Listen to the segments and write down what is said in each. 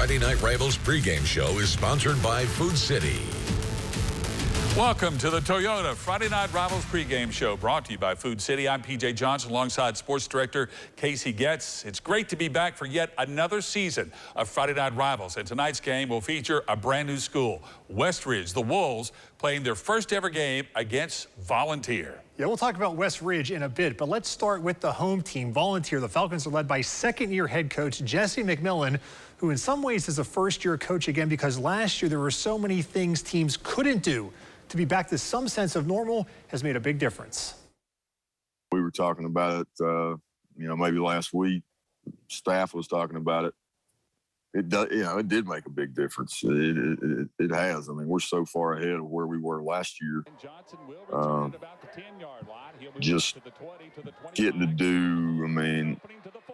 Friday Night Rivals pregame show is sponsored by Food City. Welcome to the Toyota Friday Night Rivals pregame show, brought to you by Food City. I'm PJ Johnson alongside sports director Casey Getz. It's great to be back for yet another season of Friday Night Rivals. And tonight's game will feature a brand new school, Westridge. The Wolves playing their first ever game against Volunteer. Yeah, we'll talk about Westridge in a bit, but let's start with the home team, Volunteer. The Falcons are led by second-year head coach Jesse McMillan, who in some ways is a first-year coach again because last year there were so many things teams couldn't do. To be back to some sense of normal has made a big difference. We were talking about it, maybe last week. Staff was talking about it. It does, it did make a big difference. It has. I mean, we're so far ahead of where we were last year. Just getting to do,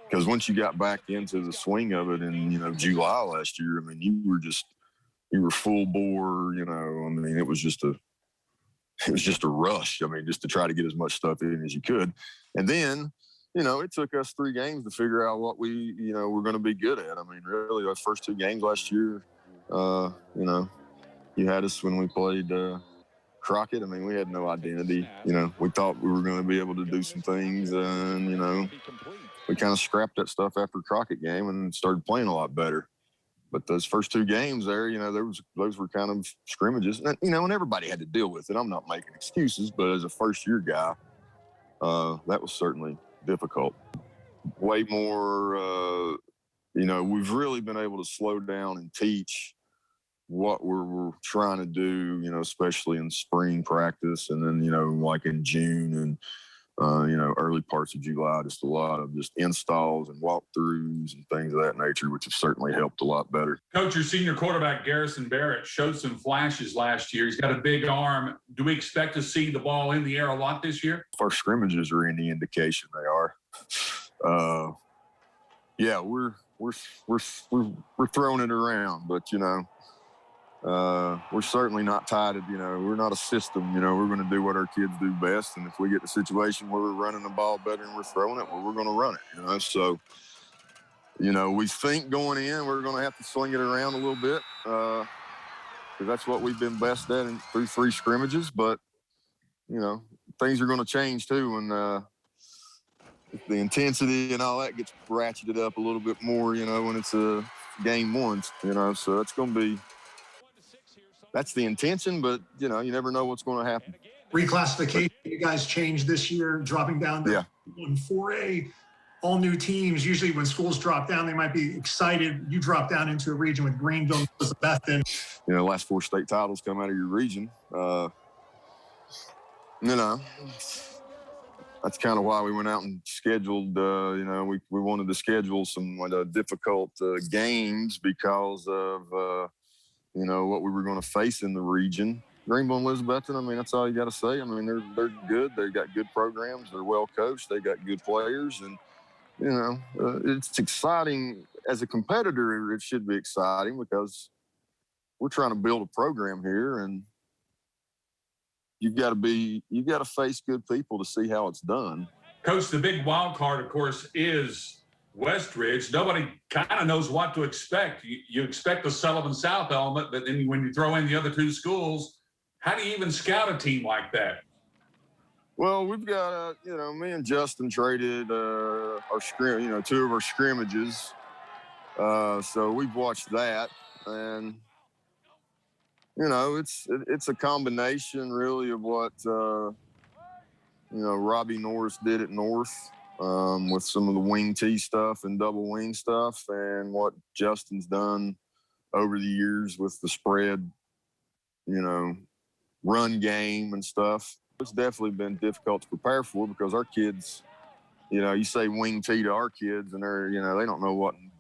because once you got back into the swing of it in, July last year, you were full bore, it was just a rush. Just to try to get as much stuff in as you could. And then, it took us 3 games to figure out what we, were going to be good at. Really, those first 2 games last year, you had us when we played Crockett. We had no identity. We thought we were going to be able to do some things, and, we kind of scrapped that stuff after Crockett game and started playing a lot better. But those first 2 games there, those were kind of scrimmages, and everybody had to deal with it. I'm not making excuses, but as a first-year guy, that was certainly difficult. Way more, we've really been able to slow down and teach what we're trying to do, especially in spring practice, and then, like in June and, early parts of July, just a lot of just installs and walkthroughs and things of that nature, which have certainly helped a lot better. Coach, your senior quarterback, Garrison Barrett, showed some flashes last year. He's got a big arm. Do we expect to see the ball in the air a lot this year? First scrimmages are any indication, they are. Yeah, we're throwing it around, but we're certainly not tied to, we're not a system, we're going to do what our kids do best. And if we get the situation where we're running the ball better and we're throwing it, well, we're going to run it, So, we think going in, we're going to have to sling it around a little bit, because that's what we've been best at through 3 scrimmages. But, things are going to change too. And the intensity and all that gets ratcheted up a little bit more, when it's a game 1, so that's going to be, that's the intention, but, you never know what's going to happen. Reclassification, you guys changed this year, dropping down to 4A. All new teams, usually when schools drop down, they might be excited. You drop down into a region with Greenville, Elizabeth. The last 4 state titles come out of your region. That's kind of why we went out and scheduled, we wanted to schedule some difficult games because of, what we were going to face in the region. Greenville and Elizabethton, that's all you got to say. They're good. They've got good programs. They're well coached. They got good players. And, it's exciting. As a competitor, it should be exciting because we're trying to build a program here, and you've got to face good people to see how it's done. Coach, the big wild card, of course, is Westridge. Nobody kind of knows what to expect. You expect the Sullivan South element, but then when you throw in the other 2 schools, how do you even scout a team like that? Well, we've got, me and Justin traded our 2 of our scrimmages. So we've watched that, and it's a combination really of what Robbie Norris did at North. With some of the wing tee stuff and double wing stuff, and what Justin's done over the years with the spread, run game and stuff. It's definitely been difficult to prepare for because our kids, you say wing tee to our kids and they're, they don't know what in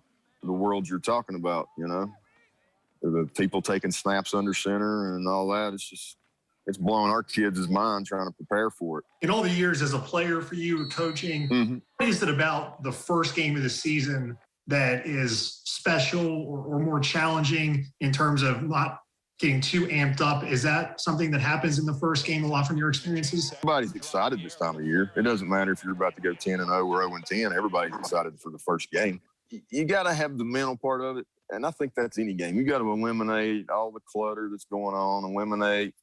the world you're talking about, The people taking snaps under center and all that. It's blowing our kids' mind trying to prepare for it. In all the years as a player for you, coaching, what is it about the first game of the season that is special or more challenging in terms of not getting too amped up? Is that something that happens in the first game a lot from your experiences? Everybody's excited this time of year. It doesn't matter if you're about to go 10-0 or 0-10. Everybody's excited for the first game. You got to have the mental part of it. and I think that's any game. You got to eliminate all the clutter that's going on, eliminate,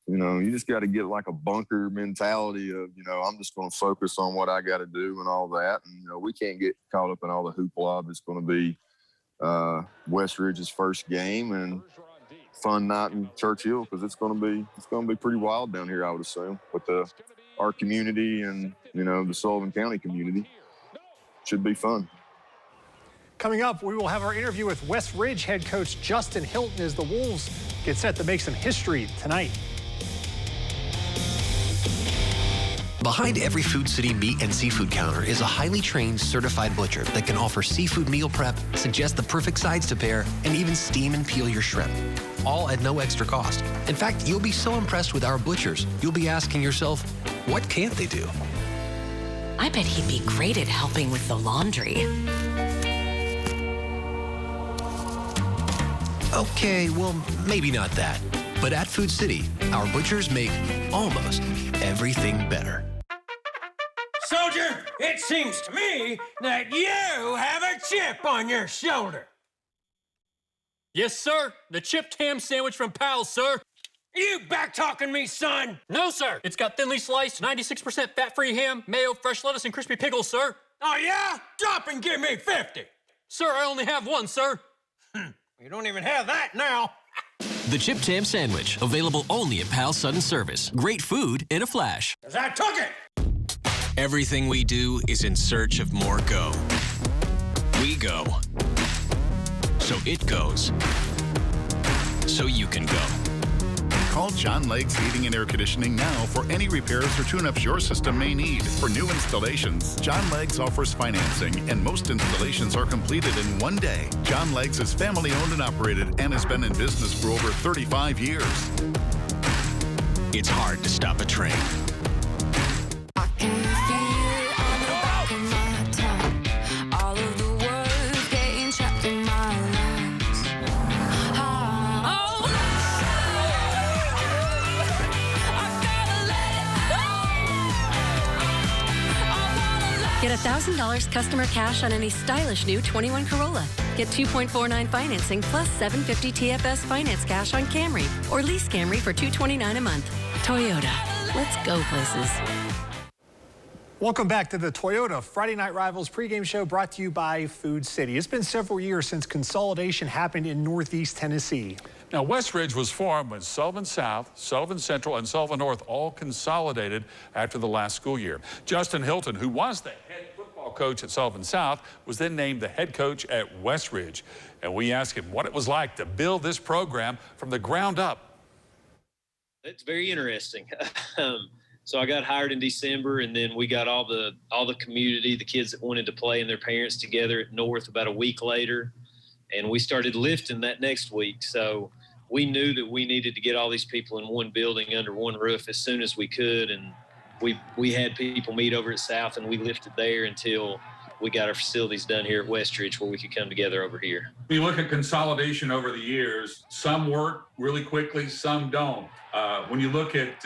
you just got to get like a bunker mentality of, I'm just going to focus on what I got to do and all that. And, we can't get caught up in all the hoopla. It's going to be West Ridge's first game and fun night in Churchill, because it's going to be pretty wild down here, I would assume, with our community and, the Sullivan County community. Should be fun. Coming up, we will have our interview with West Ridge head coach Justin Hilton as the Wolves get set to make some history tonight. Behind every Food City meat and seafood counter is a highly trained, certified butcher that can offer seafood meal prep, suggest the perfect sides to pair, and even steam and peel your shrimp. All at no extra cost. In fact, you'll be so impressed with our butchers, you'll be asking yourself, what can't they do? I bet he'd be great at helping with the laundry. Okay, well, maybe not that. But at Food City, our butchers make almost everything better. Soldier, it seems to me that you have a chip on your shoulder. Yes, sir. The chipped ham sandwich from Pal's, sir. You back-talking me, son? No, sir. It's got thinly sliced, 96% fat-free ham, mayo, fresh lettuce, and crispy pickles, sir. Oh, yeah? Drop and give me 50. Sir, I only have one, sir. You don't even have that now. The chipped ham sandwich, available only at Pal's Sudden Service. Great food in a flash. 'Cause I took it. Everything we do is in search of more go. We go. So it goes. So you can go. Call John Leggs Heating and Air Conditioning now for any repairs or tune-ups your system may need. For new installations, John Leggs offers financing, and most installations are completed in one day. John Leggs is family-owned and operated and has been in business for over 35 years. It's hard to stop a train. Get $1,000 customer cash on any stylish new 21 Corolla. Get 2.49 financing plus $750 TFS finance cash on Camry, or lease Camry for $229 a month. Toyota. Let's go places. Welcome back to the Toyota Friday Night Rivals pregame show, brought to you by Food City. It's been several years since consolidation happened in Northeast Tennessee. Now, West Ridge was formed when Sullivan South, Sullivan Central, and Sullivan North all consolidated after the last school year. Justin Hilton, who was the head football coach at Sullivan South, was then named the head coach at West Ridge. And we asked him what it was like to build this program from the ground up. It's very interesting. So I got hired in December, and then we got all the community, the kids that wanted to play, and their parents together at North about a week later. And we started lifting that next week. So we knew that we needed to get all these people in one building under one roof as soon as we could. And we had people meet over at South, and we lifted there until we got our facilities done here at West Ridge where we could come together over here. When you look at consolidation over the years, some work really quickly, some don't. When you look at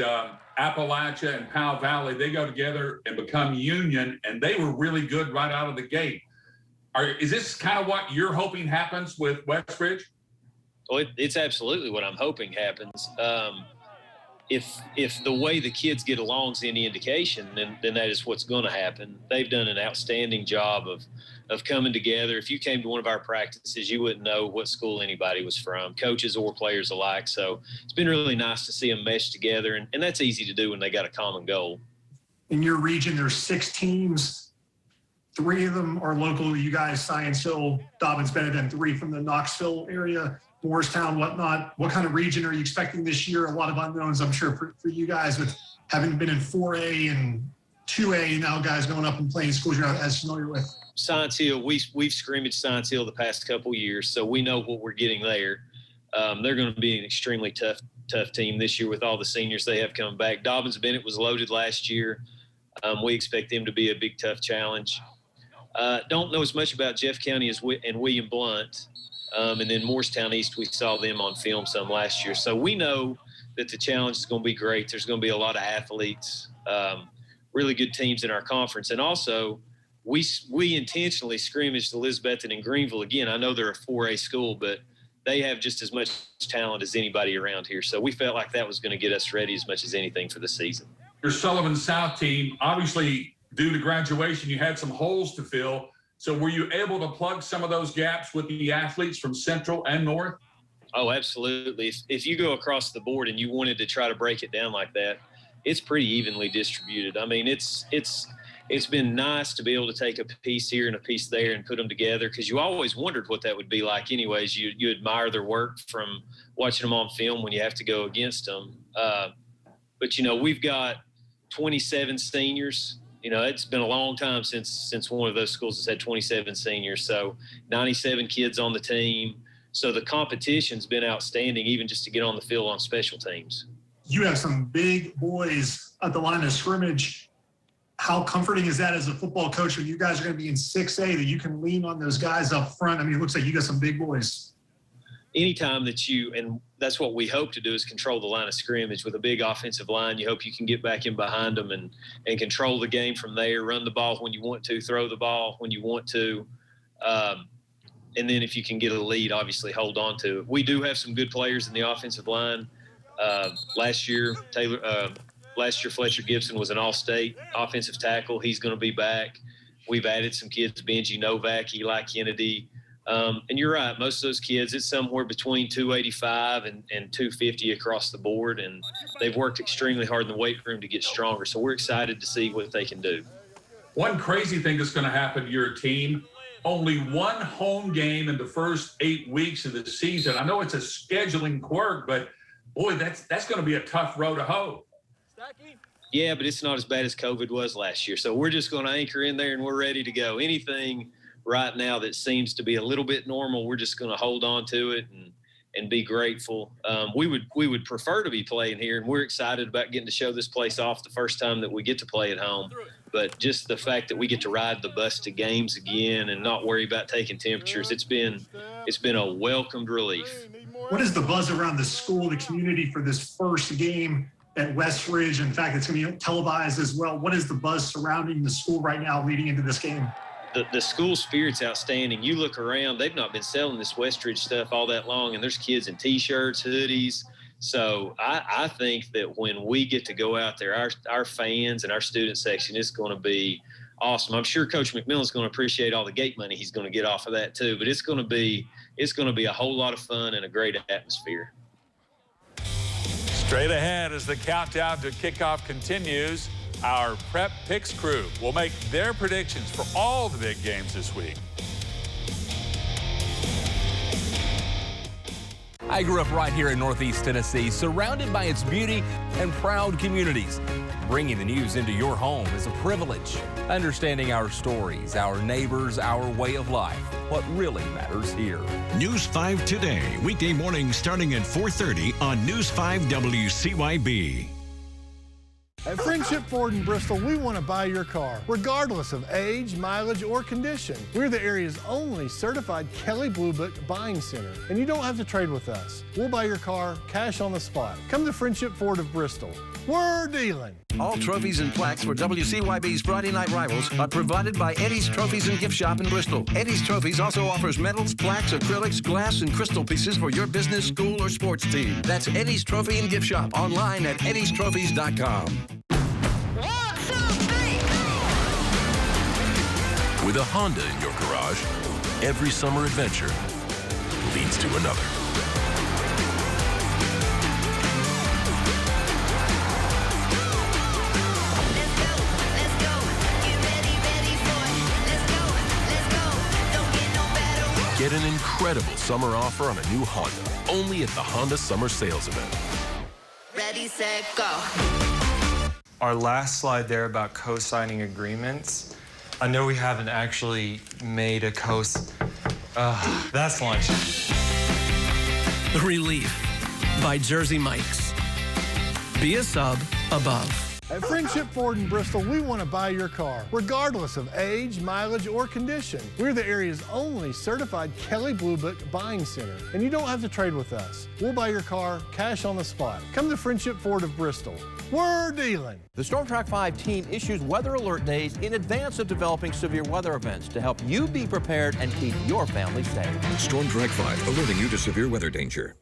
Appalachia and Powell Valley, they go together and become union, and they were really good right out of the gate. Is this kind of what you're hoping happens with West Ridge? Well, it's absolutely what I'm hoping happens. If the way the kids get along is any indication, then that is what's going to happen. They've done an outstanding job of coming together. If you came to one of our practices, you wouldn't know what school anybody was from, coaches or players alike. So it's been really nice to see them mesh together, and that's easy to do when they got a common goal. In your region, there's 6 teams. 3 of them are local. You guys, Science Hill, Dobbins, Bennett, and 3 from the Knoxville area, Morristown, whatnot. What kind of region are you expecting this year? A lot of unknowns, I'm sure, for you guys, with having been in 4A and 2A, now guys going up and playing schools you're not as familiar with. Science Hill, we've scrimmaged Science Hill the past couple years, so we know what we're getting there. They're going to be an extremely tough team this year with all the seniors they have coming back. Dobbins Bennett was loaded last year. We expect them to be a big, tough challenge. Don't know as much about Jeff County and William Blount. And then Morristown East, we saw them on film some last year. So we know that the challenge is going to be great. There's going to be a lot of athletes, really good teams in our conference. And also, we intentionally scrimmaged Elizabethton and Greenville. Again, I know they're a 4A school, but they have just as much talent as anybody around here. So we felt like that was going to get us ready as much as anything for the season. Your Sullivan South team, obviously, due to graduation, you had some holes to fill. So were you able to plug some of those gaps with the athletes from Central and North? Oh, absolutely. If you go across the board and you wanted to try to break it down like that, it's pretty evenly distributed. I mean, it's been nice to be able to take a piece here and a piece there and put them together, because you always wondered what that would be like anyways. You admire their work from watching them on film when you have to go against them. But, you know, we've got 27 seniors. You know, it's been a long time since one of those schools has had 27 seniors. So 97 kids on the team. So the competition's been outstanding, even just to get on the field on special teams. You have some big boys at the line of scrimmage. How comforting is that as a football coach when you guys are going to be in 6A, that you can lean on those guys up front? I mean, it looks like you got some big boys. Anytime that and that's what we hope to do, is control the line of scrimmage with a big offensive line. You hope you can get back in behind them and control the game from there, run the ball when you want to, throw the ball when you want to. And then if you can get a lead, obviously hold on to it. We do have some good players in the offensive line. Last year, Fletcher Gibson was an all-state offensive tackle. He's going to be back. We've added some kids, Benji Novak, Eli Kennedy. And you're right, most of those kids, it's somewhere between 285 and 250 across the board, and they've worked extremely hard in the weight room to get stronger. So we're excited to see what they can do. One crazy thing that's going to happen to your team, only one home game in the first 8 weeks of the season. I know it's a scheduling quirk, but boy, that's going to be a tough row to hoe. Yeah, but it's not as bad as COVID was last year. So we're just going to anchor in there and we're ready to go. Anything right now that seems to be a little bit normal, we're just going to hold on to it and be grateful. We would prefer to be playing here, and we're excited about getting to show this place off the first time that we get to play at home. But just the fact that we get to ride the bus to games again and not worry about taking temperatures, it's been a welcomed relief. What is the buzz around the school, the community, for this first game at Westridge? In fact, it's going to be televised as well. What is the buzz surrounding the school right now leading into this game? The school spirit's outstanding. You look around, they've not been selling this Westridge stuff all that long, and there's kids in T-shirts, hoodies. So I think that when we get to go out there, our fans and our student section is going to be awesome. I'm sure Coach McMillan's going to appreciate all the gate money he's going to get off of that too. But it's going to be a whole lot of fun and a great atmosphere. Straight ahead as the countdown to kickoff continues, our Prep Picks crew will make their predictions for all the big games this week. I grew up right here in Northeast Tennessee, surrounded by its beauty and proud communities. Bringing the news into your home is a privilege. Understanding our stories, our neighbors, our way of life, what really matters here. News 5 Today, weekday mornings starting at 4:30 on News 5 WCYB. At Friendship Ford in Bristol, we want to buy your car, regardless of age, mileage, or condition. We're the area's only certified Kelley Blue Book buying center, and you don't have to trade with us. We'll buy your car cash on the spot. Come to Friendship Ford of Bristol. We're dealing. All trophies and plaques for WCYB's Friday Night Rivals are provided by Eddie's Trophies and Gift Shop in Bristol. Eddie's Trophies also offers medals, plaques, acrylics, glass, and crystal pieces for your business, school, or sports team. That's Eddie's Trophy and Gift Shop, online at eddiestrophies.com. With a Honda in your garage, every summer adventure leads to another. Get an incredible summer offer on a new Honda, only at the Honda Summer Sales Event. Ready, set, go. Our last slide there about co-signing agreements. I know we haven't actually made a that's lunch. Relief by Jersey Mike's. Be a sub above. At Friendship Ford in Bristol, we want to buy your car, regardless of age, mileage, or condition. We're the area's only certified Kelley Blue Book buying center, and you don't have to trade with us. We'll buy your car cash on the spot. Come to Friendship Ford of Bristol. We're dealing. The Storm Track 5 team issues weather alert days in advance of developing severe weather events to help you be prepared and keep your family safe. Storm Track 5, alerting you to severe weather danger.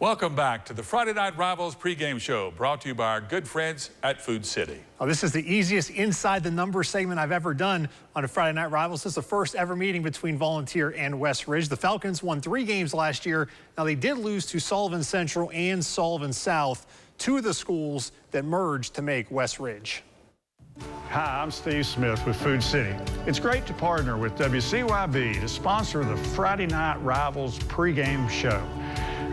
Welcome back to the Friday Night Rivals pregame show, brought to you by our good friends at Food City. Oh, this is the easiest inside the numbers segment I've ever done on a Friday Night Rivals. This is the first ever meeting between Volunteer and West Ridge. The Falcons won 3 games last year. Now, they did lose to Sullivan Central and Sullivan South, 2 of the schools that merged to make West Ridge. Hi, I'm Steve Smith with Food City. It's great to partner with WCYB to sponsor the Friday Night Rivals pregame show.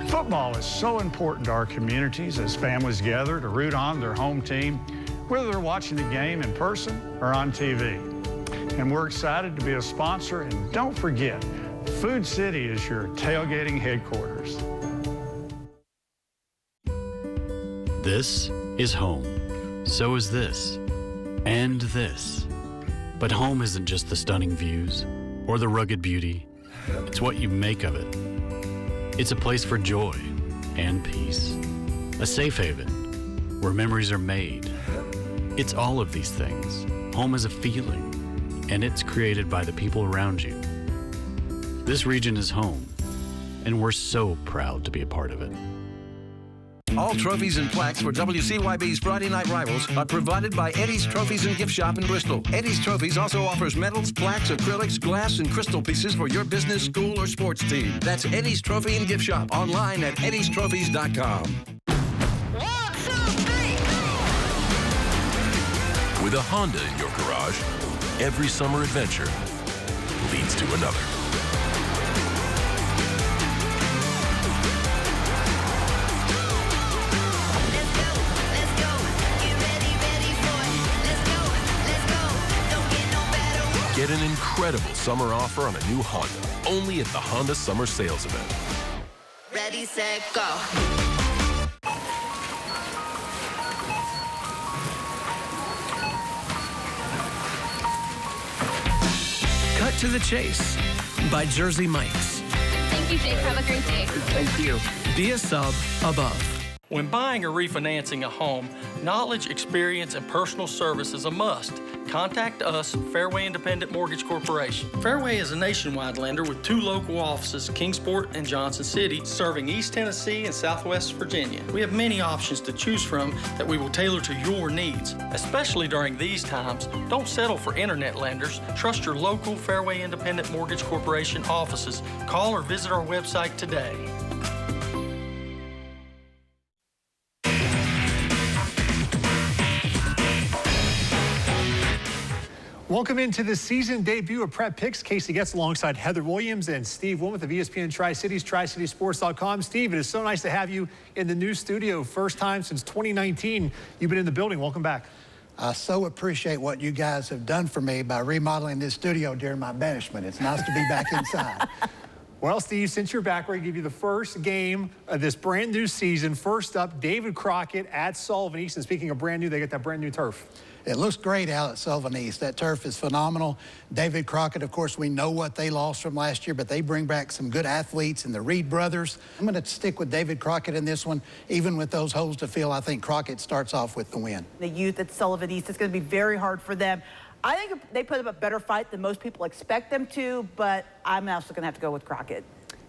Football is so important to our communities as families gather to root on their home team, whether they're watching the game in person or on TV. And we're excited to be a sponsor, and don't forget, Food City is your tailgating headquarters. This is home. So is this. And this. But home isn't just the stunning views or the rugged beauty. It's what you make of it. It's a place for joy and peace. A safe haven where memories are made. It's all of these things. Home is a feeling, and it's created by the people around you. This region is home, and we're so proud to be a part of it. All trophies and plaques for WCYB's Friday Night Rivals are provided by Eddie's Trophies and Gift Shop in Bristol. Eddie's Trophies also offers medals, plaques, acrylics, glass, and crystal pieces for your business, school, or sports team. That's Eddie's Trophy and Gift Shop, online at eddiestrophies.com. With a Honda in your garage, every summer adventure leads to another. Get an incredible summer offer on a new Honda, only at the Honda Summer Sales Event. Ready, set, go. Cut to the Chase by Jersey Mike's. Thank you, Jake. Have a great day. Thank you. Be a sub above. When buying or refinancing a home, knowledge, experience, and personal service is a must. Contact us, Fairway Independent Mortgage Corporation. Fairway is a nationwide lender with 2 local offices, Kingsport and Johnson City, serving East Tennessee and Southwest Virginia. We have many options to choose from that we will tailor to your needs. Especially during these times, don't settle for internet lenders. Trust your local Fairway Independent Mortgage Corporation offices. Call or visit our website today. Welcome into the season debut of Prep Picks. Casey Getz alongside Heather Williams and Steve Wilmoth of ESPN Tri-Cities, TriCitySports.com. Steve, it is so nice to have you in the new studio. First time since 2019 you've been in the building. Welcome back. I so appreciate what you guys have done for me by remodeling this studio during my banishment. It's nice to be back inside. Well, Steve, since you're back, we're going to give you the first game of this brand new season. First up, David Crockett at Sullivan East. And speaking of brand new, they get that brand new turf. It looks great out at Sullivan East. That turf is phenomenal. David Crockett, of course, we know what they lost from last year, but they bring back some good athletes and the Reed brothers. I'm going to stick with David Crockett in this one. Even with those holes to fill, I think Crockett starts off with the win. The youth at Sullivan East, it's going to be very hard for them. I think they put up a better fight than most people expect them to, but I'm also going to have to go with Crockett.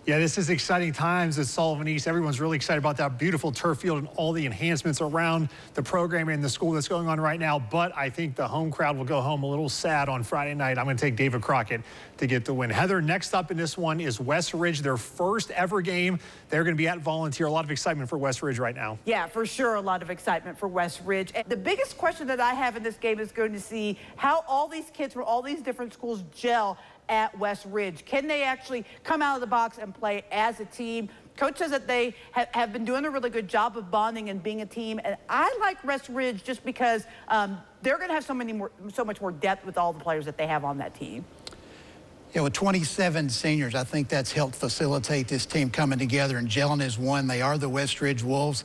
Yeah, this is exciting times at Sullivan East. Everyone's really excited about that beautiful turf field and all the enhancements around the program and the school that's going on right now. But I think the home crowd will go home a little sad on Friday night. I'm going to take David Crockett to get the win. Heather, next up in this one is West Ridge, their first ever game. They're going to be at Volunteer. A lot of excitement for West Ridge right now. Yeah, for sure, a lot of excitement for West Ridge. And the biggest question that I have in this game is going to see how all these kids from all these different schools gel at West Ridge. Can they actually come out of the box and play as a team? Coach says that they have been doing a really good job of bonding and being a team. And I like West Ridge just because they're going to have so much more depth with all the players that they have on that team. Yeah, with 27 seniors, I think that's helped facilitate this team coming together and gelling as one. They are the West Ridge Wolves.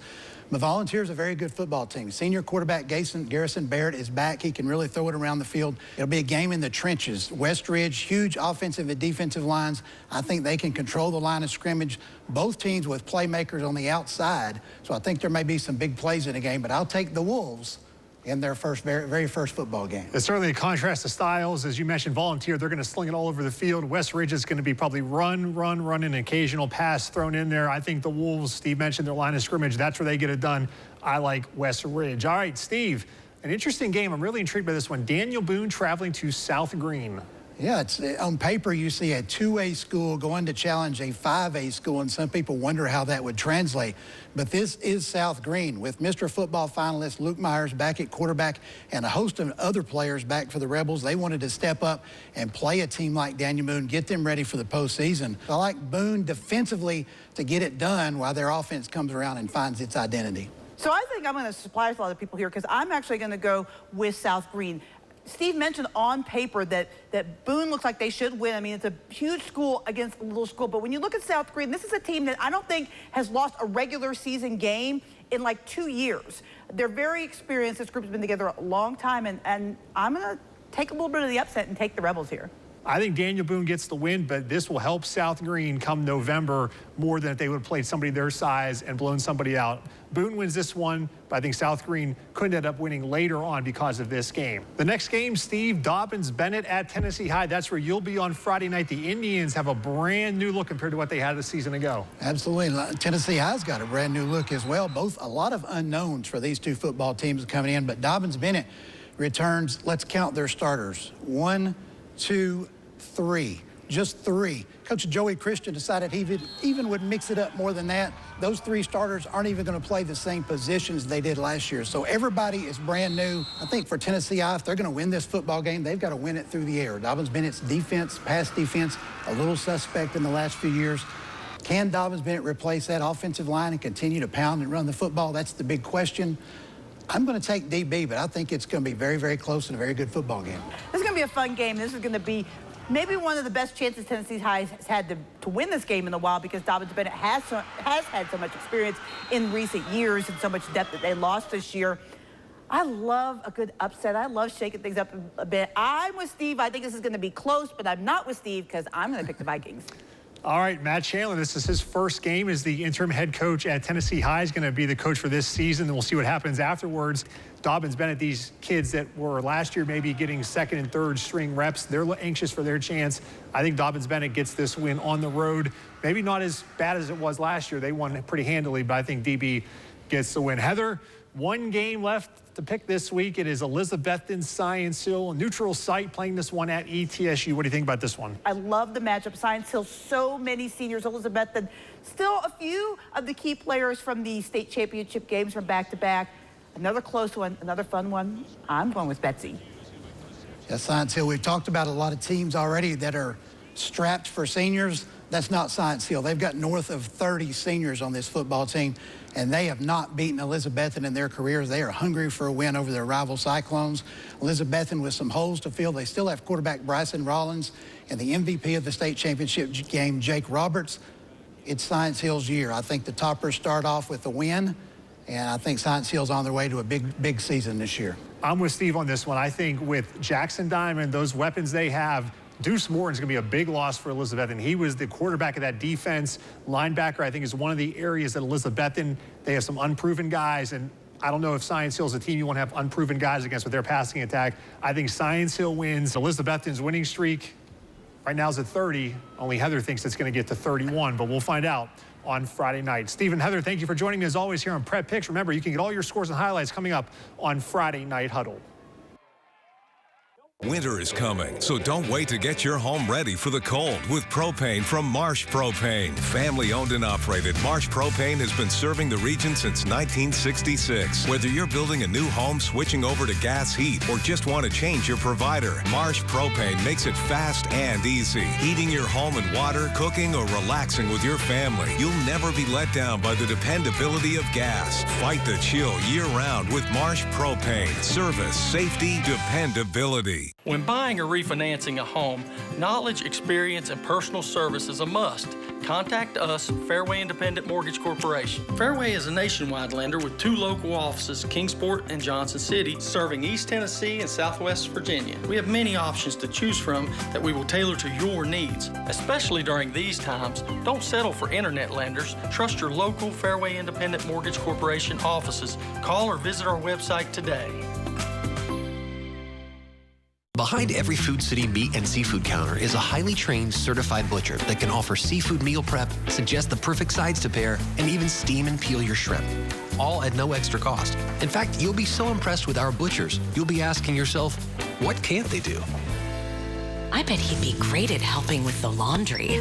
The Volunteers are a very good football team. Senior quarterback Garrison Barrett is back. He can really throw it around the field. It'll be a game in the trenches. West Ridge, huge offensive and defensive lines. I think they can control the line of scrimmage. Both teams with playmakers on the outside. So I think there may be some big plays in the game, but I'll take the Wolves in their very first football game. It's certainly a contrast to styles. As you mentioned, Volunteer, they're going to sling it all over the field. West Ridge is going to be probably run, an occasional pass thrown in there. I think the Wolves, Steve mentioned their line of scrimmage. That's where they get it done. I like West Ridge. All right, Steve, an interesting game. I'm really intrigued by this one. Daniel Boone traveling to South Green. Yeah, it's on paper you see a 2A school going to challenge a 5A school, and some people wonder how that would translate. But this is South Green with Mr. Football finalist Luke Myers back at quarterback and a host of other players back for the Rebels. They wanted to step up and play a team like Daniel Boone, get them ready for the postseason. I like Boone defensively to get it done while their offense comes around and finds its identity. So I think I'm going to surprise a lot of people here because I'm actually going to go with South Green. Steve mentioned on paper that Boone looks like they should win. I mean, it's a huge school against a little school. But when you look at South Green, this is a team that I don't think has lost a regular season game in like 2 years. They're very experienced. This group has been together a long time. And I'm going to take a little bit of the upset and take the Rebels here. I think Daniel Boone gets the win, but this will help South Green come November more than if they would have played somebody their size and blown somebody out. Boone wins this one, but I think South Green could end up winning later on because of this game. The next game, Steve, Dobbins-Bennett at Tennessee High. That's where you'll be on Friday night. The Indians have a brand new look compared to what they had a season ago. Absolutely. Tennessee High's got a brand new look as well. Both a lot of unknowns for these two football teams coming in, but Dobbins-Bennett returns. Let's count their starters. 1, 2, 3. Just 3. Coach Joey Christian decided he even would mix it up more than that. Those 3 starters aren't even going to play the same positions they did last year. So everybody is brand new. I think for Tennessee High, if they're going to win this football game, they've got to win it through the air. Dobbins-Bennett's defense, pass defense, a little suspect in the last few years. Can Dobbins-Bennett replace that offensive line and continue to pound and run the football? That's the big question. I'm going to take DB, but I think it's going to be very, very close and a very good football game. This is going to be a fun game. This is going to be maybe one of the best chances Tennessee High has had to win this game in a while because Dobbins-Bennett has had so much experience in recent years and so much depth that they lost this year. I love a good upset. I love shaking things up a bit. I'm with Steve. I think this is going to be close, but I'm not with Steve because I'm going to pick the Vikings. All right, Matt Chandler, this is his first game as the interim head coach at Tennessee High. He's going to be the coach for this season, and we'll see what happens afterwards. Dobbins-Bennett, these kids that were last year maybe getting second and third string reps, they're anxious for their chance. I think Dobbins-Bennett gets this win on the road. Maybe not as bad as it was last year. They won pretty handily, but I think DB gets the win. Heather, one game left to pick this week. It is Elizabethton Science Hill, a neutral site, playing this one at ETSU. What do you think about this one? I love the matchup. Science Hill, so many seniors. Elizabethton, still a few of the key players from the state championship games from back-to-back. Another close one, another fun one. I'm going with Betsy. Yeah, Science Hill, we've talked about a lot of teams already that are strapped for seniors. That's not Science Hill. They've got north of 30 seniors on this football team, and they have not beaten Elizabethton in their careers. They are hungry for a win over their rival Cyclones. Elizabethton with some holes to fill. They still have quarterback Bryson Rollins and the MVP of the state championship game, Jake Roberts. It's Science Hill's year. I think the Toppers start off with a win, and I think Science Hill's on their way to a big season this year. I'm with Steve on this one. I think with Jackson Diamond, those weapons they have, Deuce Morton's going to be a big loss for Elizabethton. He was the quarterback of that defense. Linebacker, I think, is one of the areas that Elizabethton, they have some unproven guys, and I don't know if Science Hill's a team you want to have unproven guys against with their passing attack. I think Science Hill wins. Elizabethton's winning streak right now is at 30. Only Heather thinks it's going to get to 31, but we'll find out on Friday night. Steve and Heather, thank you for joining me as always here on Prep Picks. Remember, you can get all your scores and highlights coming up on Friday Night Huddle. Winter is coming, so don't wait to get your home ready for the cold with propane from Marsh Propane. Family owned and operated, Marsh Propane has been serving the region since 1966. Whether you're building a new home, switching over to gas heat, or just want to change your provider, Marsh Propane makes it fast and easy. Heating your home and water, cooking, or relaxing with your family, you'll never be let down by the dependability of gas. Fight the chill year-round with Marsh Propane. Service, safety, dependability. beauty. When buying or refinancing a home, knowledge, experience, and personal service is a must. Contact us, Fairway Independent Mortgage Corporation. Fairway is a nationwide lender with 2 local offices, Kingsport and Johnson City, serving East Tennessee and Southwest Virginia. We have many options to choose from that we will tailor to your needs. Especially during these times, don't settle for internet lenders. Trust your local Fairway Independent Mortgage Corporation offices. Call or visit our website today. Behind every Food City meat and seafood counter is a highly trained, certified butcher that can offer seafood meal prep, suggest the perfect sides to pair, and even steam and peel your shrimp. All at no extra cost. In fact, you'll be so impressed with our butchers, you'll be asking yourself, what can't they do? I bet he'd be great at helping with the laundry.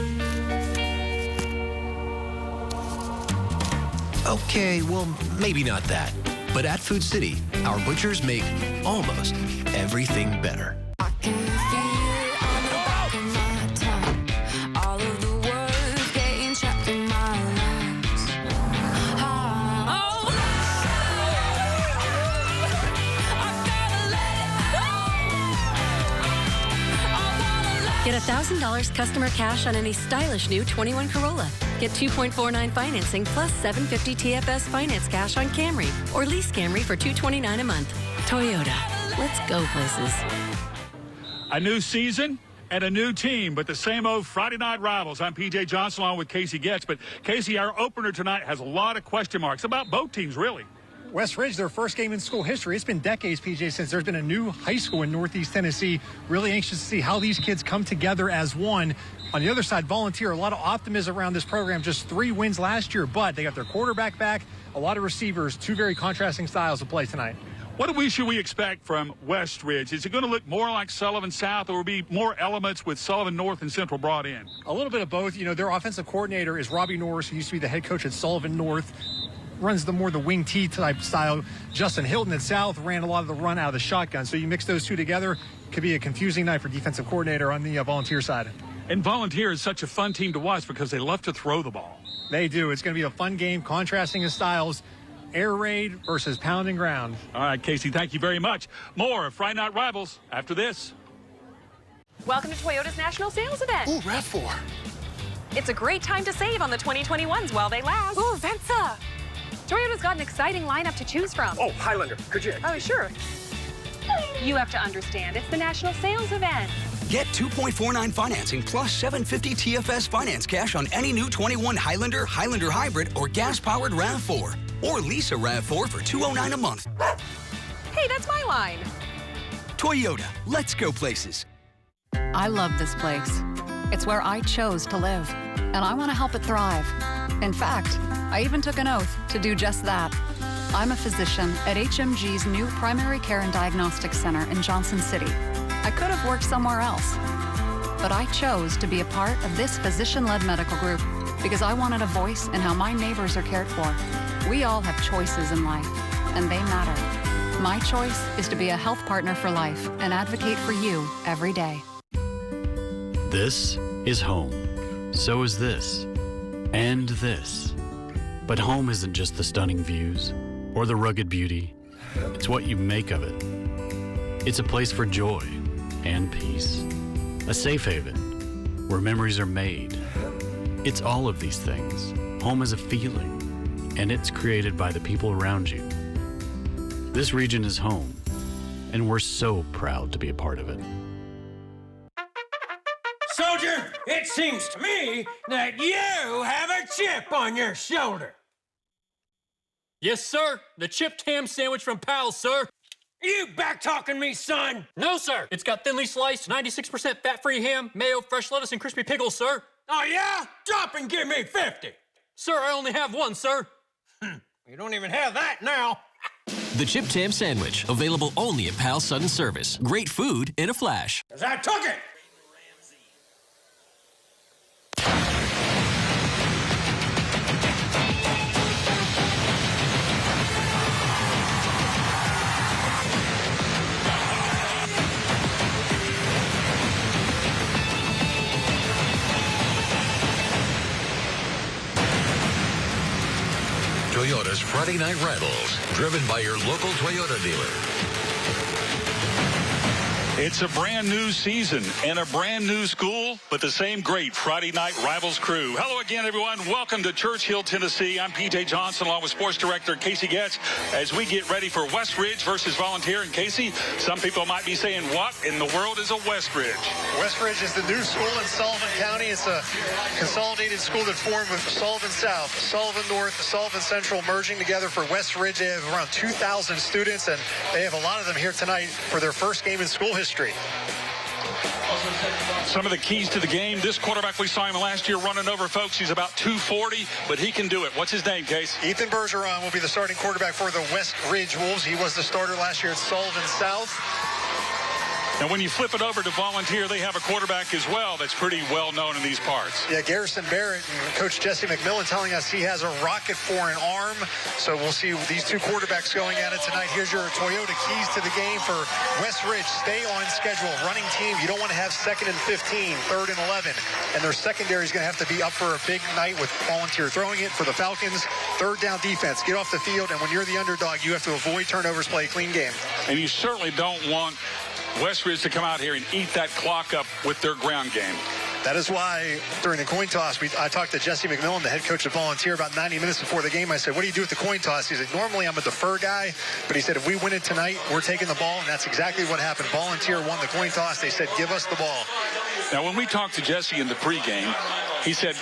Okay, well, maybe not that. But at Food City, our butchers make almost everything better. Get $1,000 customer cash on any stylish new 21 Corolla. Get 2.49 financing plus $750 TFS finance cash on Camry or lease Camry for $229 a month. Toyota. Let's go places. A new season and a new team, but the same old Friday night rivals. I'm PJ Johnson along with Casey Getz. But Casey, our opener tonight has a lot of question marks about both teams, really. West Ridge, their first game in school history. It's been decades, PJ, since there's been a new high school in Northeast Tennessee. Really anxious to see how these kids come together as one. On the other side, Volunteer, a lot of optimism around this program. Just 3 wins last year, but they got their quarterback back, a lot of receivers, 2 very contrasting styles of play tonight. What should we expect from West Ridge? Is it going to look more like Sullivan South, or will be more elements with Sullivan North and Central brought in? A little bit of both. You know, their offensive coordinator is Robbie Norris, who used to be the head coach at Sullivan North. Runs the wing T type style. Justin Hilton at South ran a lot of the run out of the shotgun. So you mix those two together, could be a confusing night for defensive coordinator on the Volunteer side. And Volunteer is such a fun team to watch because they love to throw the ball. They do. It's going to be a fun game, contrasting the styles. Air raid versus pound and ground. All right, Casey, thank you very much. More of Friday Night Rivals after this. Welcome to Toyota's National Sales Event. Ooh, RAV4. It's a great time to save on the 2021s while they last. Ooh, Venza. Toyota's got an exciting lineup to choose from. Oh, Highlander, could you? Oh, sure. You have to understand, it's the National Sales Event. Get 2.49 financing plus $750 TFS finance cash on any new 21 Highlander, Highlander Hybrid, or gas-powered RAV4. Or lease a RAV4 for $209 a month. Hey, that's my line. Toyota, let's go places. I love this place. It's where I chose to live, and I want to help it thrive. In fact, I even took an oath to do just that. I'm a physician at HMG's new Primary Care and Diagnostics Center in Johnson City. I could have worked somewhere else, but I chose to be a part of this physician-led medical group because I wanted a voice in how my neighbors are cared for. We all have choices in life, and they matter. My choice is to be a health partner for life and advocate for you every day. This is home. So is this. And this. But home isn't just the stunning views or the rugged beauty. It's what you make of it. It's a place for joy and peace. A safe haven where memories are made. It's all of these things. Home is a feeling, and it's created by the people around you. This region is home, and we're so proud to be a part of it. Soldier, it seems to me that you have a chip on your shoulder. Yes, sir. The chipped ham sandwich from Pal's, sir. You back-talking me, son? No, sir. It's got thinly sliced, 96% fat-free ham, mayo, fresh lettuce, and crispy pickles, sir. Oh, yeah? Drop and give me 50. Sir, I only have one, sir. You don't even have that now. The chipped ham sandwich, available only at Pal's Sudden Service. Great food in a flash. 'Cause I took it. Toyota's Friday Night Rivals, driven by your local Toyota dealer. It's a brand new season and a brand new school, but the same great Friday Night Rivals crew. Hello again, everyone. Welcome to Churchill, Tennessee. I'm PJ Johnson, along with Sports Director Casey Getz, as we get ready for West Ridge versus Volunteer. And Casey, some people might be saying, what in the world is a West Ridge? West Ridge is the new school in Sullivan County. It's a consolidated school that formed with Sullivan South, Sullivan North, Sullivan Central merging together for West Ridge. They have around 2,000 students, and they have a lot of them here tonight for their first game in school history. Some of the keys to the game. This quarterback, we saw him last year running over folks. He's about 240, but he can do it. What's his name, Case? Ethan Bergeron will be the starting quarterback for the West Ridge Wolves. He was the starter last year at Sullivan South. And when you flip it over to Volunteer, they have a quarterback as well that's pretty well known in these parts. Yeah, Garrison Barrett and Coach Jesse McMillan telling us he has a rocket for an arm. So we'll see these two quarterbacks going at it tonight. Here's your Toyota keys to the game for West Ridge. Stay on schedule. Running team, you don't want to have 2nd and 15, 3rd and 11. And their secondary is going to have to be up for a big night with Volunteer throwing it for the Falcons. 3rd down defense. Get off the field, and when you're the underdog, you have to avoid turnovers, play a clean game. And you certainly don't want West Ridge to come out here and eat that clock up with their ground game. That is why during the coin toss, I talked to Jesse McMillan, the head coach of Volunteer, about 90 minutes before the game. I said, what do you do with the coin toss? He said, normally I'm a defer guy, but he said, if we win it tonight, we're taking the ball, and that's exactly what happened. Volunteer won the coin toss. They said, give us the ball. Now, when we talked to Jesse in the pregame, he said,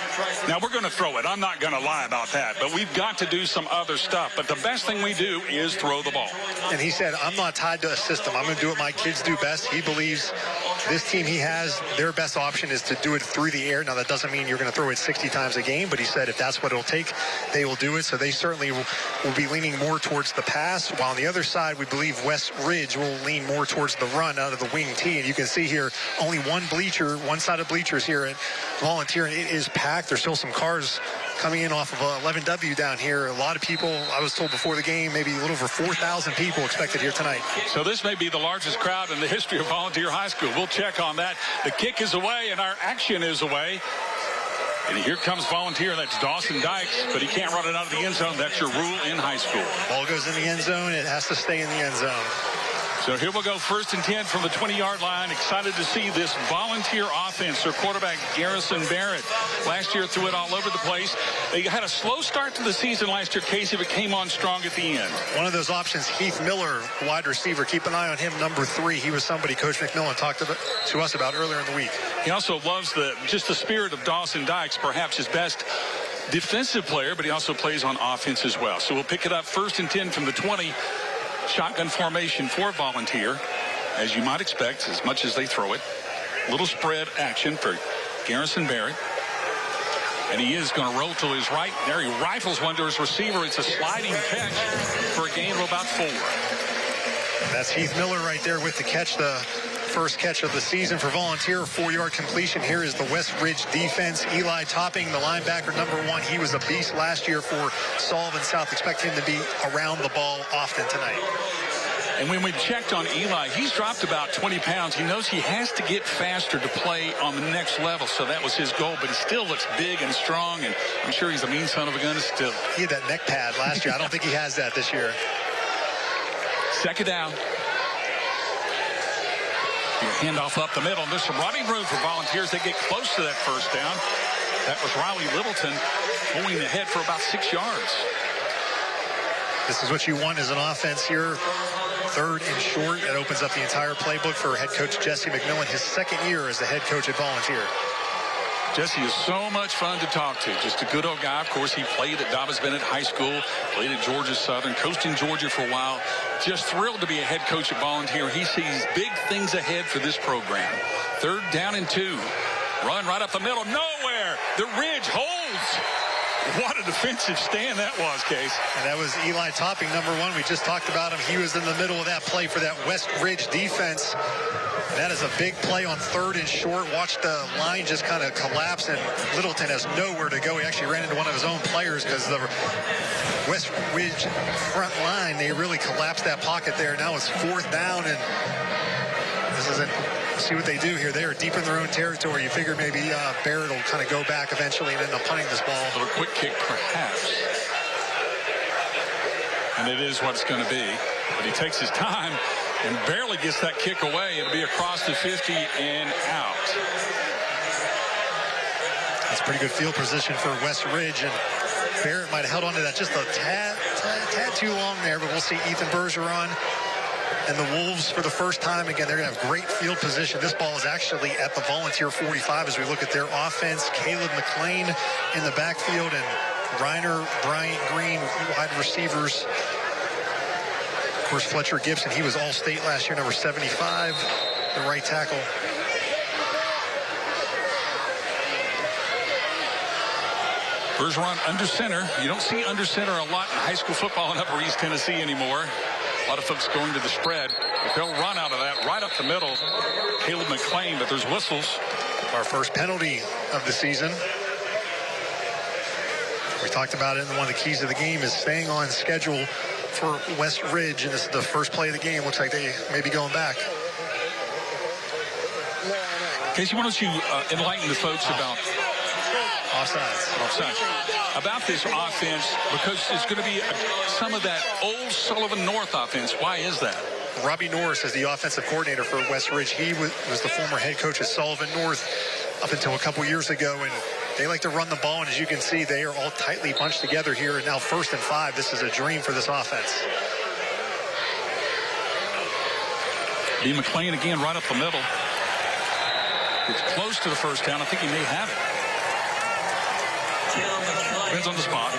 now we're going to throw it. I'm not going to lie about that, but we've got to do some other stuff. But the best thing we do is throw the ball. And he said, I'm not tied to a system. I'm going to do what my kids do best. He believes this team he has, their best option is to do it through the air. Now, that doesn't mean you're going to throw it 60 times a game, but he said if that's what it'll take, they will do it. So they certainly will be leaning more towards the pass, while on the other side, we believe West Ridge will lean more towards the run out of the wing tee. And you can see here, only one side of bleachers here at Volunteer, and it is packed. There's still some cars coming in off of 11W down here. A lot of people, I was told before the game, maybe a little over 4,000 people expected here tonight. So this may be the largest crowd in the history of Volunteer High School. We'll check on that. The kick is away and our action is away. And here comes Volunteer. That's Dawson Dykes, but he can't run it out of the end zone. That's your rule in high school. Ball goes in the end zone. It has to stay in the end zone. So here we'll go 1st and 10 from the 20-yard line. Excited to see this Volunteer offense. Their quarterback, Garrison Barrett, last year threw it all over the place. They had a slow start to the season last year, Casey, but came on strong at the end. One of those options, Heath Miller, wide receiver. Keep an eye on him, number 3. He was somebody Coach McMillan talked to us about earlier in the week. He also loves just the spirit of Dawson Dykes, perhaps his best defensive player, but he also plays on offense as well. So we'll pick it up 1st and 10 from the 20. Shotgun formation for Volunteer, as you might expect, as much as they throw it. Little spread action for Garrison Barrett. And he is going to roll to his right. There he rifles one to his receiver. It's a sliding catch for a gain of about 4. That's Heath Miller right there with the catch, the first catch of the season for Volunteer. 4-yard completion. Here is the West Ridge defense. Eli Topping, the linebacker, number 1. He was a beast last year for Sullivan South. Expect him to be around the ball often tonight. And when we checked on Eli, he's dropped about 20 pounds. He knows he has to get faster to play on the next level, so that was his goal. But he still looks big and strong, and I'm sure he's a mean son of a gun still. He had that neck pad last year. I don't think he has that this year. 2nd down. Handoff up the middle. And there's some running room for Volunteers. They get close to that 1st down. That was Riley Littleton pulling ahead for about 6 yards. This is what you want as an offense here. 3rd and short. That opens up the entire playbook for head coach Jesse McMillan, his 2nd year as the head coach at Volunteer. Jesse is so much fun to talk to. Just a good old guy. Of course, he played at Dobbs Bennett High School, played at Georgia Southern, coached in Georgia for a while. Just thrilled to be a head coach at Volunteer. He sees big things ahead for this program. 3rd down and 2. Run right up the middle. Nowhere. The Ridge holds. What a defensive stand that was, Case. And that was Eli Topping, number 1. We just talked about him. He was in the middle of that play for that West Ridge defense. That is a big play on 3rd and short. Watch the line just kind of collapse, and Littleton has nowhere to go. He actually ran into one of his own players because the West Ridge front line, they really collapsed that pocket there. Now it's 4th down, and this isn't. See what they do here. They are deep in their own territory. You figure maybe Barrett will kind of go back eventually and end up punting this ball. A little quick kick, perhaps. And it is what it's going to be. But he takes his time. And barely gets that kick away. It'll be across the 50 and out. That's pretty good field position for West Ridge, and Barrett might have held on to that just a tad too long there, but we'll see Ethan Bergeron and the Wolves for the first time. Again, they're going to have great field position. This ball is actually at the Volunteer 45 as we look at their offense. Caleb McLean in the backfield, and Reiner, Bryant Green, wide receivers. Of course, Fletcher Gibson, he was All-State last year, number 75, the right tackle. Bergeron under center. You don't see under center a lot in high school football in Upper East Tennessee anymore. A lot of folks going to the spread. But they'll run out of that right up the middle. Caleb McLean, but there's whistles. Our first penalty of the season. We talked about it, and one of the keys of the game is staying on schedule for West Ridge, and this is the first play of the game. Looks like they may be going back. Casey, why don't you enlighten the folks about offsides. About this offense, because it's going to be some of that old Sullivan North offense. Why is that? Robbie Norris is the offensive coordinator for West Ridge. He was the former head coach at Sullivan North up until a couple years ago, and they like to run the ball, and as you can see, they are all tightly bunched together here, and now 1st and 5. This is a dream for this offense. B. McLean again right up the middle. It's close to the first down. I think he may have it. Depends on the spot.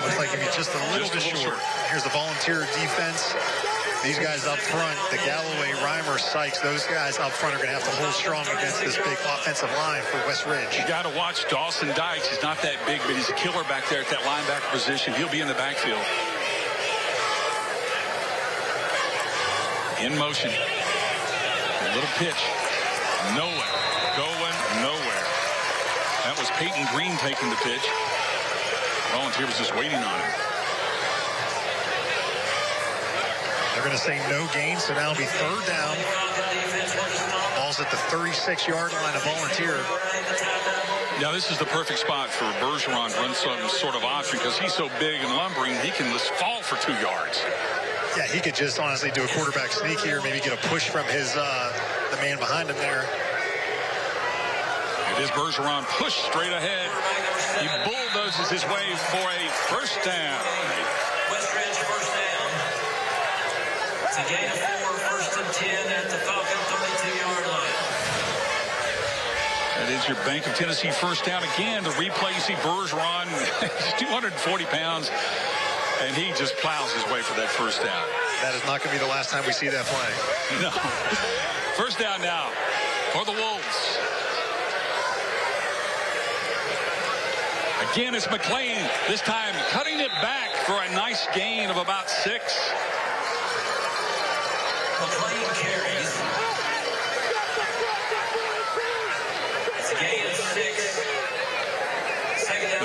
Looks like he's just a little bit short. Here's the Volunteer defense. These guys up front, the Galloway, Reimer, Sykes, those guys up front are going to have to hold strong against this big offensive line for West Ridge. You got to watch Dawson Dykes. He's not that big, but he's a killer back there at that linebacker position. He'll be in the backfield. In motion. A little pitch. Nowhere. Going nowhere. That was Peyton Green taking the pitch. Volunteer was just waiting on him. They're going to say no gain, so now it'll be 3rd down. Ball's at the 36-yard line of Volunteer. Now, this is the perfect spot for Bergeron to run some sort of option because he's so big and lumbering, he can just fall for 2 yards. Yeah, he could just honestly do a quarterback sneak here, maybe get a push from his the man behind him there. It is Bergeron pushed straight ahead. He bulldozes his way for a 1st down. West Ridge 1st down. It's a gain of 4, 1st and 10 at the Falcon 32-yard line. That is your Bank of Tennessee 1st down again. The replay, you see Bergeron, he's 240 pounds, and he just plows his way for that 1st down. That is not going to be the last time we see that play. No. 1st down now for the Wolves. Again, it's McLean, this time cutting it back for a nice gain of about 6. McLean carries. It's a gain of 6.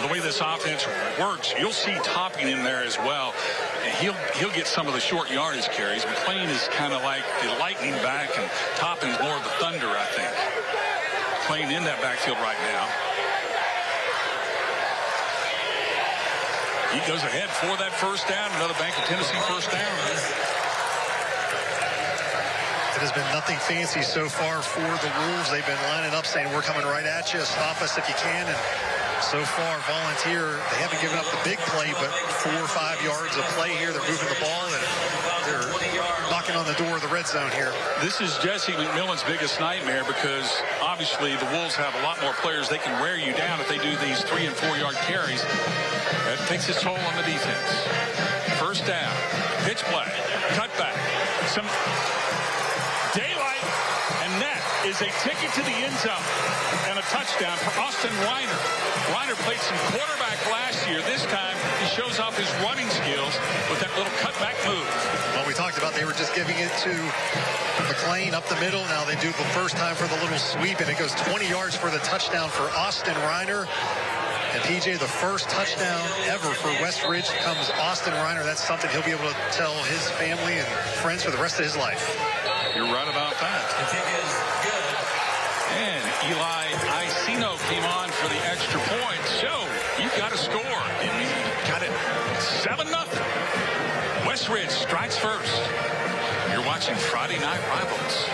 The way this offense works, you'll see Topping in there as well. And he'll get some of the short yardage carries. McLean is kind of like the lightning back, and Topping's more of the thunder, I think. McLean in that backfield right now. He goes ahead for that 1st down. Another Bank of Tennessee 1st down. It has been nothing fancy so far for the Wolves. They've been lining up saying, we're coming right at you. Stop us if you can. And so far, Volunteer, they haven't given up the big play, but 4 or 5 yards of play here. They're moving the ball, and they're knocking on the door of the red zone here. This is Jesse McMillan's biggest nightmare because obviously the Wolves have a lot more players. They can wear you down if they do these 3- and 4-yard carries. That takes its toll on the defense. 1st down, pitch play, cut back, some daylight, and that is a ticket to the end zone and a touchdown for Austin Reiner. Reiner played some quarterback last year. This time he shows off his running skills with that little cutback move. Well, we talked about they were just giving it to McLean up the middle. Now they do it the first time for the little sweep, and it goes 20 yards for the touchdown for Austin Reiner. And PJ, the first touchdown ever for West Ridge comes Austin Reiner. That's something he'll be able to tell his family and friends for the rest of his life. You're right about that. And Eli Icino came on for the extra point. So you've got to score. And you got it 7-0. West Ridge strikes first. Night Rivals.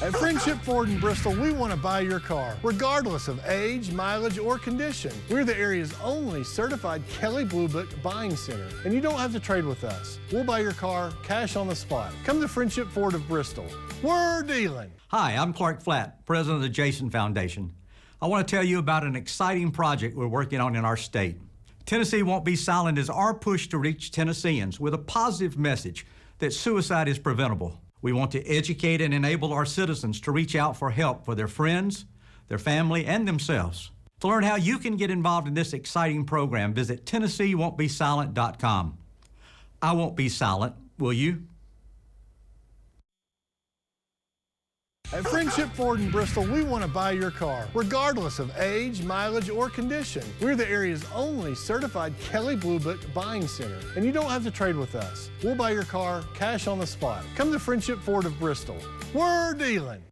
At Friendship Ford in Bristol, we want to buy your car, regardless of age, mileage, or condition. We're the area's only certified Kelley Blue Book buying center, and you don't have to trade with us. We'll buy your car cash on the spot. Come to Friendship Ford of Bristol. We're dealing. Hi, I'm Clark Flatt, president of the Jason Foundation. I want to tell you about an exciting project we're working on in our state. Tennessee Won't Be Silent is our push to reach Tennesseans with a positive message that suicide is preventable. We want to educate and enable our citizens to reach out for help for their friends, their family, and themselves. To learn how you can get involved in this exciting program, visit TennesseeWon'tBeSilent.com. I won't be silent, will you? At Friendship Ford in Bristol, we want to buy your car, regardless of age, mileage, or condition. We're the area's only certified Kelley Blue Book buying center, and you don't have to trade with us. We'll buy your car cash on the spot. Come to Friendship Ford of Bristol. We're dealing.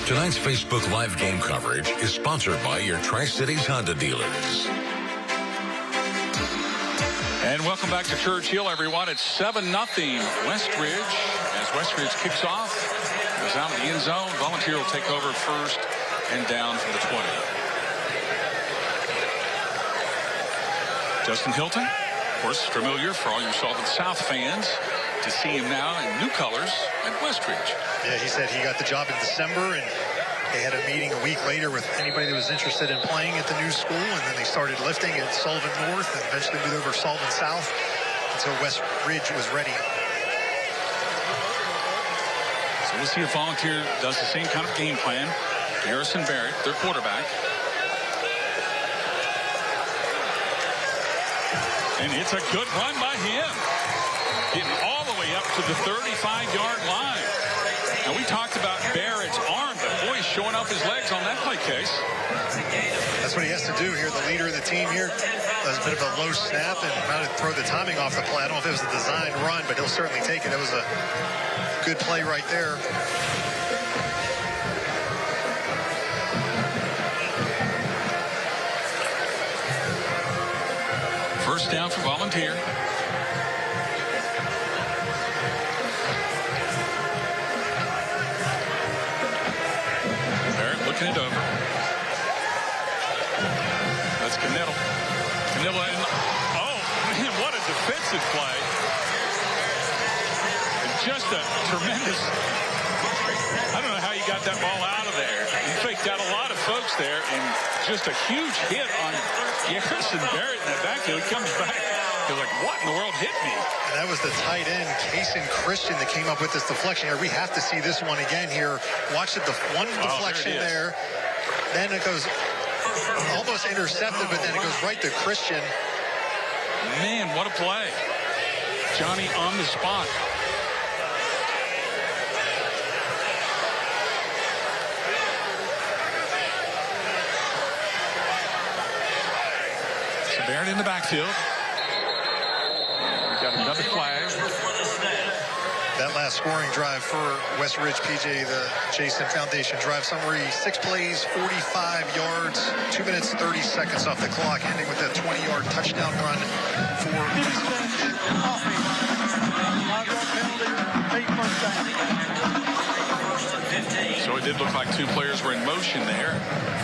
Tonight's Facebook Live game coverage is sponsored by your Tri-Cities Honda dealers. And welcome back to Churchill, everyone. It's 7-0 Westridge as Westridge kicks off. Goes out of the end zone. Volunteer will take over first and down from the 20. Justin Hilton, of course, familiar for all you Sullivan South fans to see him now in new colors at Westridge. Yeah, he said he got the job in December, and they had a meeting a week later with anybody that was interested in playing at the new school, and then they started lifting at Sullivan North and eventually moved over to Sullivan South until West Ridge was ready. So we'll see if Volunteer does the same kind of game plan. Garrison Barrett, their quarterback. And it's a good run by him. Getting all the way up to the 35-yard line. Now, we talked about Barrett's arm, but boy, he's showing off his legs on that play case. That's what he has to do here. The leader of the team here does a bit of a low snap and trying to throw the timing off the play. I don't know if it was a designed run, but he'll certainly take it. It was a good play right there. First down for Volunteer. Barrett looking it over. That's Canilla. Canilla in. Oh, man, what a defensive play. And just a tremendous. I don't know how you got that ball out of there. He faked out a lot of folks there, and just a huge hit on Garrison Barrett in that backfield. He comes back. He's like, what in the world hit me? And that was the tight end, Kason Christian, that came up with this deflection here. We have to see this one again here. Watch the one deflection there. Then it goes almost intercepted, but then it goes right to Christian. Man, what a play. Johnny on the spot. So Barrett in the backfield. We got another flag. That last scoring drive for West Ridge, PJ, the Jason Foundation drive summary, 6 plays, 45 yards, 2 minutes, 30 seconds off the clock, ending with a 20-yard touchdown run for So it did look like 2 players were in motion there.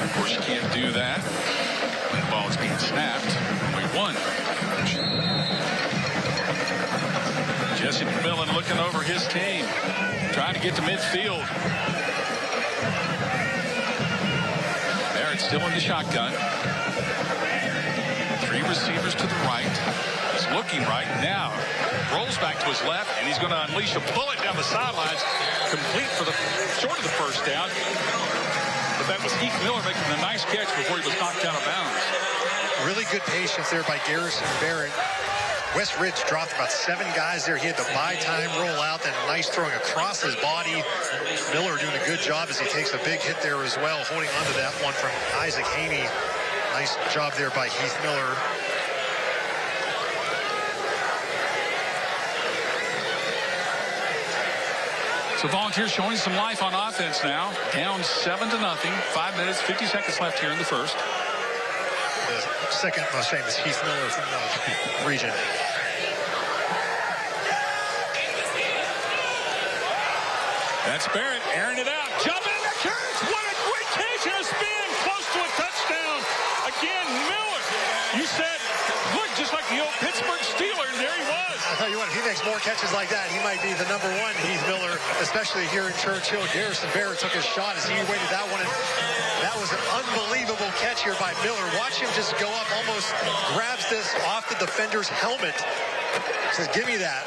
Of course, you can't do that when the ball is being snapped. Only 1. Jesse McMillan looking over his team, trying to get to midfield. Barrett still in the shotgun. 3 receivers to the right. He's looking right now. Rolls back to his left, and he's going to unleash a bullet down the sidelines, complete for the short of the first down. But that was Heath Miller making a nice catch before he was knocked out of bounds. Really good patience there by Garrison Barrett. West Ridge dropped about 7 guys there. He had the buy time roll out, then a nice throwing across his body. Miller doing a good job as he takes a big hit there as well, holding onto that one from Isaac Haney. Nice job there by Heath Miller. So Volunteers showing some life on offense now. Down 7-0. 5 minutes, 50 seconds left here in the first. The second most famous Heath Miller from the region. That's Barrett airing it out. Jump in the catch. What a great catch and a spin. Close to a touchdown. Again, Miller. You said, look, just like the old Pittsburgh Steelers, there he was. I'll tell you what, if he makes more catches like that, he might be the #1 Heath Miller, especially here in Churchill. Garrison Barrett took his shot as he waited that one. And that was an unbelievable catch here by Miller. Watch him just go up, almost grabs this off the defender's helmet. Says, give me that.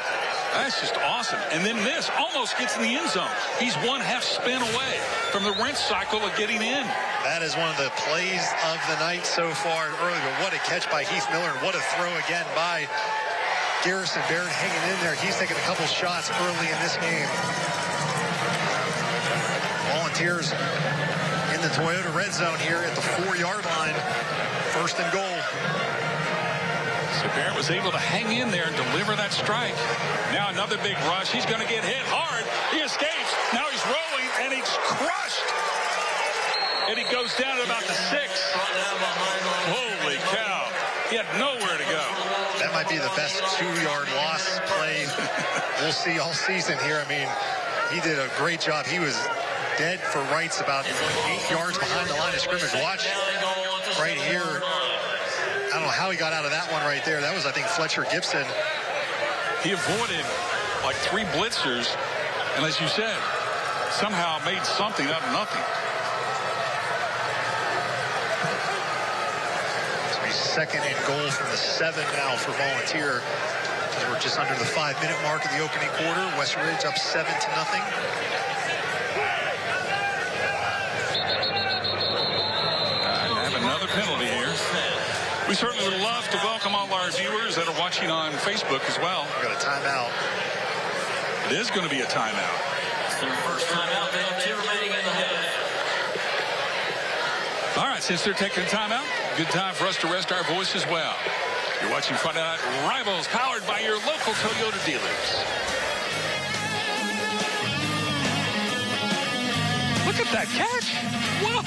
That's just awesome. And then this almost gets in the end zone. He's one half spin away from the wrench cycle of getting in. That is one of the plays of the night so far early. But what a catch by Heath Miller, and what a throw again by Garrison Barrett hanging in there. He's taking a couple shots early in this game. Volunteers in the Toyota red zone here at the 4-yard line. 1st and goal. So Barrett was able to hang in there and deliver that strike. Now another big rush. He's going to get hit hard. He escapes. Now he's rolling, and he's crushed. And he goes down at about the 6. Holy cow. He had nowhere to go. That might be the best 2-yard loss play we'll see all season here. I mean, he did a great job. He was dead for rights about 8 yards behind the line of scrimmage. Watch right here. I don't know how he got out of that one right there. That was, I think, Fletcher Gibson. He avoided like 3 blitzers, and as you said, somehow made something out of nothing. It's going to be 2nd and goal from the 7 now for Volunteer. We're just under the 5-minute mark of the opening quarter. West Ridge up 7-0. I have another penalty here. We certainly would love to welcome all our viewers that are watching on Facebook as well. We got a timeout. It is going to be a timeout. Their first timeout. They have 2 remaining in the half. All right, since they're taking a timeout, good time for us to rest our voice as well. You're watching Friday Night Rivals, powered by your local Toyota dealers. Look at that catch. Whoa.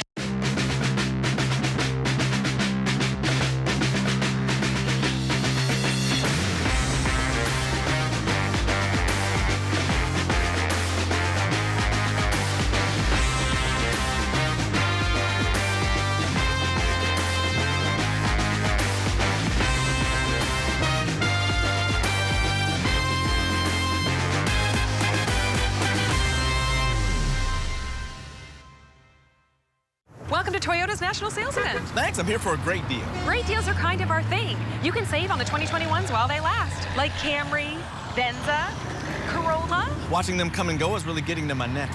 Welcome to Toyota's National Sales Event. Thanks, I'm here for a great deal. Great deals are kind of our thing. You can save on the 2021s while they last, like Camry, Venza, Corolla. Watching them come and go is really getting to my neck.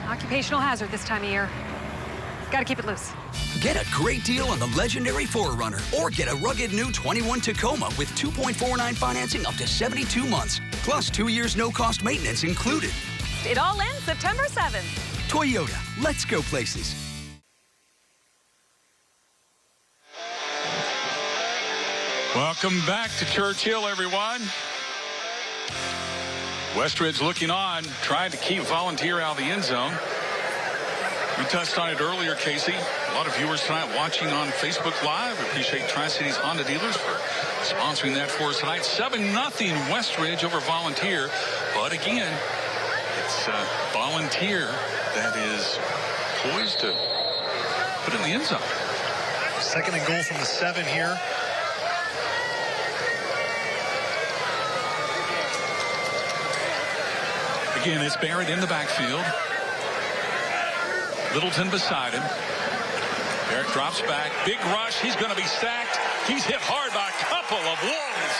Occupational hazard this time of year. Gotta keep it loose. Get a great deal on the legendary 4Runner, or get a rugged new 21 Tacoma with 2.49 financing up to 72 months, plus 2 years no-cost maintenance included. It all ends September 7th. Toyota, let's go places. Welcome back to Churchill, everyone. Westridge looking on, trying to keep Volunteer out of the end zone. We touched on it earlier, Casey. A lot of viewers tonight watching on Facebook Live. We appreciate Tri-Cities Honda dealers for sponsoring that for us tonight. 7-0 Westridge over Volunteer. But again, it's Volunteer that is poised to put it in the end zone. 2nd and goal from the 7 here. Again, it's Barrett in the backfield. Littleton beside him. Barrett drops back. Big rush. He's going to be sacked. He's hit hard by a couple of Wolves.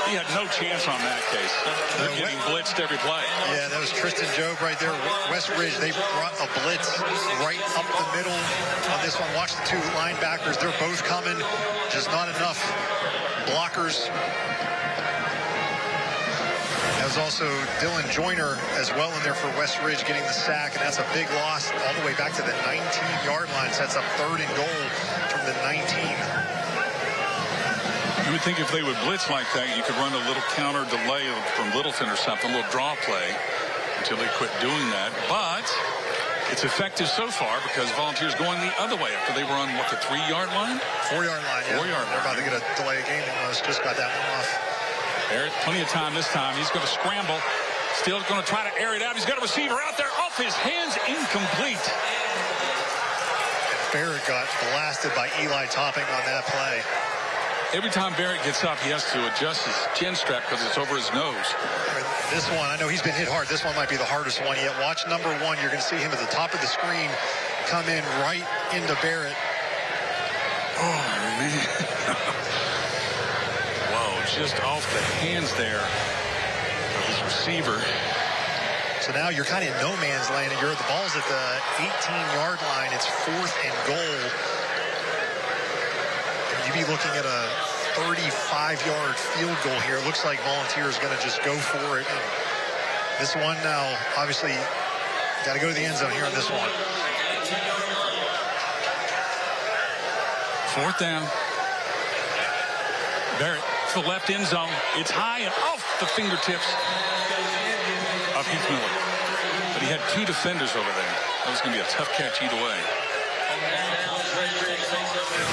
He had no chance on that case. They're getting blitzed every play. Yeah, that was Tristan Jobe right there. Westridge, they brought a blitz right up the middle on this one. Watch the 2 linebackers. They're both coming. Just not enough blockers. That was also Dylan Joyner as well in there for Westridge getting the sack, and that's a big loss all the way back to the 19-yard line. Sets up 3rd and goal from the 19. You would think if they would blitz like that, you could run a little counter delay from Littleton or something, a little draw play until they quit doing that. But it's effective so far because Volunteers going the other way after they were on, what, the 3-yard line? 4-yard line, yeah. 4-yard line. They're about to get a delay of game almost. Just got that one off. Barrett, plenty of time this time. He's going to scramble. Still going to try to air it out. He's got a receiver out there. Off his hands. Incomplete. Barrett got blasted by Eli Topping on that play. Every time Barrett gets up, he has to adjust his chin strap because it's over his nose. This one, I know he's been hit hard. This one might be the hardest one yet. Watch number 1. You're going to see him at the top of the screen come in right into Barrett. Oh, man. Whoa, just off the hands there of his receiver. So now you're kind of in no man's land, and the ball's at the 18-yard line. It's 4th and goal. You'd be looking at a 35-yard field goal here. It looks like Volunteer is going to just go for it. And this one now, obviously, got to go to the end zone here on this one. 4th down. Barrett to the left end zone. It's high and off the fingertips of Heath Miller. But he had 2 defenders over there. That was going to be a tough catch either way.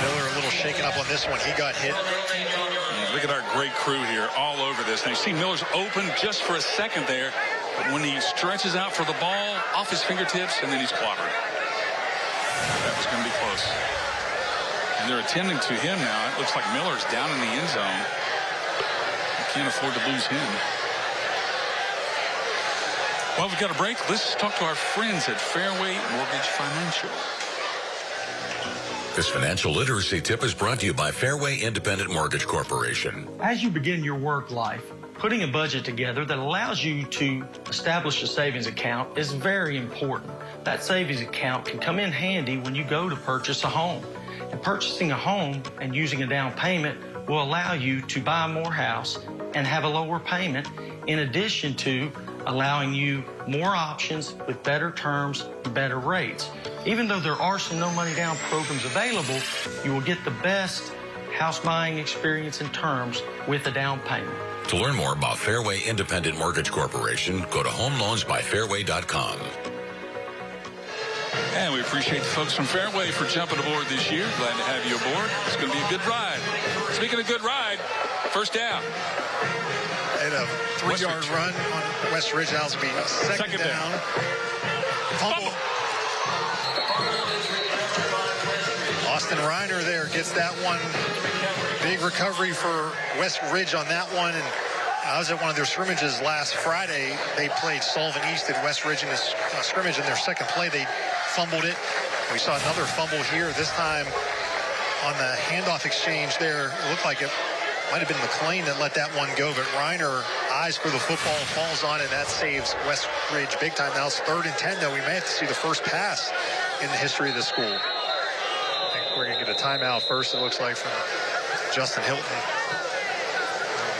Miller a little shaken up on this one. He got hit. And look at our great crew here all over this. Now you see Miller's open just for a second there. But when he stretches out for the ball, off his fingertips, and then he's clobbered. That was going to be close. And they're attending to him now. It looks like Miller's down in the end zone. You can't afford to lose him. Well, we've got a break. Let's talk to our friends at Fairway Mortgage Financial. This financial literacy tip is brought to you by Fairway Independent Mortgage Corporation. As you begin your work life, putting a budget together that allows you to establish a savings account is very important. That savings account can come in handy when you go to purchase a home. And purchasing a home and using a down payment will allow you to buy more house and have a lower payment, in addition to allowing you more options with better terms and better rates. Even though there are some no money down programs available, you will get the best house buying experience and terms with a down payment. To learn more about Fairway Independent Mortgage Corporation, go to homeloansbyfairway.com. And we appreciate the folks from Fairway for jumping aboard this year. Glad to have you aboard. It's going to be a good ride. Speaking of good ride, 1st down. And a 3-yard run on West Ridge. That'll be second down. Fumble. Austin Reiner there gets that one. Big recovery for West Ridge on that one. And I was at one of their scrimmages last Friday. They played Sullivan East at West Ridge in this scrimmage. In their second play, they fumbled it. We saw another fumble here, this time on the handoff exchange there. It looked like it might have been McLean that let that one go, but Reiner eyes for the football, falls on it, and that saves West Ridge big time. Now it's 3rd and 10, though. We may have to see the first pass in the history of the school. I think we're going to get a timeout first, it looks like, from Justin Hilton.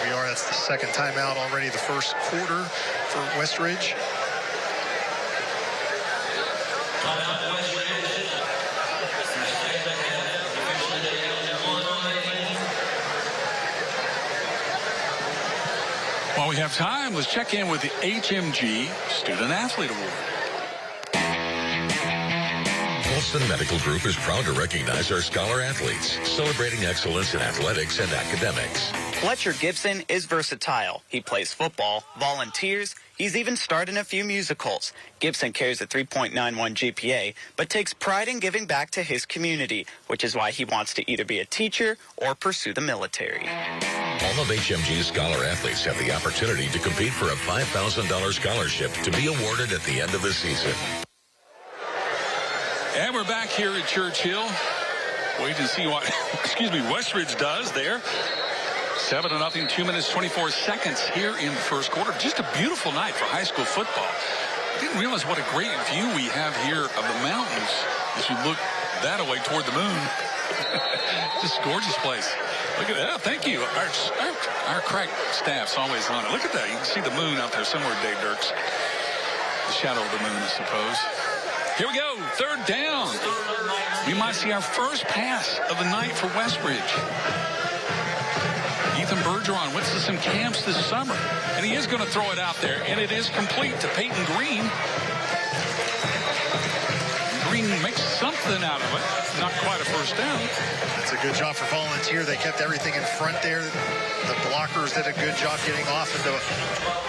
We are, that's the 2nd timeout already, the 1st quarter for West Ridge. While we have time, let's check in with the HMG Student Athlete Award. Holston Medical Group is proud to recognize our scholar athletes, celebrating excellence in athletics and academics. Fletcher Gibson is versatile. He plays football, volunteers, he's even starred in a few musicals. Gibson carries a 3.91 GPA, but takes pride in giving back to his community, which is why he wants to either be a teacher or pursue the military. All of HMG's scholar athletes have the opportunity to compete for a $5,000 scholarship to be awarded at the end of the season. And we're back here at Churchill. Wait to see what, West Ridge does there. 7-0, 2 minutes, 24 seconds here in the 1st quarter. Just a beautiful night for high school football. I didn't realize what a great view we have here of the mountains as you look that way toward the moon. Just a gorgeous place. Look at that. Thank you. Our crack staff's always on it. Look at that. You can see the moon out there somewhere, Dave Dirks. The shadow of the moon, I suppose. Here we go. 3rd down. We might see our first pass of the night for West Ridge. Ethan Bergeron went to some camps this summer, and he is going to throw it out there, and it is complete to Peyton Green. Green makes something out of it. Not quite a 1st down. That's a good job for Volunteer. They kept everything in front there. The blockers did a good job getting off of the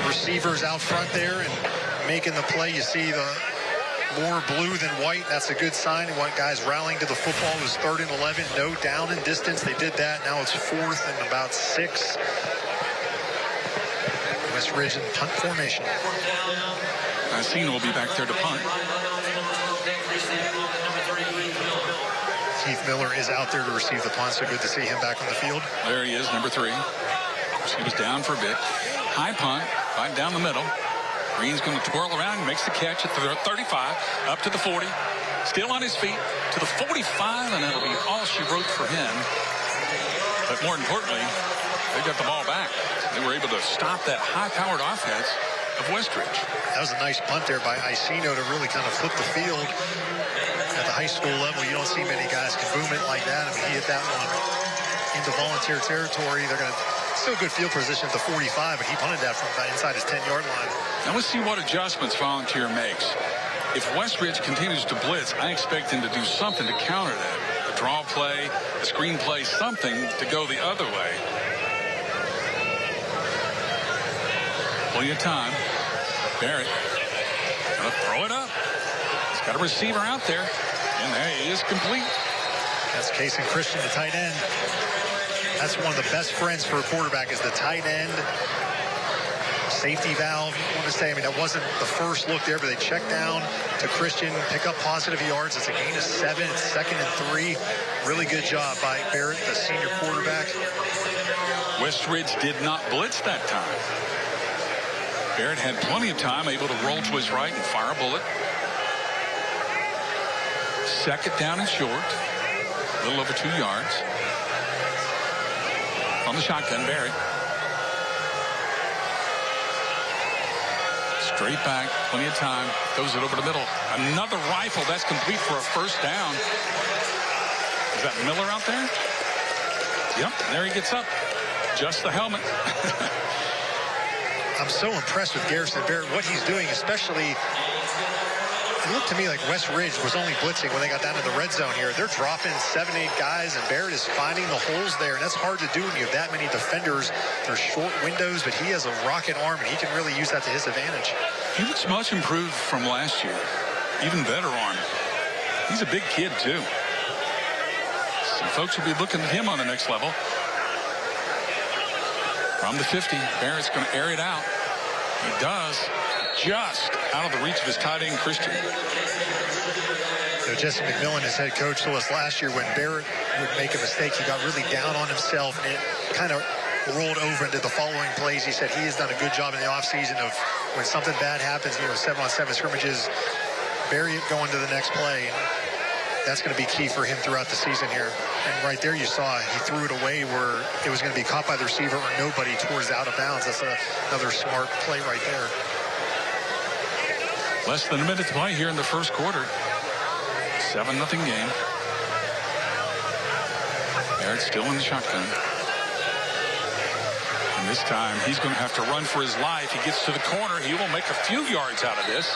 receivers out front there and making the play. You see the more blue than white. That's a good sign. You want guys rallying to the football. It was 3rd and 11, no down in distance. They did that. Now it's 4th and about 6. West Ridge in punt formation. Cena will be back there to punt. Keith Miller is out there to receive the punt, so good to see him back on the field. There he is, number 3. He was down for a bit. High punt, right down the middle. Green's going to twirl around and makes the catch at the 35, up to the 40, still on his feet, to the 45, and that'll be all she wrote for him. But more importantly, they got the ball back. They were able to stop that high-powered offense of Westridge. That was a nice punt there by Icino to really kind of flip the field. At the high school level, you don't see many guys can boom it like that. I mean, he hit that one into volunteer territory. They're going to still good field position at the 45, but he punted that from inside his 10-yard line. Now let's see what adjustments Volunteer makes. If Westridge continues to blitz, I expect him to do something to counter that. A draw play, a screen play, something to go the other way. Plenty of time. Barrett gonna throw it up. He's got a receiver out there, and there he is, complete. That's Kason Christian, the tight end. That's one of the best friends for a quarterback is the tight end. Safety valve, you want to say. I mean, that wasn't the first look there, but they check down to Christian, pick up positive yards. It's a gain of 7. It's 2nd and 3. Really good job by Barrett, the senior quarterback. Westridge did not blitz that time. Barrett had plenty of time, able to roll to his right and fire a bullet. 2nd down and short. A little over 2 yards. From the shotgun, Barrett. Straight back, plenty of time. Throws it over the middle. Another rifle. That's complete for a 1st down. Is that Miller out there? Yep, there he gets up. Just the helmet. I'm so impressed with Garrison Barrett, what he's doing, especially. It looked to me like West Ridge was only blitzing when they got down to the red zone here. They're dropping 7, 8 guys, and Barrett is finding the holes there, and that's hard to do when you have that many defenders. They're short windows, but he has a rocket arm, and he can really use that to his advantage. He looks much improved from last year. Even better arm. He's a big kid, too. Some folks will be looking at him on the next level. From the 50, Barrett's going to air it out. He does. Just out of the reach of his tight end, Christian. So Jesse McMillan, his head coach, told us last year when Barrett would make a mistake, he got really down on himself, and it kind of rolled over into the following plays. He said he has done a good job in the offseason of when something bad happens, 7-on-7 scrimmages, Barrett going to the next play. That's going to be key for him throughout the season here. And right there you saw he threw it away where it was going to be caught by the receiver or nobody towards out of bounds. That's another smart play right there. Less than a minute to play here in the 1st quarter. 7-0 game. Barrett still in the shotgun. And this time he's going to have to run for his life. He gets to the corner. He will make a few yards out of this.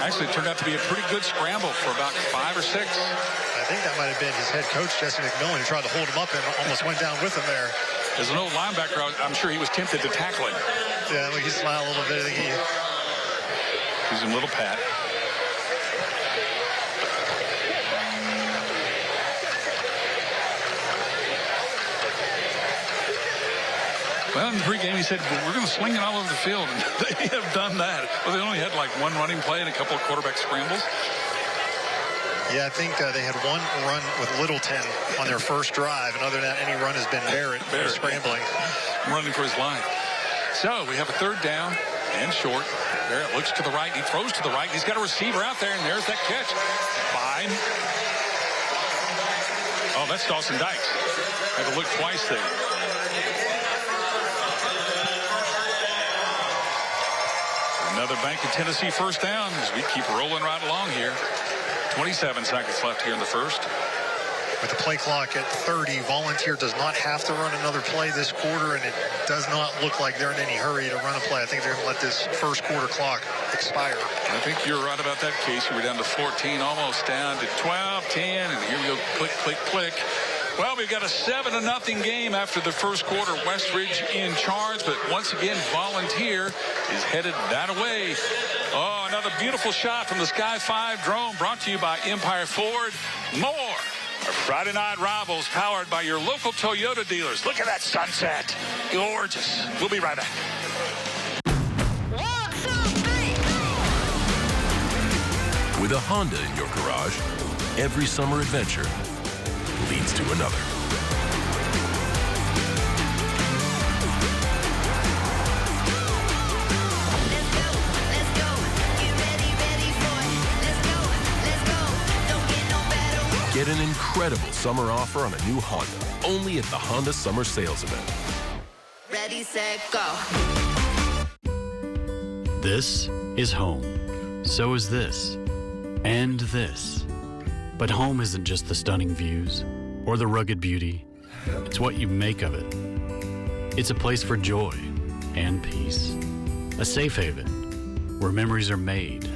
Actually, it turned out to be a pretty good scramble for about 5 or 6. I think that might have been his head coach, Jesse McMillan, who tried to hold him up and almost went down with him there. As an old linebacker, I'm sure he was tempted to tackle him. Yeah, look, he smiled a little bit. I think He's a little pat. Well, in the pregame, he said, we're going to sling it all over the field. And they have done that. Well, they only had like 1 running play and a couple of quarterback scrambles. Yeah, I think they had 1 run with Littleton on their first drive. And other than that, any run has been Barrett scrambling. Running for his life. So we have a 3rd down and short. Barrett looks to the right. He throws to the right. He's got a receiver out there, and there's that catch. By. Oh, that's Dawson Dykes. Had to look twice there. Another Bank of Tennessee 1st down as we keep rolling right along here. 27 seconds left here in the 1st. With the play clock at 30, Volunteer does not have to run another play this quarter, and it does not look like they're in any hurry to run a play. I think they're going to let this 1st quarter clock expire. I think you're right about that, Casey. We're down to 14, almost down to 12, 10, and here we go, click, click, click. Well, we've got a 7-0 game after the first quarter. Westridge in charge, but once again, Volunteer is headed that way. Oh, another beautiful shot from the Sky 5 drone brought to you by Empire Ford. More our Friday Night Rivals powered by your local Toyota dealers. Look at that sunset. Gorgeous. We'll be right back. With a Honda in your garage, every summer adventure leads to another. Get an incredible summer offer on a new Honda, only at the Honda Summer Sales Event. Ready, set, go. This is home. So is this. And this. But home isn't just the stunning views or the rugged beauty. It's what you make of it. It's a place for joy and peace. A safe haven where memories are made.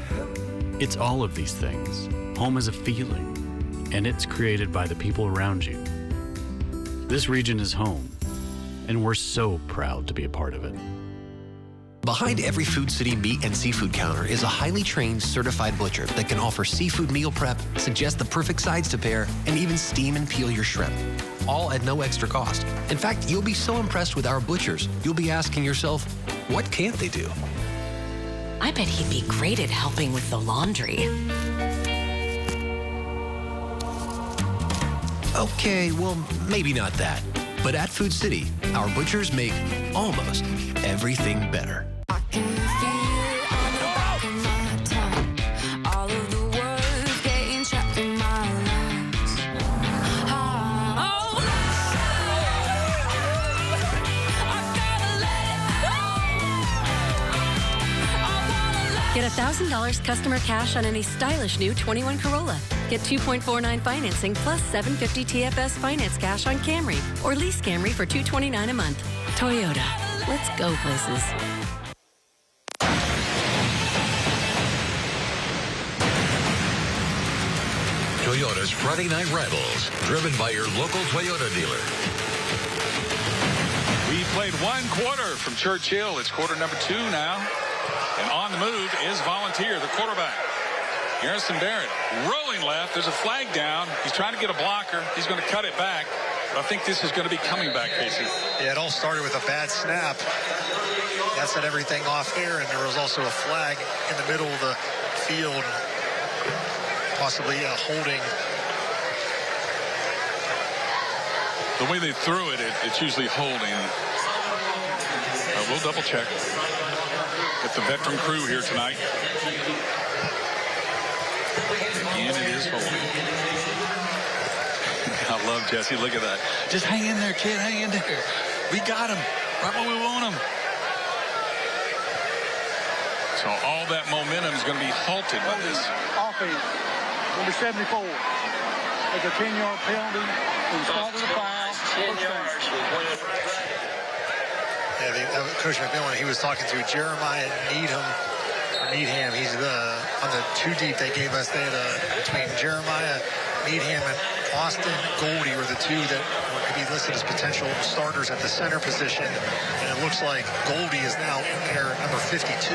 It's all of these things. Home is a feeling, and it's created by the people around you. This region is home, and we're so proud to be a part of it. Behind every Food City meat and seafood counter is a highly trained, certified butcher that can offer seafood meal prep, suggest the perfect sides to pair, and even steam and peel your shrimp. All at no extra cost. In fact, you'll be so impressed with our butchers, you'll be asking yourself, what can't they do? I bet he'd be great at helping with the laundry. Okay, well, maybe not that. But at Food City, our butchers make almost everything better. Get $1,000 customer cash on any stylish new 21 Corolla. Get 2.49 financing plus $750 TFS finance cash on Camry or lease Camry for $229 a month. Toyota. Let's go places. Toyota's Friday Night Rivals, driven by your local Toyota dealer. We played one quarter from Churchill. It's quarter number 2 now. And on the move is Volunteer, the quarterback. Garrison Barrett rolling left. There's a flag down. He's trying to get a blocker. He's going to cut it back. But I think this is going to be coming back, Casey. Yeah, it all started with a bad snap. That set everything off there, and there was also a flag in the middle of the field, possibly holding. The way they threw it, it's usually holding. We'll double check. Get the veteran crew here tonight. Again, it is holding. I love Jesse. Look at that. Just hang in there, kid. Hang in there. We got him. Right where we want him. So all that momentum is going to be halted by this. Offense, number 74. It's a 10-yard penalty. We started the foul. 10 yards. Yeah, Coach McMillan, he was talking to Jeremiah Needham. He's on the 2 deep they gave us. They had between Jeremiah Needham and Austin Goldie were the 2 that could be listed as potential starters at the center position. And it looks like Goldie is now in there, number 52.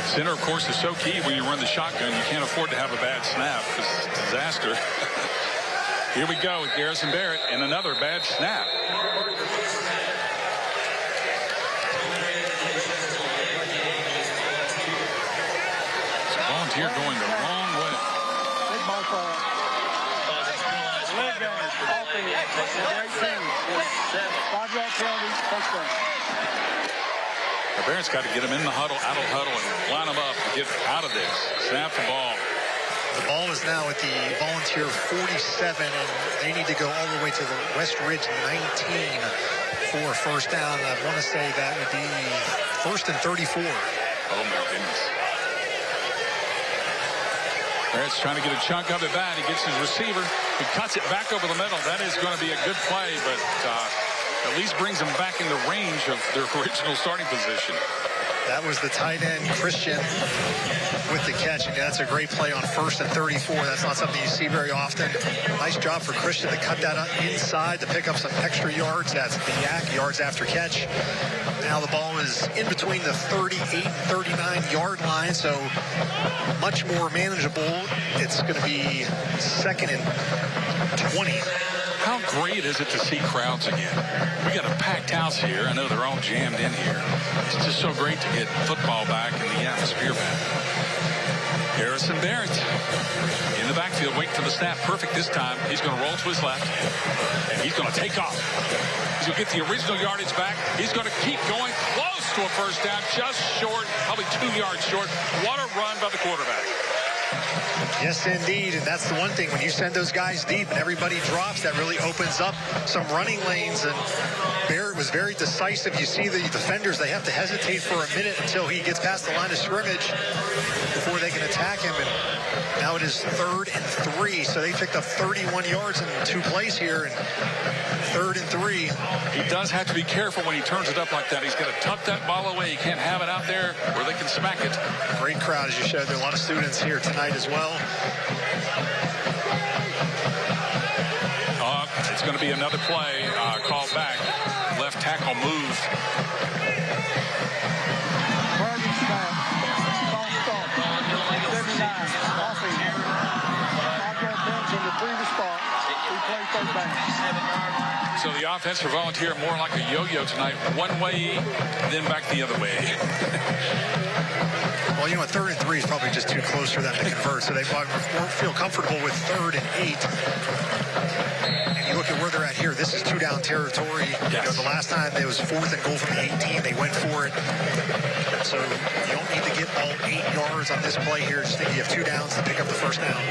Center, of course, is so key when you run the shotgun. You can't afford to have a bad snap because it's a disaster. Here we go with Garrison Barrett and another bad snap. So Volunteer going the wrong way. Big ball for leg game. Offense. Great team. 5-yard penalty. Touchdown. Barrett's got to get him in the huddle, out of the huddle, and line him up to get out of this. Snap the ball. The ball is now at the Volunteer 47, and they need to go all the way to the West Ridge 19 for a first down. I want to say that would be 1st and 34. Oh, my goodness. Barrett's trying to get a chunk of it back. He gets his receiver. He cuts it back over the middle. That is going to be a good play, but at least brings them back in the range of their original starting position. That was the tight end, Christian, with the catch. And that's a great play on 1st and 34. That's not something you see very often. Nice job for Christian to cut that inside to pick up some extra yards. That's the yak, yards after catch. Now the ball is in between the 38 and 39 yard line, so much more manageable. It's going to be 2nd and 20. How great is it to see crowds again? We got a packed house here. I know they're all jammed in here. It's just so great to get football back in the atmosphere back. Garrison Barrett in the backfield, waiting for the snap. Perfect this time. He's going to roll to his left, and he's going to take off. He's going to get the original yardage back. He's going to keep going close to a first down, just short, probably 2 yards short. What a run by the quarterback. Yes, indeed, and that's the one thing. When you send those guys deep and everybody drops, that really opens up some running lanes, and Barrett was very decisive. You see the defenders, they have to hesitate for a minute until he gets past the line of scrimmage before they can attack him, and now it is 3rd and 3, so they picked up 31 yards in 2 plays here, and 3rd and 3. He does have to be careful when he turns it up like that. He's going to tuck that ball away. He can't have it out there where they can smack it. Great crowd, as you showed. There are a lot of students here tonight as well. It's going to be another play called back. Left tackle moved. So the offensive volunteer more like a yo-yo tonight. One way, then back the other way. Well, you know, 3rd and 3 is probably just too close for them to convert, so they probably won't feel comfortable with 3rd and 8. And you look at where they're at here. This is 2-down territory. Yes. You know, the last time it was 4th and goal from the 18. They went for it. So you don't need to get all 8 yards on this play here. Just think you have 2 downs to pick up the first down.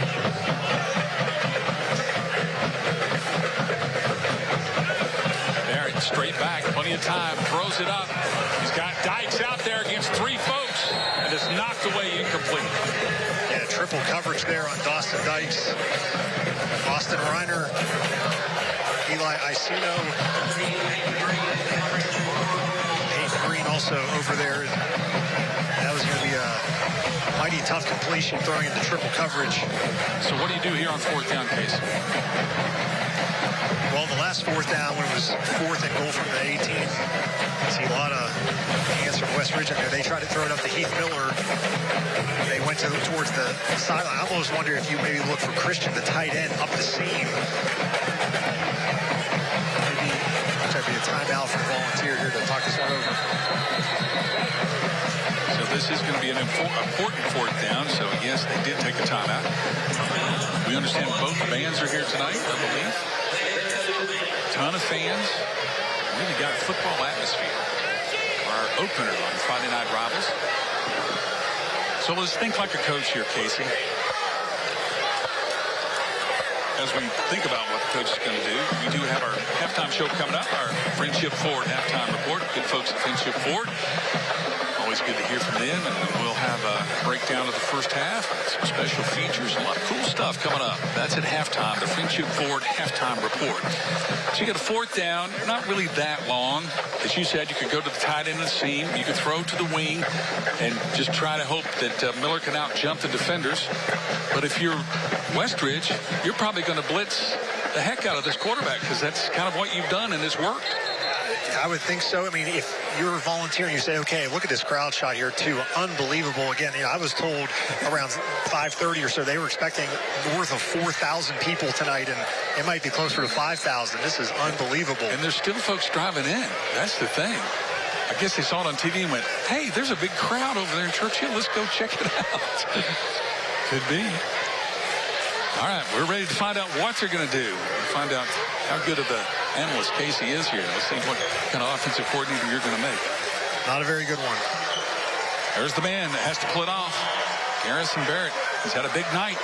Barrett straight back, plenty of time, throws it up. He's got Dykes out there against 3 folks, and it's knocked away incomplete. Yeah, triple coverage there on Dawson Dykes. Austin Reiner, Eli Icino, Peyton Green also over there. That was going to be a mighty tough completion, throwing into triple coverage. So what do you do here on 4th down, Case? Well, the last 4th down, when it was 4th and goal from the 18, see a lot of hands from West Ridge in there. They tried to throw it up to Heath Miller. They went towards the sideline. I almost wonder if you maybe look for Christian, the tight end, up the seam. Maybe try to be a timeout for the volunteer here to talk this one over. So this is going to be an important 4th down. So, yes, they did take a timeout. We understand both bands are here tonight, I believe. Ton of fans. Really got a football atmosphere. Our opener on Friday Night Rivals. So let's think like a coach here, Casey. As we think about what the coach is going to do, we do have our halftime show coming up, our Friendship Ford halftime report. Good folks at Friendship Ford. Always good to hear from them, and we'll have a breakdown of the first half, some special features, a lot of cool stuff coming up. That's at halftime, the Friendship Ford halftime report. So you got a 4th down, not really that long. As you said, you could go to the tight end of the seam, you could throw to the wing, and just try to hope that Miller can out-jump the defenders. But if you're Westridge, you're probably going to blitz the heck out of this quarterback, because that's kind of what you've done, and it's worked. I would think so. I mean, if you're volunteering, you say, okay, look at this crowd shot here, too. Unbelievable. Again, you know, I was told around 5:30 or so they were expecting north of 4,000 people tonight, and it might be closer to 5,000. This is unbelievable. And there's still folks driving in. That's the thing. I guess they saw it on TV and went, hey, there's a big crowd over there in Churchill. Let's go check it out. Could be. All right, we're ready to find out what they're going to do. Find out how good of the analyst Casey is here. Let's see what kind of offensive coordinator you're going to make. Not a very good one. There's the man that has to pull it off. Garrison Barrett. He's had a big night.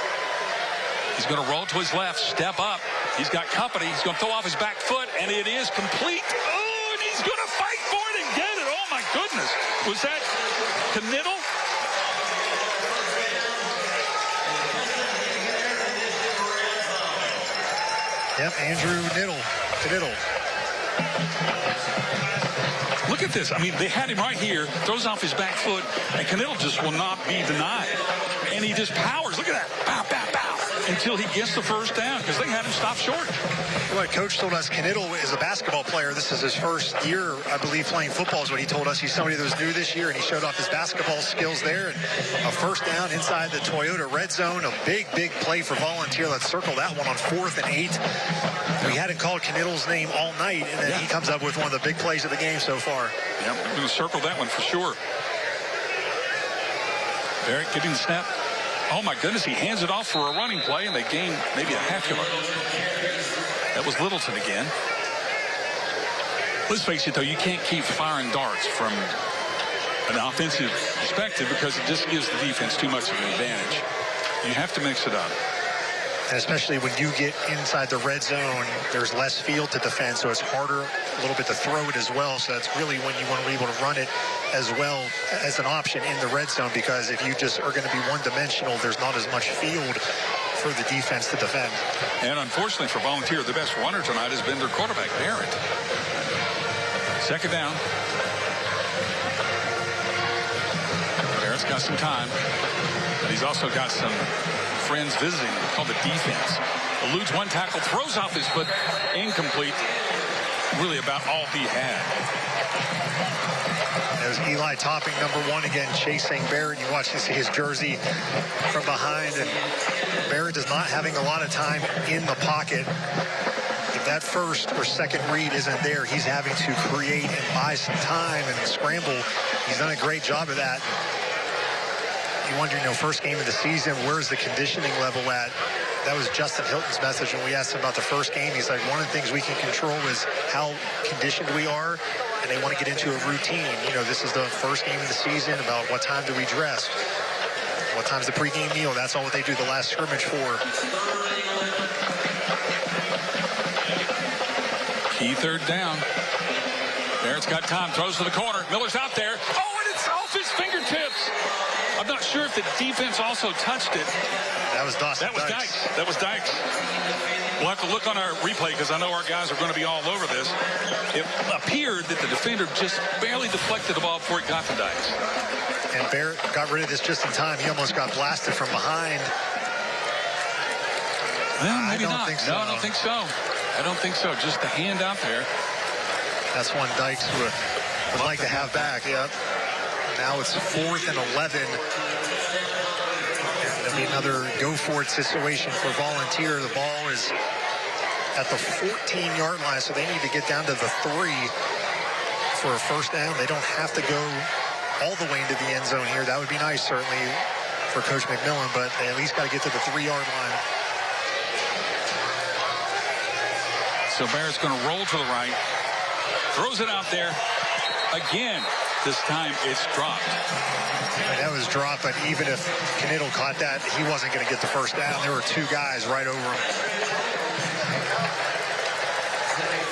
He's going to roll to his left, step up. He's got company. He's going to throw off his back foot, and it is complete. Oh, and he's going to fight for it and get it. Oh, my goodness. Was that Knittle? Yep, Andrew Knittle. Look at this. I mean, they had him right here, throws off his back foot, and Knittel just will not be denied. And he just powers. Look at that. Pow, pow, pow. Until he gets the first down because they had him stop short. What Coach told us, Knittel is a basketball player. This is his first year, I believe, playing football is what he told us. He's somebody that was new this year, and he showed off his basketball skills there. And a first down inside the Toyota red zone. A big, big play for Volunteer. Let's circle that one on 4th and 8. We hadn't called Knittel's name all night, and then he comes up with one of the big plays of the game so far. Yeah, we're going to circle that one for sure. Barrett getting the snap. Oh, my goodness, he hands it off for a running play, and they gain maybe a half yard. That was Littleton again. Let's face it, though, you can't keep firing darts from an offensive perspective because it just gives the defense too much of an advantage. You have to mix it up. And especially when you get inside the red zone, there's less field to defend, so it's harder a little bit to throw it as well. So that's really when you want to be able to run it as well as an option in the red zone, because if you just are going to be one-dimensional, there's not as much field for the defense to defend. And unfortunately for Volunteer, the best runner tonight has been their quarterback, Barrett. Second down. Barrett's got some time, but he's also got some friends visiting called the defense. Eludes one tackle, throws off his foot, incomplete. Really about all he had. There's Eli Topping, number 1 again, chasing Barrett. You watch see his jersey from behind, and Barrett is not having a lot of time in the pocket. If that first or second read isn't there, he's having to create and buy some time and scramble. He's done a great job of that. You wonder, first game of the season, where's the conditioning level at? That was Justin Hilton's message when we asked him about the first game. He's like, one of the things we can control is how conditioned we are, and they want to get into a routine. This is the first game of the season. About what time do we dress? What time's the pregame meal? That's all what they do the last scrimmage for. Key third down. Barrett's got time, throws to the corner. Miller's out there. Oh, and it's off his fingertips. I'm not sure if the defense also touched it. That was Dawson. That was Dykes. That was Dykes. We'll have to look on our replay because I know our guys are going to be all over this. It appeared that the defender just barely deflected the ball before it got to Dykes. And Barrett got rid of this just in time. He almost got blasted from behind. Well, maybe I don't not. think so. No, I don't think so. I don't think so. Just the hand out there. That's one Dykes would like to have back. Yep. Now it's 4th and 11. There'll be another go-for-it situation for Volunteer. The ball is at the 14-yard line, so they need to get down to the 3 for a first down. They don't have to go all the way into the end zone here. That would be nice, certainly, for Coach McMillan, but they at least got to get to the 3-yard line. So Barrett's going to roll to the right. Throws it out there. Again, this time it's dropped. That was dropped, but even if Knittel caught that, he wasn't going to get the first down. There were 2 guys right over him.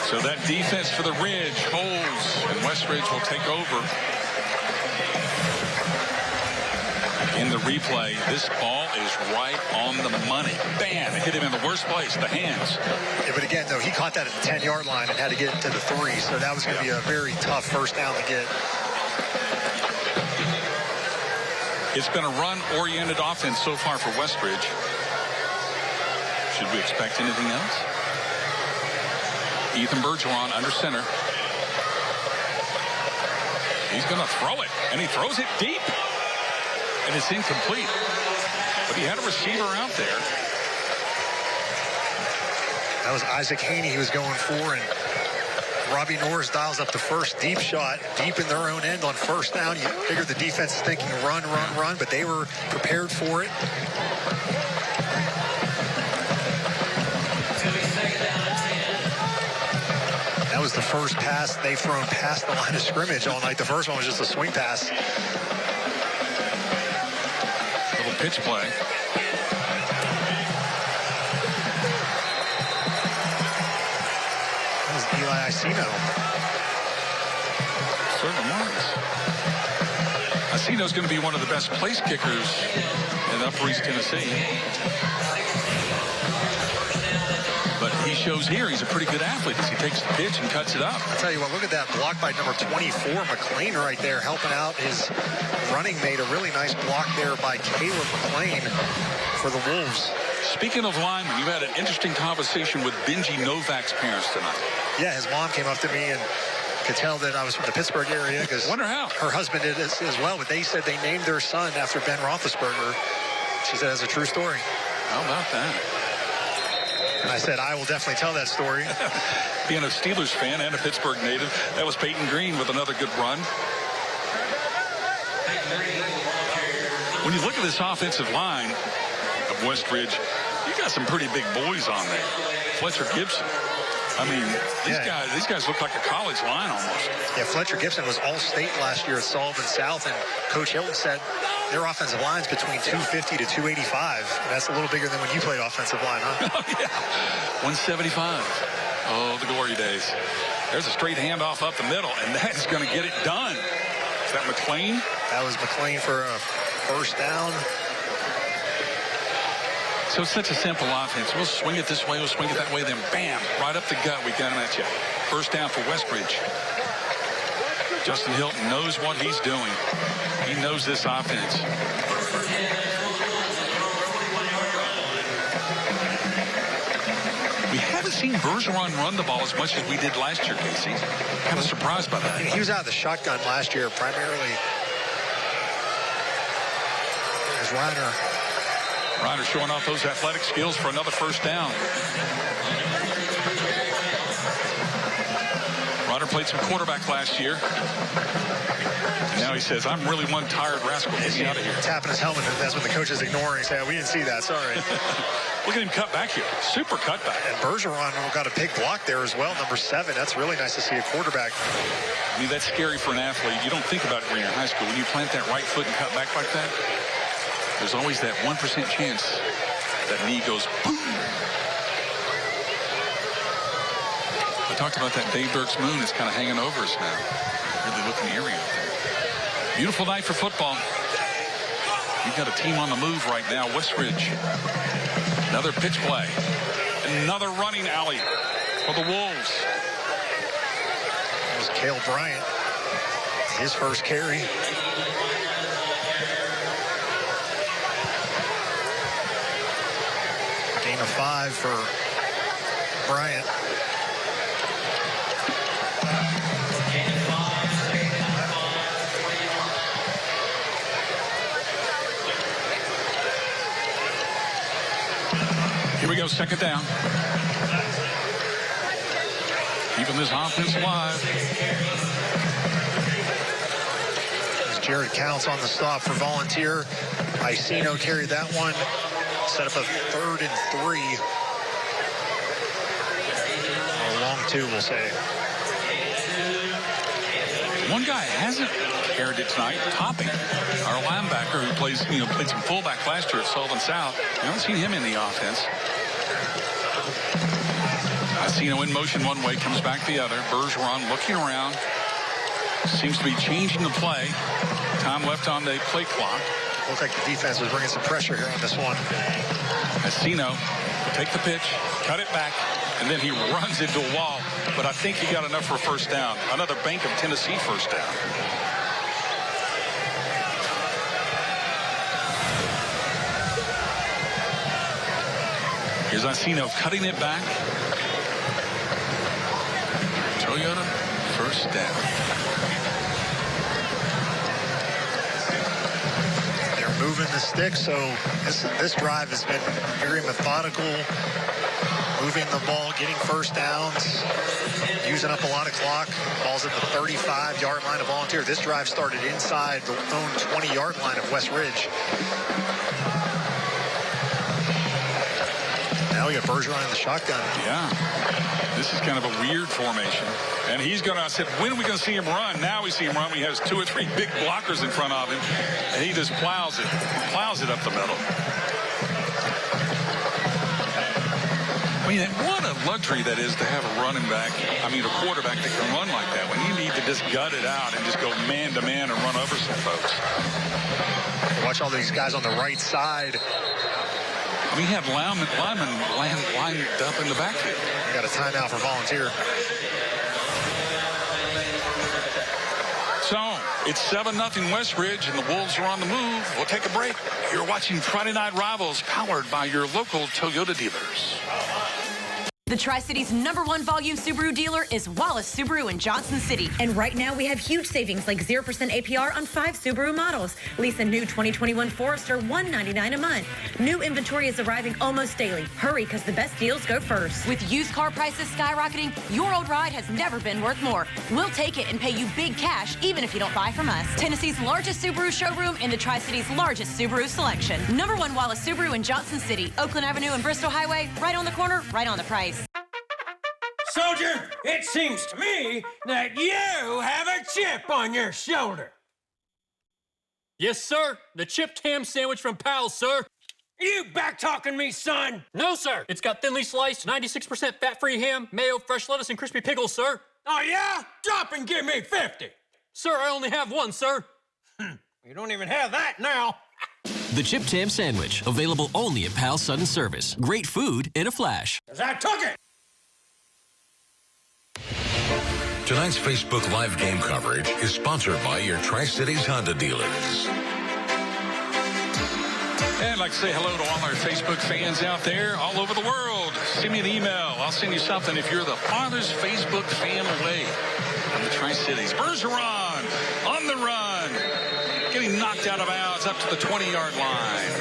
So that defense for the Ridge holds, and Westridge will take over. In the replay, this ball is right on the money. Bam! It hit him in the worst place, the hands. Yeah, but again, though, he caught that at the 10-yard line and had to get to the 3, so that was going to be a very tough first down to get. It's been a run-oriented offense so far for Westridge. Should we expect anything else? Ethan Bergeron under center. He's going to throw it, and he throws it deep. And it's incomplete. But he had a receiver out there. That was Isaac Haney he was going for, and Robbie Norris dials up the first deep shot, deep in their own end on first down. You figure the defense is thinking run, run, run, but they were prepared for it. That was the first pass they've thrown past the line of scrimmage all night. The first one was just a swing pass. Little pitch play. That was Eli Icino. Certainly was. Icino's going to be one of the best place kickers in Upper East Tennessee. But he he shows here he's a pretty good athlete as he takes the pitch and cuts it up. I'll tell you what, look at that block by number 24, McLean, right there, helping out his running mate. A really nice block there by Caleb McLean for the Wolves. Speaking of linemen, you had an interesting conversation with Benji Novak's parents tonight. Yeah, his mom came up to me and could tell that I was from the Pittsburgh area because wonder how her husband did as well. But they said they named their son after Ben Roethlisberger. She said that's a true story. How about that? And I said, I will definitely tell that story. Being a Steelers fan and a Pittsburgh native, that was Peyton Green with another good run. When you look at this offensive line of Westridge, you got some pretty big boys on there. Fletcher Gibson. I mean, these guys look like a college line almost. Yeah, Fletcher Gibson was all-state last year at Sullivan South, and Coach Hilton said their offensive line's between 250 to 285. That's a little bigger than when you played offensive line, huh? Oh, yeah. 175. Oh, the glory days. There's a straight handoff up the middle, and that's going to get it done. Is that McLean? That was McLean for a first down. So it's such a simple offense. We'll swing it this way, we'll swing it that way, then bam, right up the gut, we got him at you. First down for Westridge. Justin Hilton knows what he's doing. He knows this offense. We haven't seen Bergeron run the ball as much as we did last year, Casey. Kind of surprised by that. He was out of the shotgun last year, primarily. There's Reiner. Reiner showing off those athletic skills for another first down. Reiner played some quarterback last year. And now he says, I'm really one tired rascal. Get me out of here. Tapping his helmet. That's what the coach is ignoring. Saying, we didn't see that. Sorry. Look at him cut back here. Super cut back. And Bergeron got a big block there as well. Number 7. That's really nice to see a quarterback. I mean, that's scary for an athlete. You don't think about it when you're in high school. When you plant that right foot and cut back like that, there's always that 1% chance that knee goes boom. We talked about that Dave Burke's moon. It's kind of hanging over us now. Really looking eerie out there. Beautiful night for football. We've got a team on the move right now. Westridge. Another pitch play. Another running alley for the Wolves. That was Cale Bryant. His first carry. Gain of 5 for Bryant. Here we go, second down. Keeping this offense alive. Jared Counts on the stop for Volunteer. Icino carried that one. Set up a 3rd and 3. Or a long 2, we'll say. One guy hasn't carried it tonight, Topping, our linebacker who played some fullback last year at Sullivan South. I haven't seen him in the offense. Icino in motion one way, comes back the other. Bergeron looking around. Seems to be changing the play. Time left on the play clock. Looks like the defense was bringing some pressure here on this one. Icino will take the pitch, cut it back, and then he runs into a wall. But I think he got enough for a first down. Another Bank of Tennessee first down. Here's Icino cutting it back. Toyota first down. Moving the stick, so this drive has been very methodical, moving the ball, getting first downs, using up a lot of clock. Ball's at the 35-yard line of Volunteer. This drive started inside the own 20-yard line of Westridge. Now we got Bergeron in the shotgun. Yeah, this is kind of a weird formation. And he's going to, I said, when are we going to see him run? Now we see him run. He has 2 or 3 big blockers in front of him. And he just plows it up the middle. I mean, what a luxury that is to have a running back, a quarterback that can run like that when you need to just gut it out and just go man-to-man and run over some folks. Watch all these guys on the right side. We have linemen lined up in the backfield. Got a timeout for Volunteer. So it's 7-0 Westridge, and the Wolves are on the move. We'll take a break. You're watching Friday Night Rivals, powered by your local Toyota dealers. The Tri-City's #1 volume Subaru dealer is Wallace Subaru in Johnson City. And right now we have huge savings like 0% APR on 5 Subaru models. Lease a new 2021 Forester, $199 a month. New inventory is arriving almost daily. Hurry, because the best deals go first. With used car prices skyrocketing, your old ride has never been worth more. We'll take it and pay you big cash, even if you don't buy from us. Tennessee's largest Subaru showroom and the Tri-City's largest Subaru selection. #1 Wallace Subaru in Johnson City. Oakland Avenue and Bristol Highway, right on the corner, right on the price. Soldier, it seems to me that you have a chip on your shoulder. Yes, sir. The chipped ham sandwich from Pal's, sir. You back-talking me, son? No, sir. It's got thinly sliced, 96% fat-free ham, mayo, fresh lettuce, and crispy pickles, sir. Oh, yeah? Drop and give me 50. Sir, I only have one, sir. You don't even have that now. The chipped ham sandwich, available only at Pal's Sudden Service. Great food in a flash. 'Cause I took it. Tonight's Facebook Live game coverage is sponsored by your Tri-Cities Honda dealers. And I'd like to say hello to all our Facebook fans out there all over the world. Send me an email. I'll send you something if you're the farthest Facebook fan away from the Tri-Cities. Bergeron on the run. Getting knocked out of bounds up to the 20-yard line.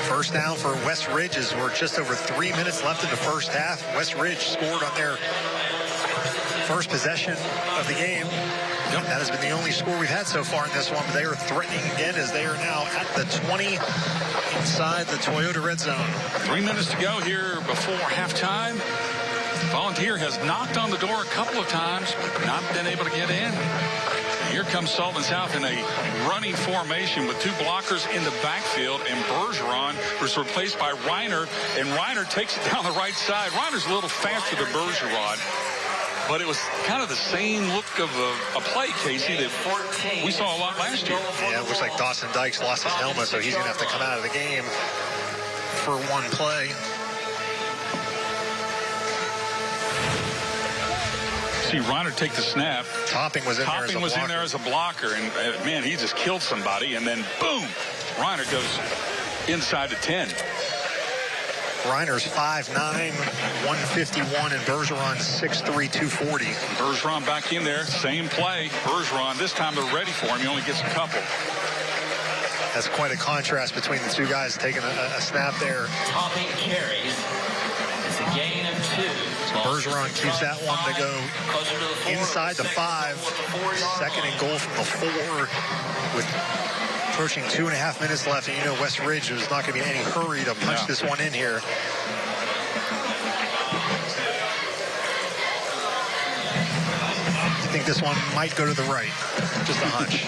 First down for West Ridge as we're just over 3 minutes left in the first half. West Ridge scored on their first possession of the game. Yep. That has been the only score we've had so far in this one, but they are threatening again as they are now at the 20 inside the Toyota red zone. 3 minutes to go here before halftime. Volunteer has knocked on the door a couple of times, but not been able to get in. Here comes Sullivan South in a running formation with 2 blockers in the backfield, and Bergeron was replaced by Reiner, and Reiner takes it down the right side. Reiner's a little faster than Bergeron, but it was kind of the same look of a play, Casey, that we saw a lot last year. Yeah, it looks like Dawson Dykes lost his helmet, so he's going to have to come out of the game for one play. See Reiner take the snap. Topping was in there as a blocker, and man, he just killed somebody, and then boom, Reiner goes inside the 10. Reiner's 5'9", 151, and Bergeron 6'3", 240. Bergeron back in there, same play. Bergeron, this time they're ready for him. He only gets a couple. That's quite a contrast between the two guys taking a snap there. Topping carries. It's a gain of 2. Bergeron keeps that one to go inside the 5. Second and goal from the 4 with approaching 2.5 minutes left. And you know West Ridge was not going to be in any hurry to punch this one in here. I think this one might go to the right. Just a hunch.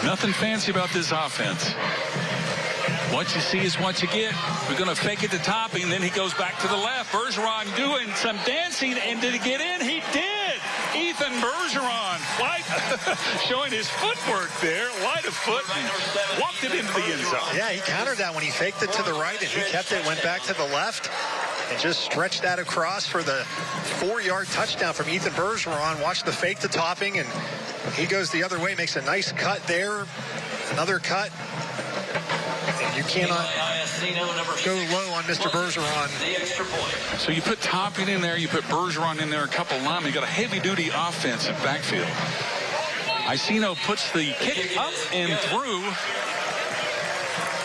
Nothing fancy about this offense. What you see is what you get. We're going to fake it to Topping, then he goes back to the left. Bergeron doing some dancing, and did he get in? He did. Ethan Bergeron, showing his footwork there, light of foot, and walked it into the end zone. Yeah, he countered that when he faked it to the right, and he kept it, went back to the left, and just stretched that across for the 4-yard touchdown from Ethan Bergeron. Watch the fake to Topping, and he goes the other way, makes a nice cut there, another cut. And you cannot go low on Mr. Bergeron. So you put Topping in there, you put Bergeron in there, a couple of linemen. You got a heavy-duty offensive backfield. Icino puts the kick up and through.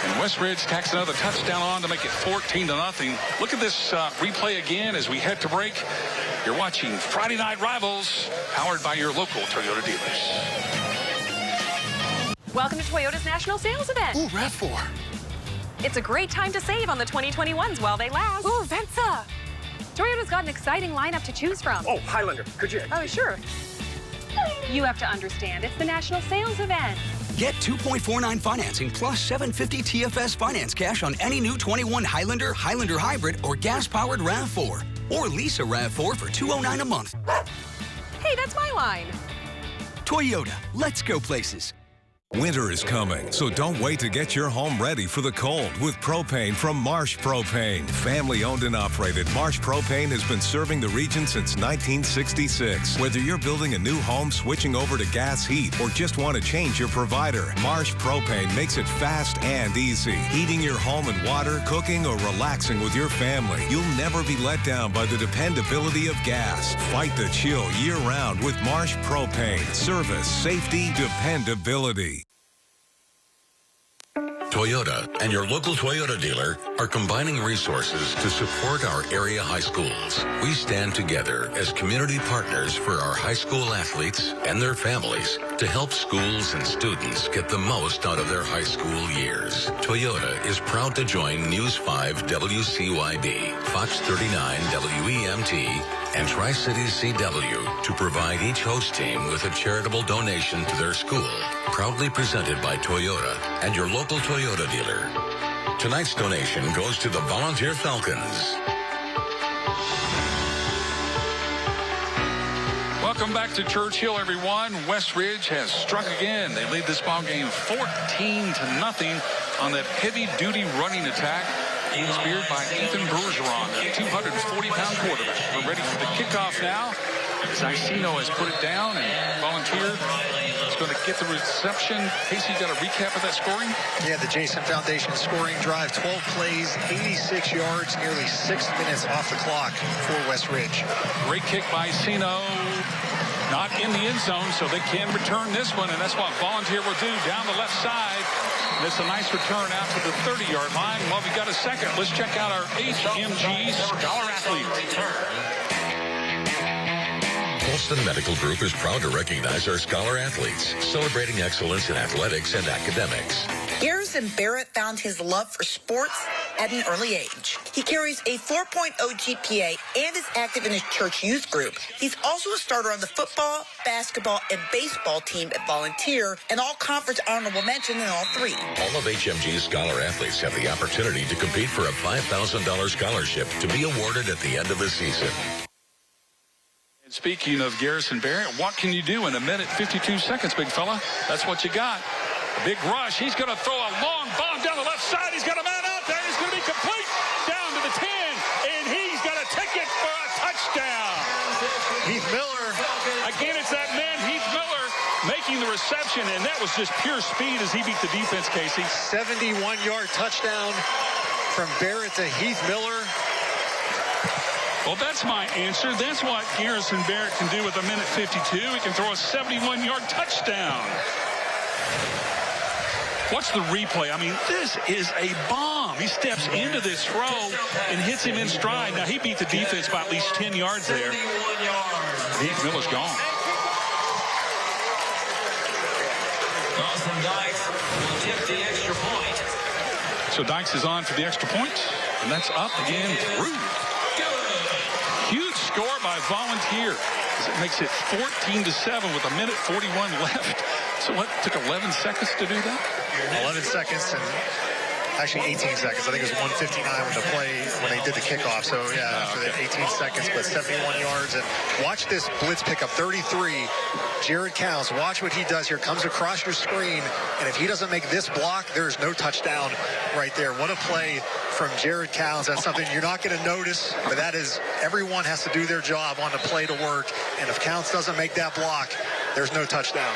And West Ridge tacks another touchdown on to make it 14-0. Look at this replay again as we head to break. You're watching Friday Night Rivals, powered by your local Toyota dealers. Welcome to Toyota's National Sales Event. Ooh, RAV4. It's a great time to save on the 2021s while they last. Ooh, Venza. Toyota's got an exciting lineup to choose from. Oh, Highlander, could you? Oh, sure. You have to understand, it's the National Sales Event. Get 2.49 financing plus 750 TFS finance cash on any new 21 Highlander, Highlander Hybrid, or gas-powered RAV4. Or lease a RAV4 for $209 a month. Hey, that's my line. Toyota, let's go places. Winter is coming, so don't wait to get your home ready for the cold with propane from Marsh Propane. Family owned and operated, Marsh Propane has been serving the region since 1966. Whether you're building a new home, switching over to gas heat, or just want to change your provider, Marsh Propane makes it fast and easy. Heating your home and water, cooking, or relaxing with your family, you'll never be let down by the dependability of gas. Fight the chill year-round with Marsh Propane. Service, safety, dependability. Toyota and your local Toyota dealer are combining resources to support our area high schools. We stand together as community partners for our high school athletes and their families to help schools and students get the most out of their high school years. Toyota is proud to join News 5 WCYB, Fox 39 WEMT, and Tri-Cities CW to provide each host team with a charitable donation to their school. Proudly presented by Toyota and your local Toyota dealer. Tonight's donation goes to the Volunteer Falcons. Welcome back to Churchill, everyone. West Ridge has struck again. They lead this ball game 14-0 on that heavy-duty running attack. Speared by Ethan Bergeron, a 240-pound quarterback. We're ready for the kickoff now. Zacino has put it down, and Volunteer is going to get the reception. Casey, you got a recap of that scoring? Yeah, the Jason Foundation scoring drive, 12 plays, 86 yards, nearly 6 minutes off the clock for West Ridge. Great kick by Cino. Not in the end zone, so they can return this one, and that's what Volunteer will do down the left side. It's a nice return out to the 30-yard line. Well, we got a second. Let's check out our HMG Scholar Athlete. Colston Medical Group is proud to recognize our Scholar Athletes, celebrating excellence in athletics and academics. Garrison Barrett found his love for sports at an early age. He carries a 4.0 GPA and is active in his church youth group. He's also a starter on the football, basketball, and baseball team at Volunteer, and all-conference honorable mention in all three. All of HMG's Scholar Athletes have the opportunity to compete for a $5,000 scholarship to be awarded at the end of the season. And speaking of Garrison Barrett, what can you do in a minute 52 seconds, big fella? That's what you got. A big rush. He's going to throw a long bomb down the left side. He's got a man out there. He's going to be complete down to the 10, and he's going to take it for a touchdown. Heath Miller. Again, it's that man, Heath Miller, making the reception, and that was just pure speed as he beat the defense, Casey. 71-yard touchdown from Barrett to Heath Miller. Well, that's my answer. That's what Garrison Barrett can do with a minute 52. He can throw a 71-yard touchdown. Watch the replay. I mean, this is a bomb. He steps into this throw and hits him in stride. Now, he beat the defense by at least 10 yards there. Heath Miller's gone. Dawson Dykes will tip the extra point. So Dykes is on for the extra point, and that's up again through. Huge score by Volunteer. It makes it 14-7 with a minute 41 left. So what, took 11 seconds to do that? 11 seconds and actually 18 seconds. I think it was 1:59 when the play, when they did the kickoff. So, yeah, after that 18 seconds, but 71 yards. And watch this blitz pickup, 33. Jared Counts, watch what he does here. Comes across your screen, and if he doesn't make this block, there's no touchdown right there. What a play from Jared Counts. That's something you're not going to notice, but that is, everyone has to do their job on the play to work. And if Counts doesn't make that block, there's no touchdown.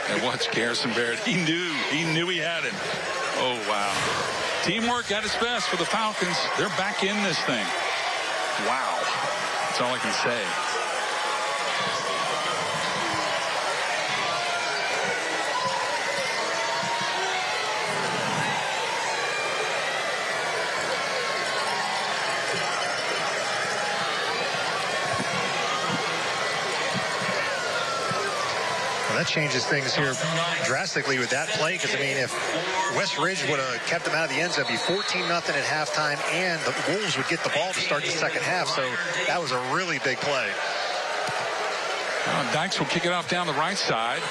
And watch Garrison Barrett. He knew he had him. Oh, wow. Teamwork at its best for the Falcons. They're back in this thing. Wow. That's all I can say. That changes things here drastically with that play, because, I mean, if West Ridge would have kept them out of the end zone, it'd be 14-0 at halftime, and the Wolves would get the ball to start the second half. So that was a really big play. Dykes will kick it off down the right side.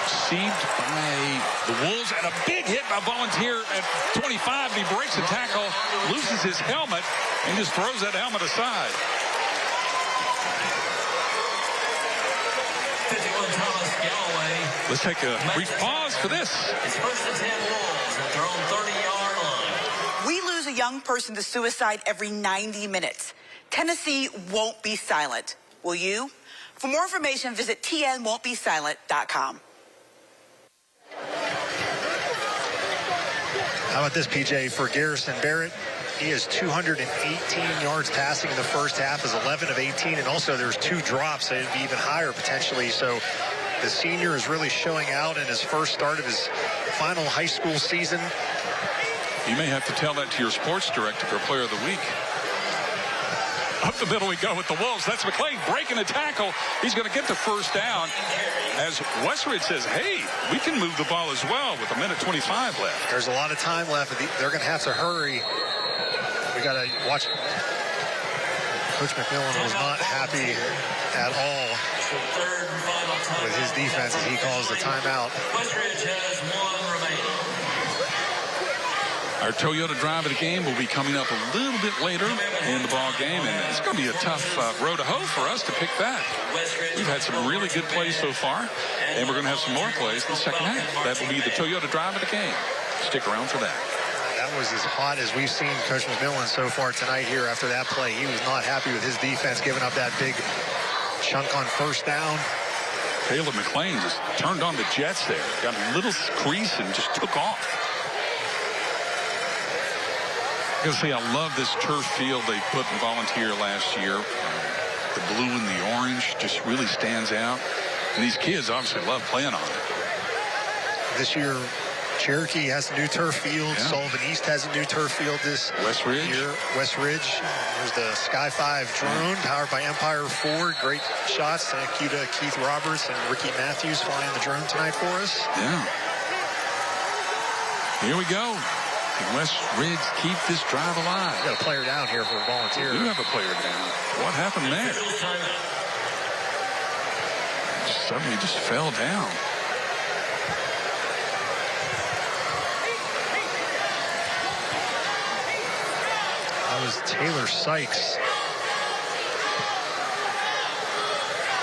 Received by the Wolves, and a big hit by Volunteer at 25. He breaks the tackle, loses his helmet, and just throws that helmet aside. Let's take a brief pause for this. It's first and 10 Wolves at their own 30-yard line. We lose a young person to suicide every 90 minutes. Tennessee won't be silent. Will you? For more information, visit tnwon'tbesilent.com. How about this, PJ, for Garrison Barrett? He has 218 yards passing in the first half, is 11 of 18, and also there's 2 drops. It'd be even higher potentially. So the senior is really showing out in his first start of his final high school season. You may have to tell that to your sports director for Player of the Week. Up the middle we go with the Wolves. That's McLean breaking a tackle. He's going to get the first down as Westridge says, hey, we can move the ball as well with 1:25 left. There's a lot of time left. They're going to have to hurry. We got to watch. Coach McMillan was not happy at all with his defense as he calls the timeout. Westridge has 1 remaining. Our Toyota Drive of the Game will be coming up a little bit later in the ball game, and it's going to be a tough road to hoe for us to pick that. We've had some really good plays so far, and we're going to have some more plays in the second half. That will be the Toyota Drive of the Game. Stick around for that. That was as hot as we've seen Coach McMillan so far tonight here after that play. He was not happy with his defense giving up that big chunk on first down. Caleb McLean just turned on the Jets there. Got a little crease and just took off. I gotta say, I love this turf field they put in Volunteer last year. The blue and the orange just really stands out. And these kids obviously love playing on it. This year, Cherokee has a new turf field. Yeah. Sullivan East has a new turf field this year. West Ridge. There's the Sky 5 drone powered by Empire Ford. Great shots. Thank you to Keith Roberts and Ricky Matthews flying the drone tonight for us. Yeah. Here we go. West Ridge keep this drive alive. We got a player down here for Volunteer. We do have a player down. What happened there? Suddenly just fell down. That was Taylor Sykes.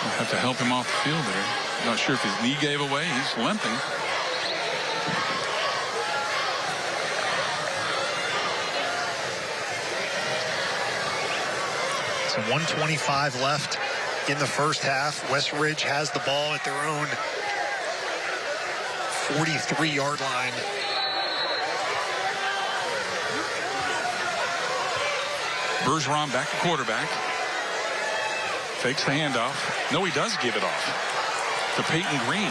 We'll have to help him off the field there. Not sure if his knee gave away. He's limping. So 1:25 left in the first half. West Ridge has the ball at their own 43-yard line. Bergeron back to quarterback. Fakes the handoff. No, he does give it off to Peyton Green.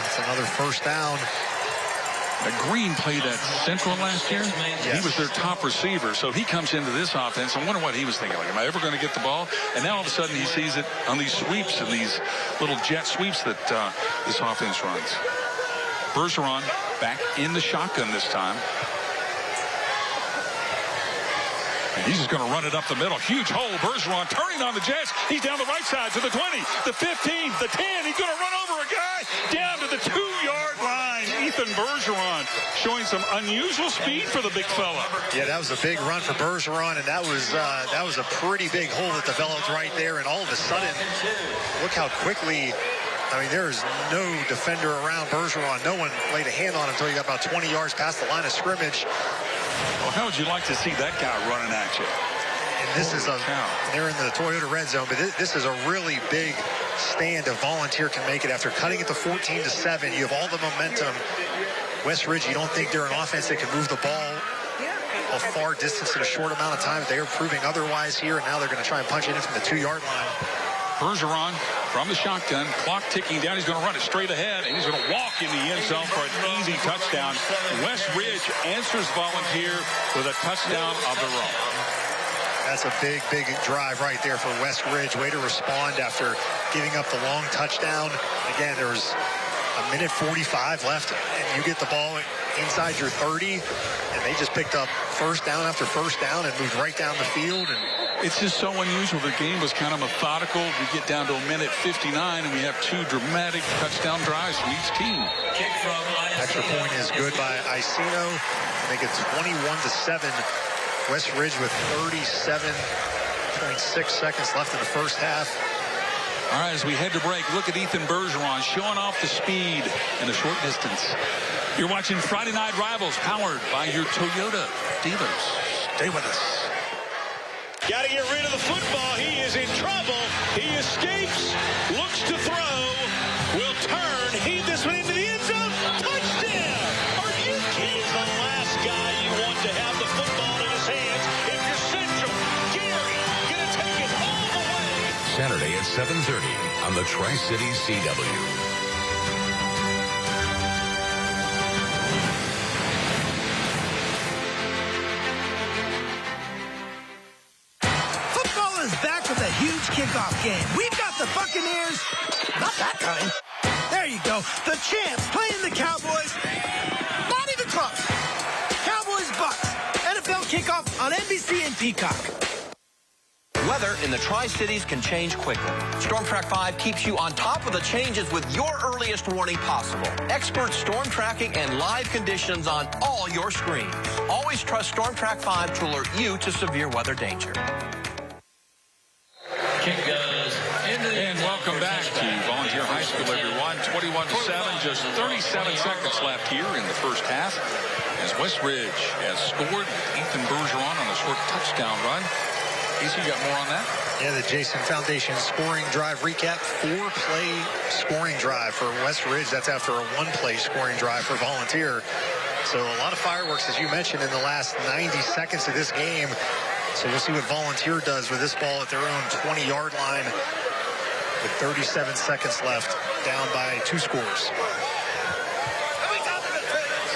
That's another first down. Green played at Central last year. Yes. He was their top receiver, so he comes into this offense. I wonder what he was thinking. Like, am I ever going to get the ball? And now all of a sudden he sees it on these sweeps and these little jet sweeps that this offense runs. Bergeron back in the shotgun this time. And he's just going to run it up the middle. Huge hole. Bergeron turning on the Jets. He's down the right side to the 20, the 15, the 10. He's going to run over a guy down to the 2-yard line. Ethan Bergeron showing some unusual speed for the big fella. Yeah, that was a big run for Bergeron, and that was a pretty big hole that developed right there. And all of a sudden, look how quickly. I mean, there is no defender around Bergeron. No one laid a hand on him until he got about 20 yards past the line of scrimmage. Well, how would you like to see that guy running at you? And this is they're in the Toyota red zone, but this is a really big stand if Volunteer can make it after cutting it to 14-7. You have all the momentum. West Ridge, you don't think they're an offense that can move the ball a far distance in a short amount of time. They are proving otherwise here, and now they're going to try and punch it in from the 2-yard line. Bergeron from the shotgun, clock ticking down. He's going to run it straight ahead, and he's going to walk in the end zone for an easy touchdown. West Ridge answers Volunteer with a touchdown of their own. That's a big, big drive right there for West Ridge. Way to respond after giving up the long touchdown. Again, there was a minute 45 left, and you get the ball inside your 30, and they just picked up first down after first down and moved right down the field. And it's just so unusual. The game was kind of methodical. We get down to a minute 59, and we have 2 dramatic touchdown drives from each team. Extra point is good by Icino. I think it's 21-7. West Ridge with 37.6 seconds left in the first half. All right, as we head to break, look at Ethan Bergeron showing off the speed in the short distance. You're watching Friday Night Rivals, powered by your Toyota dealers. Stay with us. Got to get rid of the football. He is in trouble. He escapes, looks to throw, will turn, heave this one into the end zone. Touchdown! Are you kidding? He's the last guy you want to have the football in his hands. If you're Central, Gary gonna take it all the way. Saturday at 7:30 on the Tri-Cities CW. Back with a huge kickoff game. We've got the Buccaneers. Not that kind. There you go. The champs playing the Cowboys. Not even close. Cowboys Bucks. NFL kickoff on NBC and Peacock. Weather in the Tri-Cities can change quickly. Storm Track 5 keeps you on top of the changes with your earliest warning possible. Expert storm tracking and live conditions on all your screens. Always trust Storm Track 5 to alert you to severe weather danger. And welcome back to Volunteer High School, everyone. 21-7, just 37 seconds left here in the first half as West Ridge has scored. Ethan Bergeron on a short touchdown run. Casey, you got more on that? Yeah, the Jason Foundation scoring drive recap. 4-play scoring drive for West Ridge. That's after a 1-play scoring drive for Volunteer. So a lot of fireworks, as you mentioned, in the last 90 seconds of this game. So we'll see what Volunteer does with this ball at their own 20-yard line with 37 seconds left, down by 2 scores.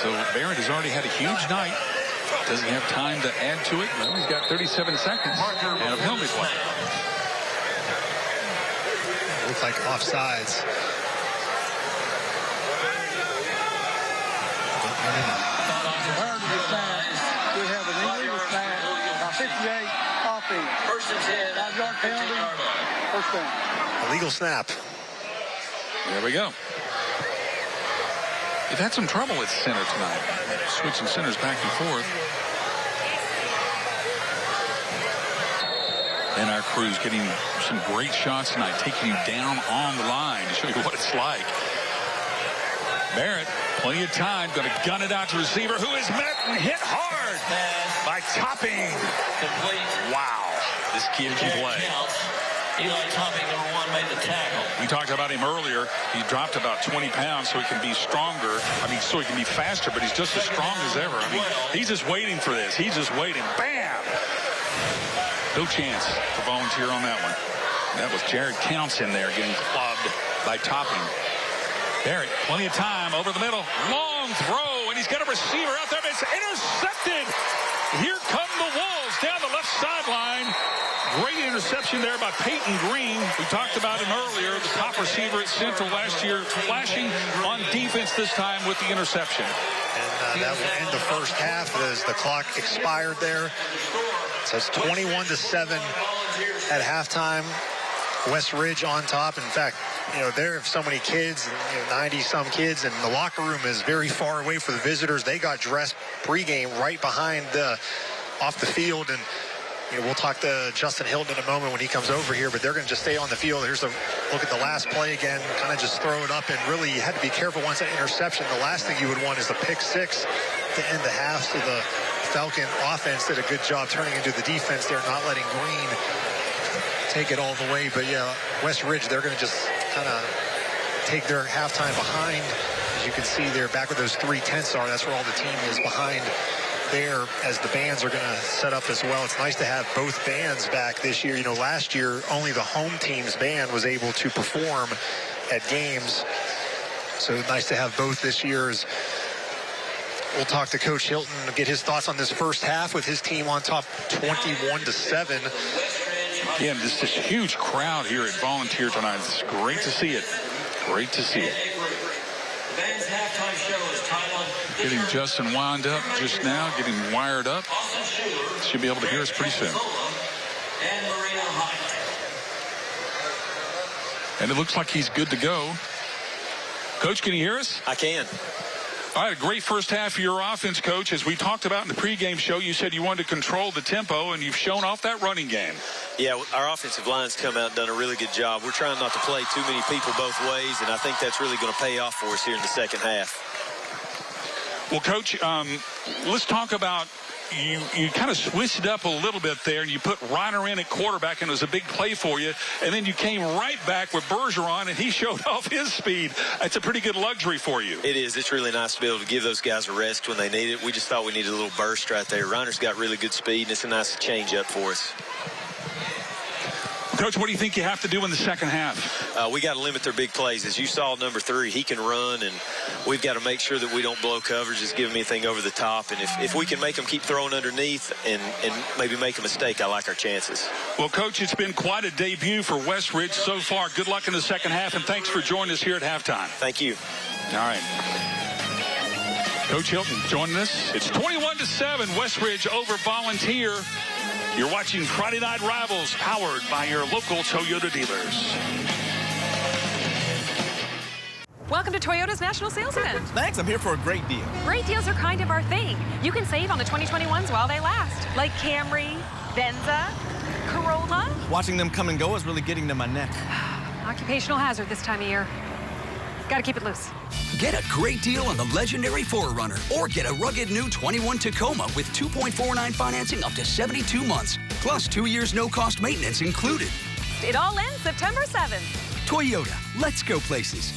So Barrett has already had a huge night. Does he have time to add to it? Well, he's got 37 seconds and a penalty play. Looks like offsides. We have an illegal snap. 58 offense. First and 10. 5-yard penalty. First down. Illegal snap. There we go. They've had some trouble at center tonight, switching centers back and forth. And our crew's getting some great shots tonight, taking you down on the line to show you what it's like. Barrett, plenty of time, going to gun it out to receiver, who is met and hit hard by Topping. Complete. Wow, this kid can play. Eli Topping, number 1, made the tackle. We talked about him earlier. He dropped about 20 pounds so he can be stronger. So he can be faster, but he's just as strong as ever. He's just waiting for this. He's just waiting. Bam! No chance for Volunteer on that one. That was Jared Counts in there getting clubbed by Topping. Barrett, plenty of time over the middle. Long throw, and he's got a receiver out there. It's intercepted. Here come the Wolves down the left sideline. Great interception there by Peyton Green. We talked about him earlier, the top receiver at Central last year, flashing on defense this time with the interception. And that will end the first half as the clock expired there. So it's 21-7 at halftime. West Ridge on top. In fact, there are so many kids, 90-some kids, and the locker room is very far away for the visitors. They got dressed pregame right behind off the field, and we'll talk to Justin Hilton in a moment when he comes over here, but they're going to just stay on the field. Here's a look at the last play again, kind of just throw it up, and really you had to be careful once that interception. The last thing you would want is a pick 6 to end the half. So the Falcon offense did a good job turning into the defense there, not letting Green take it all the way. But yeah, West Ridge, they're going to just kind of take their halftime behind. As you can see, they're back where those 3 tents are. That's where all the team is behind there, as the bands are going to set up as well. It's nice to have both bands back this year. Last year only the home team's band was able to perform at games, so nice to have both this year. We'll talk to Coach Hilton and get his thoughts on this first half with his team on top 21-7. Again, this huge crowd here at Volunteer tonight. It's great to see it. Great to see it. The band's halftime show is titled Getting Justin wound up just now, getting wired up. Should be able to hear us pretty soon. And it looks like he's good to go. Coach, can you hear us? I can. All right, a great first half of your offense, Coach. As we talked about in the pregame show, you said you wanted to control the tempo, and you've shown off that running game. Yeah, our offensive line's come out and done a really good job. We're trying not to play too many people both ways, and I think that's really going to pay off for us here in the second half. Well, Coach, let's talk about you kind of switched it up a little bit there, and you put Reiner in at quarterback, and it was a big play for you. And then you came right back with Bergeron, and he showed off his speed. That's a pretty good luxury for you. It is. It's really nice to be able to give those guys a rest when they need it. We just thought we needed a little burst right there. Reiner's got really good speed, and it's a nice change up for us. Coach, what do you think you have to do in the second half? We got to limit their big plays. As you saw, number 3, he can run, and we've got to make sure that we don't blow coverage, just give him anything over the top. And if we can make them keep throwing underneath and maybe make a mistake, I like our chances. Well, Coach, it's been quite a debut for Westridge so far. Good luck in the second half, and thanks for joining us here at halftime. Thank you. All right. Coach Hilton joining us. It's 21-7, Westridge over Volunteer. You're watching Friday Night Rivals, powered by your local Toyota dealers. Welcome to Toyota's National Sales Event. Thanks, I'm here for a great deal. Great deals are kind of our thing. You can save on the 2021s while they last, like Camry, Venza, Corolla. Watching them come and go is really getting to my neck. Occupational hazard this time of year. Gotta keep it loose. Get a great deal on the legendary 4Runner, or get a rugged new 21 Tacoma with 2.49 financing up to 72 months, plus 2 years no-cost maintenance included. It all ends September 7th. Toyota, let's go places.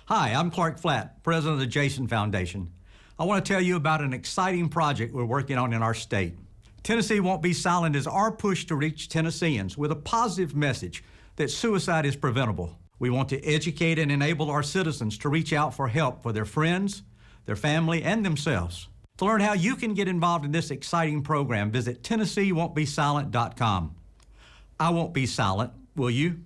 Hi, I'm Clark Flatt, president of the Jason Foundation. I want to tell you about an exciting project we're working on in our state. Tennessee Won't Be Silent is our push to reach Tennesseans with a positive message that suicide is preventable. We want to educate and enable our citizens to reach out for help for their friends, their family, and themselves. To learn how you can get involved in this exciting program, visit TennesseeWon'tBeSilent.com. I won't be silent, will you?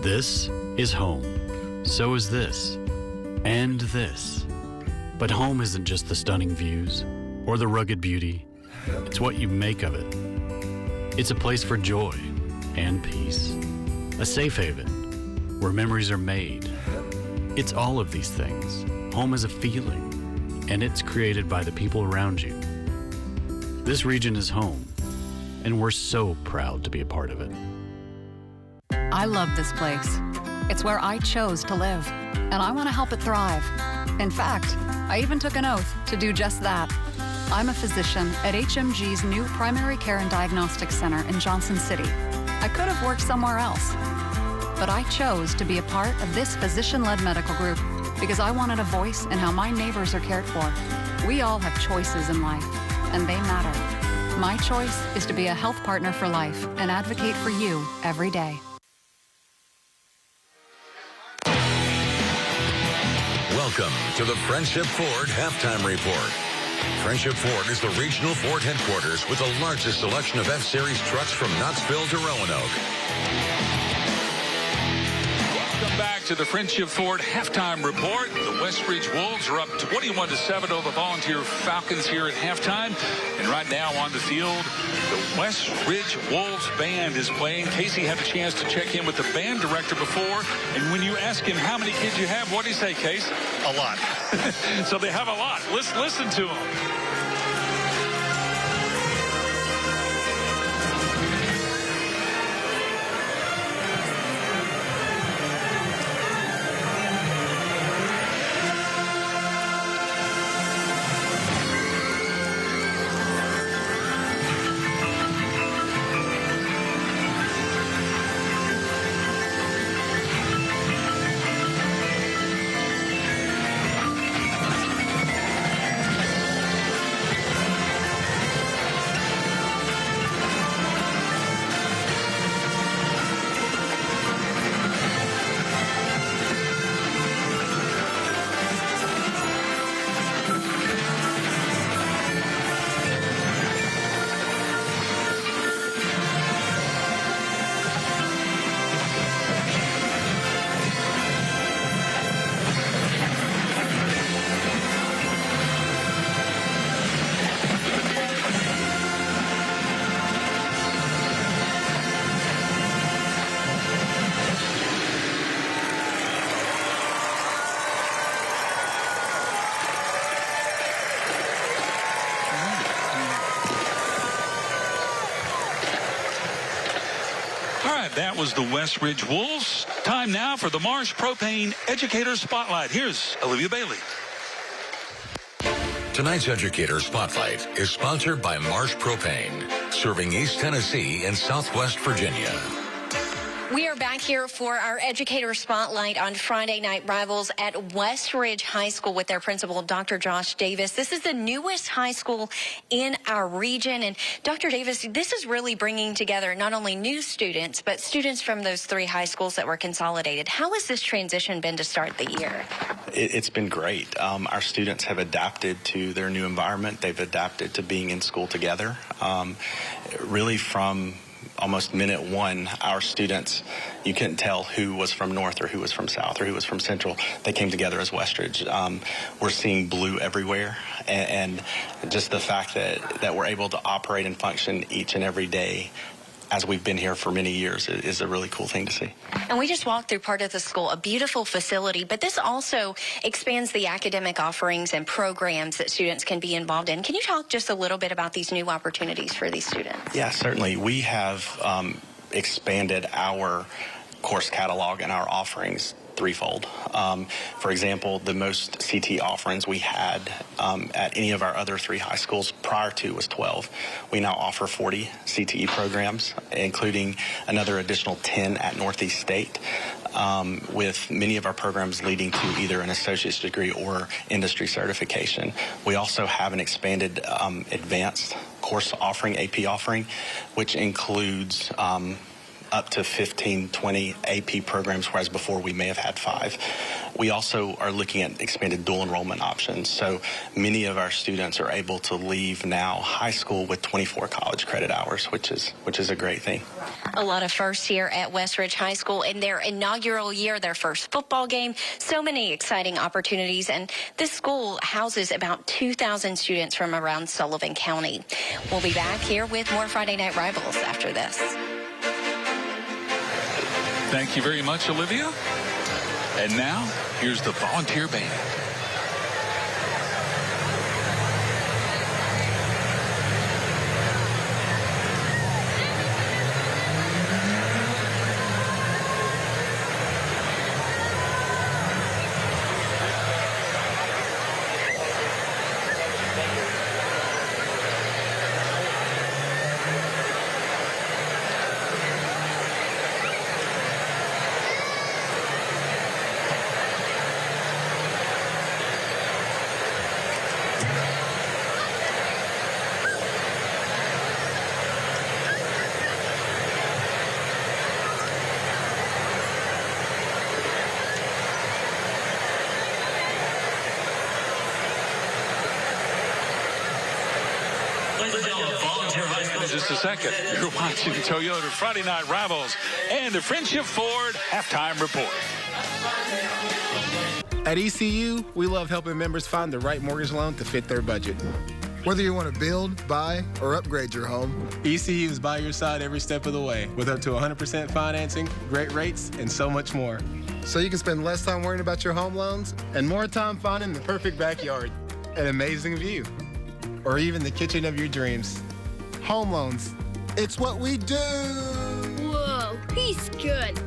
This is home. So is this. And this. But home isn't just the stunning views or the rugged beauty. It's what you make of it. It's a place for joy and peace. A safe haven where memories are made. It's all of these things. Home is a feeling, and it's created by the people around you. This region is home, and we're so proud to be a part of it. I love this place. It's where I chose to live, and I want to help it thrive. In fact, I even took an oath to do just that. I'm a physician at HMG's new Primary Care and Diagnostics Center in Johnson City. I could have worked somewhere else, but I chose to be a part of this physician-led medical group because I wanted a voice in how my neighbors are cared for. We all have choices in life, and they matter. My choice is to be a health partner for life and advocate for you every day. Welcome to the Friendship Ford Halftime Report. Friendship Ford is the regional Ford headquarters with the largest selection of F-Series trucks from Knoxville to Roanoke. Welcome back to the Friendship Ford Halftime Report. The Westridge Wolves are up 21-7 over the Volunteer Falcons here at halftime. And right now on the field, the Westridge Wolves band is playing. Casey had a chance to check in with the band director before. And when you ask him how many kids you have, what do you say, Case? A lot. So they have a lot. Let's listen to them. that was the West Ridge Wolves. Time now for the Marsh Propane Educator Spotlight. Here's Olivia Bailey. Tonight's Educator Spotlight is sponsored by Marsh Propane, serving East Tennessee and Southwest Virginia. We are back here for our Educator Spotlight on Friday Night Rivals at West Ridge High School with their principal, Dr. Josh Davis. This is the newest high school in our region. And Dr. Davis, this is really bringing together not only new students, but students from those 3 high schools that were consolidated. How has this transition been to start the year? It's been great. Our students have adapted to their new environment. They've adapted to being in school together. Really from almost minute one, our students, you couldn't tell who was from North or who was from South or who was from Central. They came together as Westridge. We're seeing blue everywhere, and just the fact that we're able to operate and function each and every day as we've been here for many years is a really cool thing to see. And we just walked through part of the school, a beautiful facility, but this also expands the academic offerings and programs that students can be involved in. Can you talk just a little bit about these new opportunities for these students? Yeah, certainly. We have expanded our course catalog and our offerings threefold. For example, the most CT offerings we had at any of our other 3 high schools prior to was 12. We now offer 40 CTE programs, including another additional 10 at Northeast State, with many of our programs leading to either an associate's degree or industry certification. We also have an expanded advanced course offering, AP offering, which includes up to 15, 20 AP programs, whereas before we may have had 5. We also are looking at expanded dual enrollment options. So many of our students are able to leave now high school with 24 college credit hours, which is a great thing. A lot of firsts here at West Ridge High School in their inaugural year, their first football game. So many exciting opportunities, and this school houses about 2,000 students from around Sullivan County. We'll be back here with more Friday Night Rivals after this. Thank you very much, Olivia. And now, here's the volunteer band. Just a second. You're watching Toyota Friday Night Rivals and the Friendship Ford Halftime Report. At ECU, we love helping members find the right mortgage loan to fit their budget. Whether you want to build, buy, or upgrade your home, ECU is by your side every step of the way, with up to 100% financing, great rates, and so much more. So you can spend less time worrying about your home loans and more time finding the perfect backyard, an amazing view, or even the kitchen of your dreams. Home loans. It's what we do. Whoa, he's good.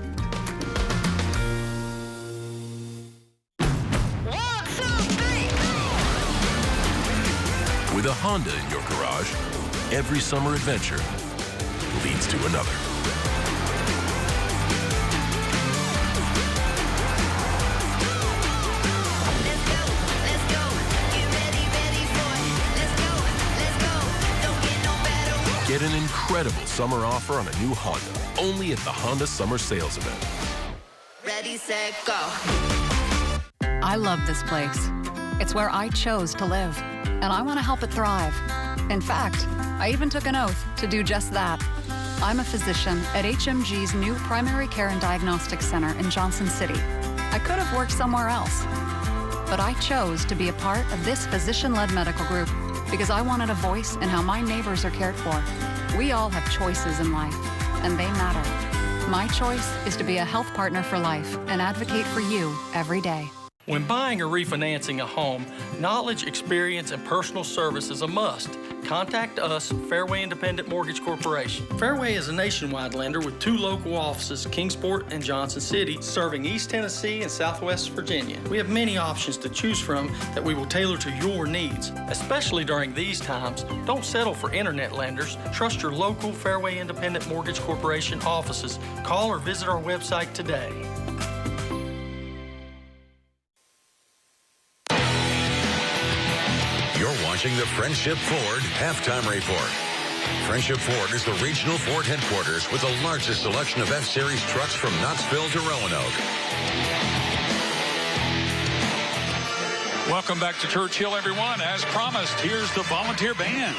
With a Honda in your garage, every summer adventure leads to another. Get an incredible summer offer on a new Honda, only at the Honda Summer Sales Event. Ready, set, go. I love this place. It's where I chose to live, and I want to help it thrive. In fact, I even took an oath to do just that. I'm a physician at HMG's new Primary Care and Diagnostic Center in Johnson City. I could have worked somewhere else, but I chose to be a part of this physician-led medical group because I wanted a voice in how my neighbors are cared for. We all have choices in life, and they matter. My choice is to be a health partner for life and advocate for you every day. When buying or refinancing a home, knowledge, experience, and personal service is a must. contact us, Fairway Independent Mortgage Corporation. Fairway is a nationwide lender with 2 local offices, Kingsport and Johnson City, serving East Tennessee and Southwest Virginia. We have many options to choose from that we will tailor to your needs. Especially during these times, don't settle for internet lenders. Trust your local Fairway Independent Mortgage Corporation offices. Call or visit our website today. You're watching the Friendship Ford Halftime Report. Friendship Ford is the regional Ford headquarters with the largest selection of F-Series trucks from Knoxville to Roanoke. Welcome back to Churchill, everyone. As promised, here's the volunteer band.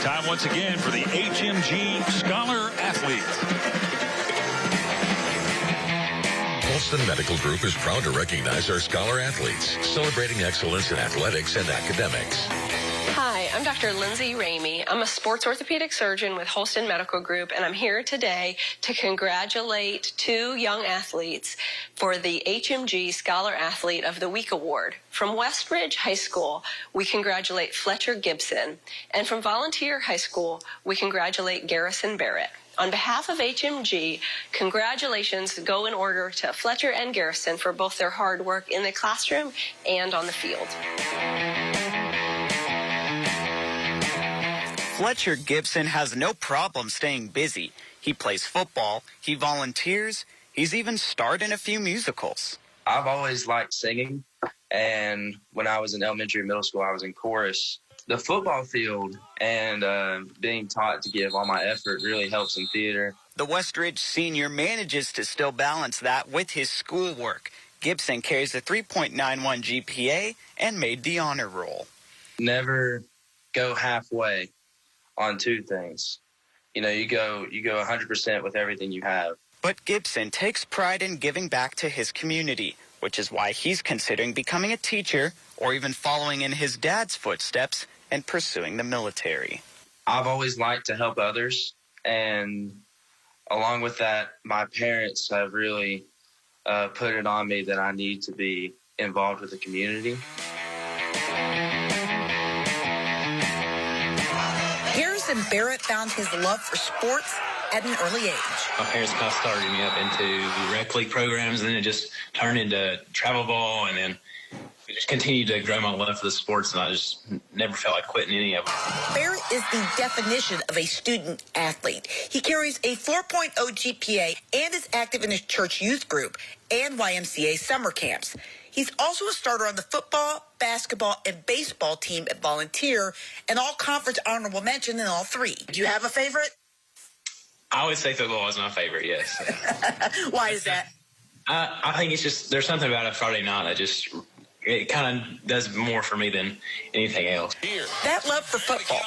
Time once again for the HMG Scholar Athlete. Holston Medical Group is proud to recognize our Scholar Athletes, celebrating excellence in athletics and academics. Hi, I'm Dr. Lindsay Ramey. I'm a sports orthopedic surgeon with Holston Medical Group, and I'm here today to congratulate 2 young athletes for the HMG Scholar Athlete of the Week Award. From Westridge High School, we congratulate Fletcher Gibson, and from Volunteer High School, we congratulate Garrison Barrett. On behalf of HMG, congratulations go in order to Fletcher and Garrison for both their hard work in the classroom and on the field. Fletcher Gibson has no problem staying busy. He plays football, he volunteers, he's even starred in a few musicals. I've always liked singing, and when I was in elementary and middle school, I was in chorus. The football field and being taught to give all my effort really helps in theater. The Westridge senior manages to still balance that with his schoolwork. Gibson carries a 3.91 GPA and made the honor roll. Never go halfway on 2 things. You know, you go 100% with everything you have. But Gibson takes pride in giving back to his community, which is why he's considering becoming a teacher or even following in his dad's footsteps and pursuing the military. I've always liked to help others, and along with that, my parents have really put it on me that I need to be involved with the community. Garrison Barrett found his love for sports at an early age. My parents kind of started me up into rec league programs, and then it just turned into travel ball, and then we just continued to grow my love for the sports, and I just never felt like quitting any of them. Barrett is the definition of a student athlete. He carries a 4.0 GPA and is active in his church youth group and YMCA summer camps. He's also a starter on the football, basketball, and baseball team at Volunteer, and all-conference honorable mention in all 3. Do you have a favorite? I would say football is my favorite, yes. Why is that? I think it's just, there's something about a Friday night that just, it kind of does more for me than anything else. That love for football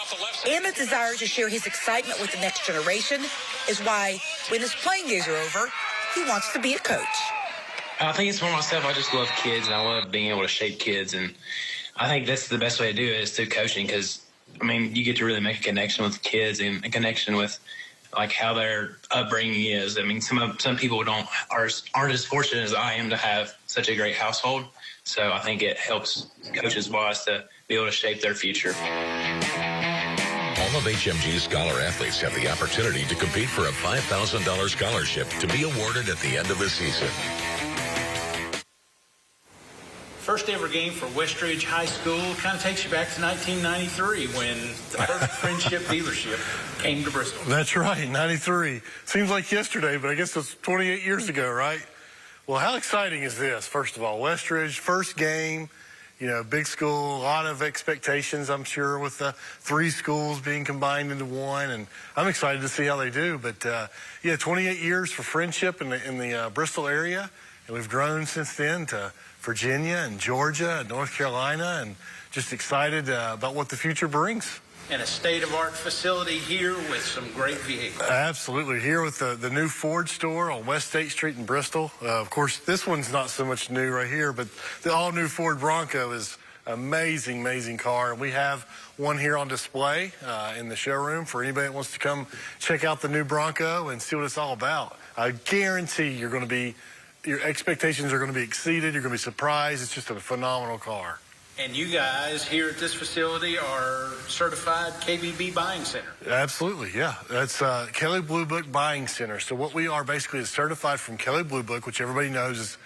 and the desire to share his excitement with the next generation is why, when his playing days are over, he wants to be a coach. I think it's for myself. I just love kids, and I love being able to shape kids, and I think that's the best way to do it is through coaching, because, I mean, you get to really make a connection with kids and a connection with, like, how their upbringing is. I mean, some people aren't as fortunate as I am to have such a great household, so I think it helps coaches-wise to be able to shape their future. All of HMG's Scholar Athletes have the opportunity to compete for a $5,000 scholarship to be awarded at the end of the season. First ever game for Westridge High School kind of takes you back to 1993 when the first Friendship dealership came to Bristol. That's right, 93. Seems like yesterday, but I guess it's 28 years ago, right? Well, how exciting is this, first of all? Westridge, first game, you know, big school, a lot of expectations, I'm sure, with the 3 schools being combined into one, and I'm excited to see how they do. But, yeah, 28 years for Friendship in the Bristol area, and we've grown since then to Virginia and Georgia and North Carolina, and just excited about what the future brings. And a state-of-art facility here with some great vehicles. Absolutely. Here with the new Ford store on West State Street in Bristol. Of course, this one's not so much new right here, but the all-new Ford Bronco is Amazing, amazing car. And we have one here on display in the showroom for anybody that wants to come check out the new Bronco and see what it's all about. I guarantee your expectations are going to be exceeded. You're going to be surprised. It's just a phenomenal car. And you guys here at this facility are certified KBB Buying Center. Absolutely, yeah. That's Kelley Blue Book Buying Center. So what we are basically is certified from Kelley Blue Book, which everybody knows is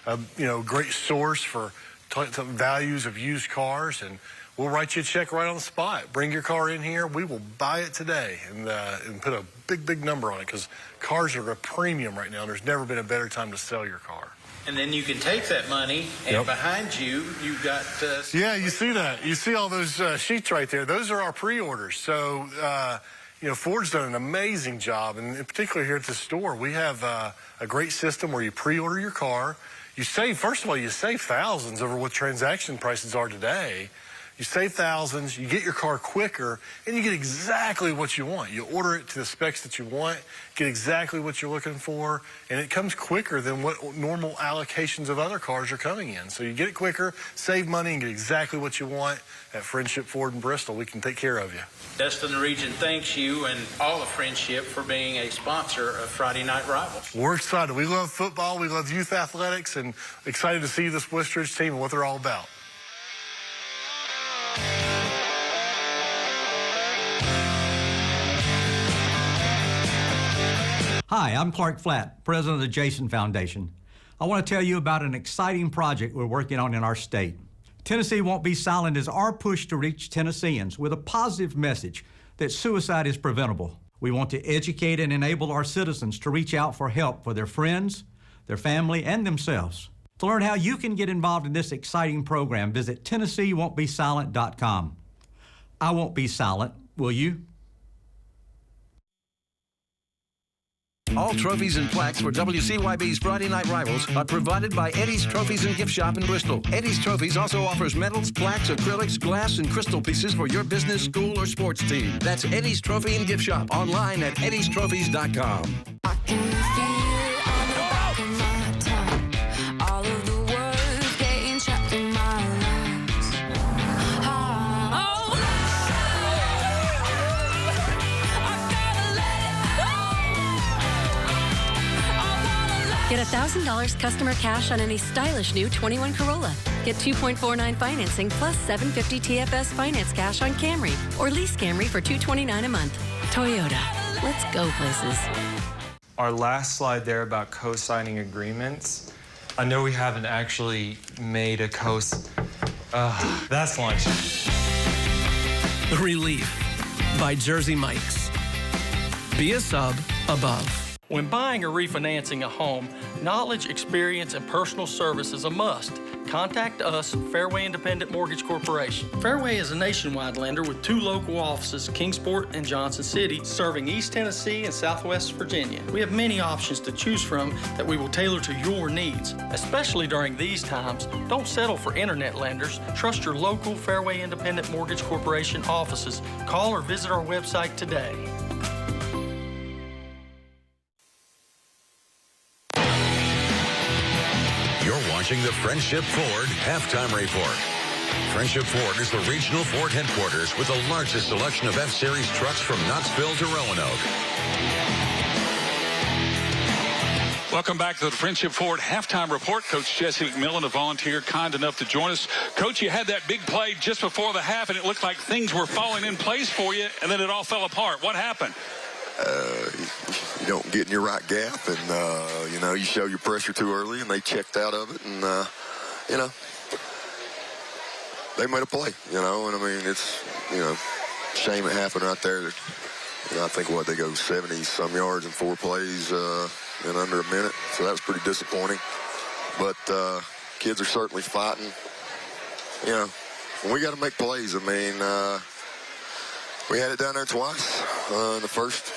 a great source for values of used cars. And we'll write you a check right on the spot. Bring your car in here. We will buy it today and put a big, big number on it because cars are a premium right now. There's never been a better time to sell your car. And then you can take that money, and behind you, you've got... yeah, you see that. You see all those sheets right there. Those are our pre-orders. So, Ford's done an amazing job, and in particular here at the store, we have a great system where you pre-order your car. You save, first of all, you save thousands over what transaction prices are today. You save thousands, you get your car quicker, and you get exactly what you want. You order it to the specs that you want, get exactly what you're looking for, and it comes quicker than what normal allocations of other cars are coming in. So you get it quicker, save money, and get exactly what you want. At Friendship Ford in Bristol, we can take care of you. Destin Region thanks you and all of Friendship for being a sponsor of Friday Night Rivals. We're excited. We love football, we love youth athletics, and excited to see this West Ridge team and what they're all about. Hi, I'm Clark Flatt, president of the Jason Foundation. I want to tell you about an exciting project we're working on in our state. Tennessee Won't Be Silent is our push to reach Tennesseans with a positive message that suicide is preventable. We want to educate and enable our citizens to reach out for help for their friends, their family, and themselves. To learn how you can get involved in this exciting program, visit TennesseeWon'tBeSilent.com. I won't be silent, will you? All trophies and plaques for WCYB's Friday Night Rivals are provided by Eddie's Trophies and Gift Shop in Bristol. Eddie's Trophies also offers medals, plaques, acrylics, glass, and crystal pieces for your business, school, or sports team. That's Eddie's Trophy and Gift Shop online at eddiestrophies.com. I can feel on the back of my tongue, all of the words getting trapped in my lungs. Oh, I gotta let it go. Get $1,000 customer cash on any stylish new 21 Corolla. Get 2.49 financing plus $750 TFS finance cash on Camry or lease Camry for $229 a month. Toyota. Let's go places. Our last slide there about co-signing agreements. I know we haven't actually made a that's lunch. Relief by Jersey Mike's. Be a sub above. When buying or refinancing a home, knowledge, experience, and personal service is a must. Contact us, Fairway Independent Mortgage Corporation. Fairway is a nationwide lender with 2 local offices, Kingsport and Johnson City, serving East Tennessee and Southwest Virginia. We have many options to choose from that we will tailor to your needs. Especially during these times, don't settle for internet lenders. Trust your local Fairway Independent Mortgage Corporation offices. Call or visit our website today. Watching the Friendship Ford Halftime Report. Friendship Ford is the regional Ford headquarters with the largest selection of F-Series trucks from Knoxville to Roanoke. Welcome back to the Friendship Ford Halftime Report. Coach Jesse McMillan, a volunteer, kind enough to join us. Coach, you had that big play just before the half, and it looked like things were falling in place for you, and then it all fell apart. What happened? You don't get in your right gap, and you show your pressure too early, and they checked out of it, and they made a play, and I mean, it's shame it happened right there. I think they go 70 some yards in 4 plays in under a minute, so that was pretty disappointing. But kids are certainly fighting. We got to make plays. I mean, we had it down there twice in the first,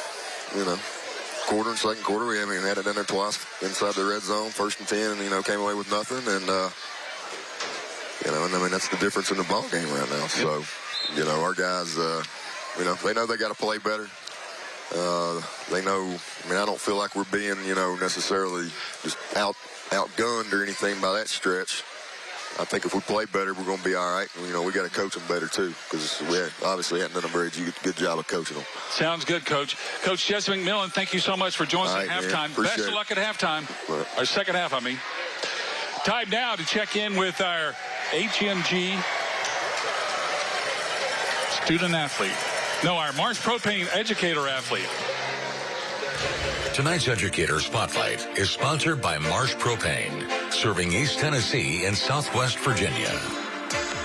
quarter and second quarter. We haven't had it down there twice inside the red zone, 1st and 10, and, came away with nothing. And, and I mean, that's the difference in the ball game right now. So, our guys, they know they got to play better. They know, I don't feel like we're being, necessarily just outgunned or anything by that stretch. I think if we play better, we're going to be all right. You know, we got to coach them better, too, because we obviously hadn't done a very good job of coaching them. Sounds good, Coach. Coach Jesse McMillan, thank you so much for joining us at halftime. Best of luck at halftime. Our second half, I mean. Time now to check in with our HMG student athlete. No, our Marsh Propane Educator athlete. Tonight's Educator Spotlight is sponsored by Marsh Propane, serving East Tennessee and Southwest Virginia.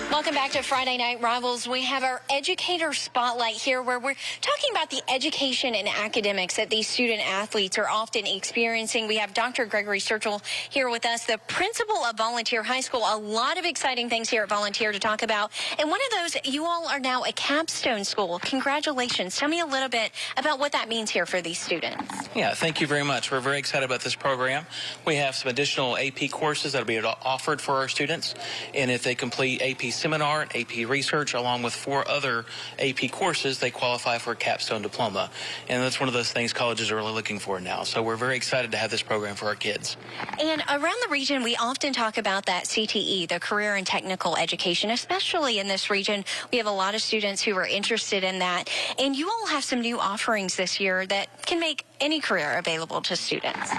Welcome back to Friday Night Rivals. We have our Educator Spotlight here where we're talking about the education and academics that these student athletes are often experiencing. We have Dr. Gregory Sturgill here with us, the principal of Volunteer High School. A lot of exciting things here at Volunteer to talk about. And one of those, you all are now a capstone school. Congratulations. Tell me a little bit about what that means here for these students. Yeah, thank you very much. We're very excited about this program. We have some additional AP courses that will be offered for our students. And if they complete AP Seminar, AP Research, along with 4 other AP courses, they qualify for a capstone diploma. And that's one of those things colleges are really looking for now. So we're very excited to have this program for our kids. And around the region, we often talk about that CTE, the career and technical education, especially in this region. We have a lot of students who are interested in that. And you all have some new offerings this year that can make any career available to students.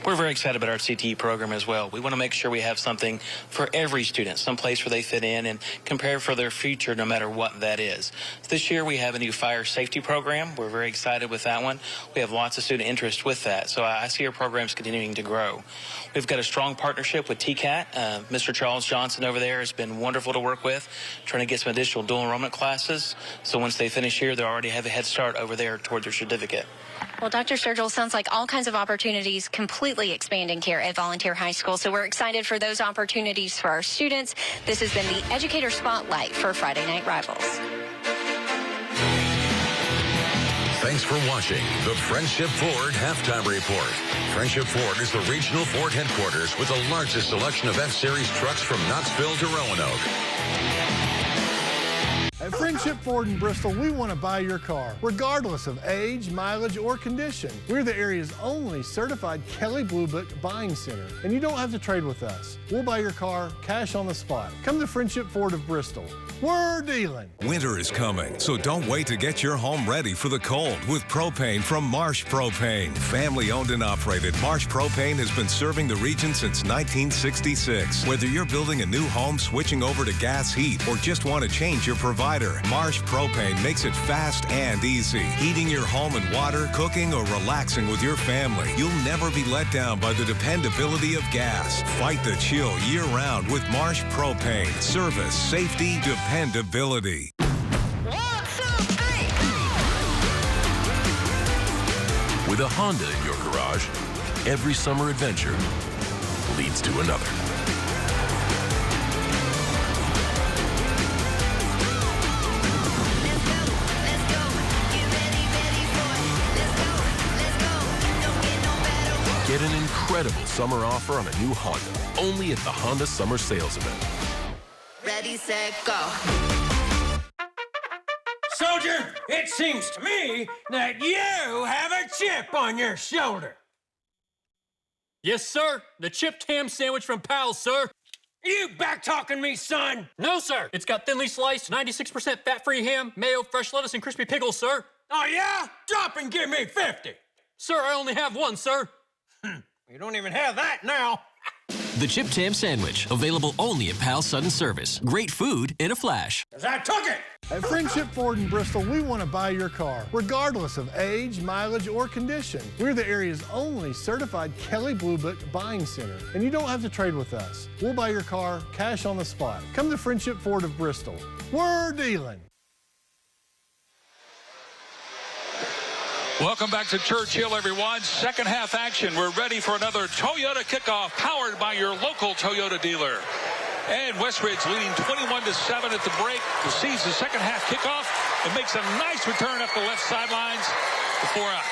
We're very excited about our CTE program as well. We want to make sure we have something for every student, some place where they fit in and compare for their future no matter what that is. This year we have a new fire safety program. We're very excited with that one. We have lots of student interest with that. So I see our programs continuing to grow. We've got a strong partnership with TCAT. Mr. Charles Johnson over there has been wonderful to work with, trying to get some additional dual enrollment classes. So once they finish here, they already have a head start over there toward their certificate. Well, Dr. Sturgill, sounds like all kinds of opportunities completely expanding here at Volunteer High School. So we're excited for those opportunities for our students. This has been the Educator Spotlight for Friday Night Rivals. Thanks for watching the Friendship Ford Halftime Report. Friendship Ford is the regional Ford headquarters with the largest selection of F-Series trucks from Knoxville to Roanoke. At Friendship Ford in Bristol, we want to buy your car, regardless of age, mileage, or condition. We're the area's only certified Kelley Blue Book buying center, and you don't have to trade with us. We'll buy your car cash on the spot. Come to Friendship Ford of Bristol. We're dealing. Winter is coming, so don't wait to get your home ready for the cold with propane from Marsh Propane. Family owned and operated, Marsh Propane has been serving the region since 1966. Whether you're building a new home, switching over to gas heat, or just want to change your provider, Marsh Propane makes it fast and easy. Heating your home and water, cooking, or relaxing with your family. You'll never be let down by the dependability of gas. Fight the chill year-round with Marsh Propane. Service, safety, dependability. With a Honda in your garage, every summer adventure leads to another. Get an incredible summer offer on a new Honda, only at the Honda Summer Sales Event. Ready, set, go. Soldier, it seems to me that you have a chip on your shoulder. Yes, sir. The chipped ham sandwich from Pal, sir. You back-talking me, son? No, sir. It's got thinly sliced, 96% fat-free ham, mayo, fresh lettuce, and crispy pickles, sir. Oh, yeah? Drop and give me 50. Sir, I only have one, sir. You don't even have that now. The chipped ham sandwich, available only at Pal Sudden Service. Great food in a flash. 'Cause I took it. At Friendship Ford in Bristol, we want to buy your car, regardless of age, mileage, or condition. We're the area's only certified Kelley Blue Book buying center, and you don't have to trade with us. We'll buy your car cash on the spot. Come to Friendship Ford of Bristol. We're dealing. Welcome back to Churchill, everyone. Second half action. We're ready for another Toyota kickoff powered by your local Toyota dealer. And Westridge leading 21-7 at the break. Receives the second half kickoff and makes a nice return up the left sidelines before a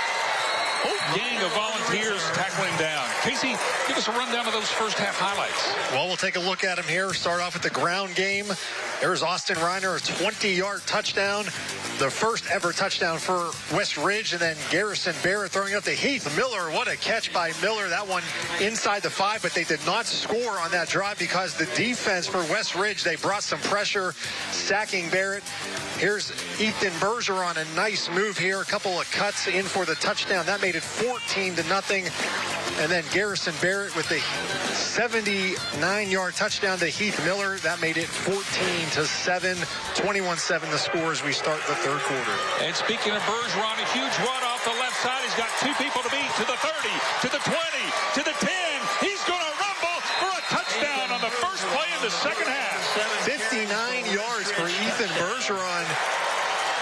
whole gang of Volunteers tackling down. Casey, give us a rundown of those first half highlights. Well, we'll take a look at them here. Start off with the ground game. There's Austin Reiner, a 20-yard touchdown. The first ever touchdown for West Ridge. And then Garrison Barrett throwing up to Heath Miller. What a catch by Miller. That one inside the 5, but they did not score on that drive because the defense for West Ridge, they brought some pressure, sacking Barrett. Here's Ethan Bergeron, a nice move here. A couple of cuts in for the touchdown. That made it 14-0. And then Garrison Barrett with the 79-yard touchdown to Heath Miller. That made it 14-7. 21-7 the score as we start the third quarter. And speaking of Bergeron, a huge run off the left side. He's got 2 people to beat, to the 30, to the 20, to the 10. He's going to rumble for a touchdown on the first play of the second half. 59 yards for Ethan Bergeron.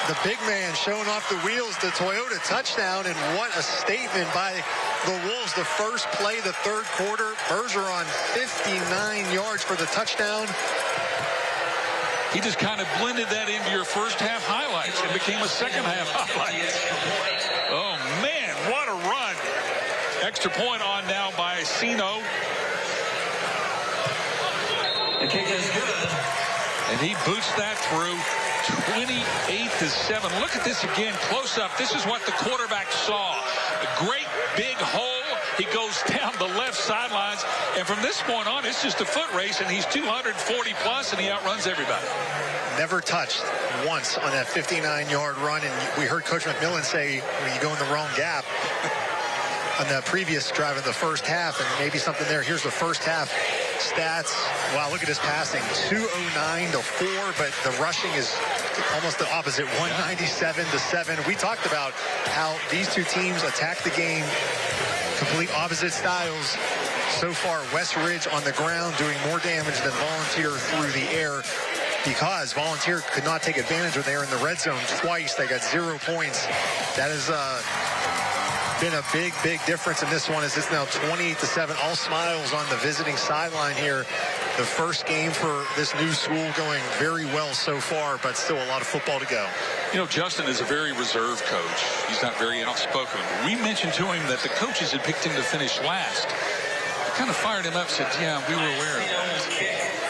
The big man showing off the wheels, the Toyota touchdown, and what a statement by the Wolves. The first play, the third quarter, Bergeron 59 yards for the touchdown. He just kind of blended that into your first half highlights. It became a second half highlight. Oh, man, what a run. Extra point on now by Sino. The kick is good. And he boots that through. 28-7. Look at this again, close up. This is what the quarterback saw. A great big hole. He goes down the left sidelines. And from this point on, it's just a foot race, and he's 240 plus, and he outruns everybody. Never touched once on that 59-yard run. And we heard Coach McMillan say when you go in the wrong gap on the previous drive of the first half, and maybe something there. Here's the first half stats. Wow, look at his passing. 209-4, but the rushing is almost the opposite. 197-7. We talked about how these two teams attack the game, complete opposite styles. So far, West Ridge on the ground doing more damage than Volunteer through the air, because Volunteer could not take advantage when they were in the red zone twice. They got 0 points. That is been a big difference in this one, as it's now 28-7. All smiles on the visiting sideline here. The first game for this new school going very well so far, but still a lot of football to go. You know, Justin is a very reserved coach. He's not very outspoken. We mentioned to him that the coaches had picked him to finish last. I kind of fired him up, said, yeah, we were aware of that.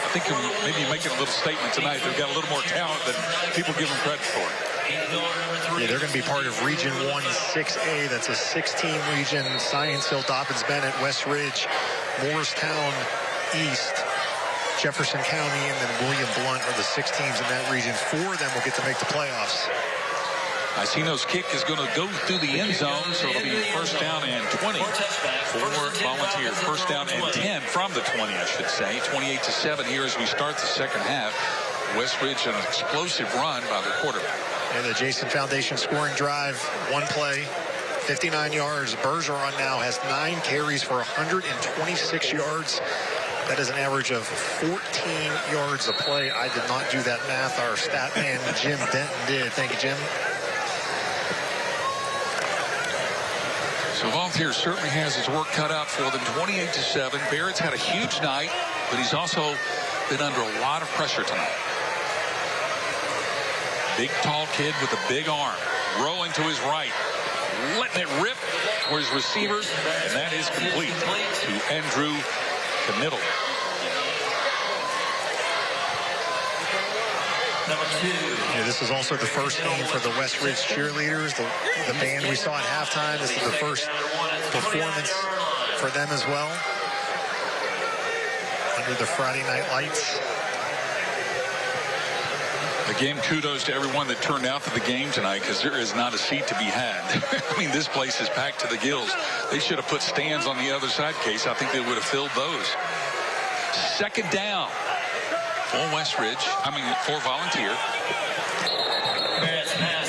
I think maybe making a little statement tonight. They've got a little more talent than people give them credit for. Yeah, they're going to be part of Region 1 6A. That's a 6-team region. Science Hill, Dobbins Bennett, West Ridge, Morristown East, Jefferson County, and then William Blount are the 6 teams in that region. 4 of them will get to make the playoffs. Iceno's kick is going to go through the end zone, so it'll be first down and 20 for Volunteer. First down and 10 from the 20, I should say. 28-7 here as we start the second half. West Ridge, an explosive run by the quarterback. And the Jason Foundation scoring drive, 1 play, 59 yards. Bergeron now has 9 carries for 126 yards. That is an average of 14 yards a play. I did not do that math. Our stat man, Jim Denton, did. Thank you, Jim. So Volunteer certainly has his work cut out for them. 28-7. Barrett's had a huge night, but he's also been under a lot of pressure tonight. Big, tall kid with a big arm. Rolling to his right. Letting it rip for his receiver. And that is complete to Andrew Kniddle. Number 2. Yeah, this is also the first game for the West Ridge cheerleaders, the band we saw at halftime. This is the first performance for them as well, under the Friday night lights. Again, kudos to everyone that turned out to the game tonight, because there is not a seat to be had. I mean, this place is packed to the gills. They should have put stands on the other side, Case. I think they would have filled those. Second down for West Ridge. For Volunteer.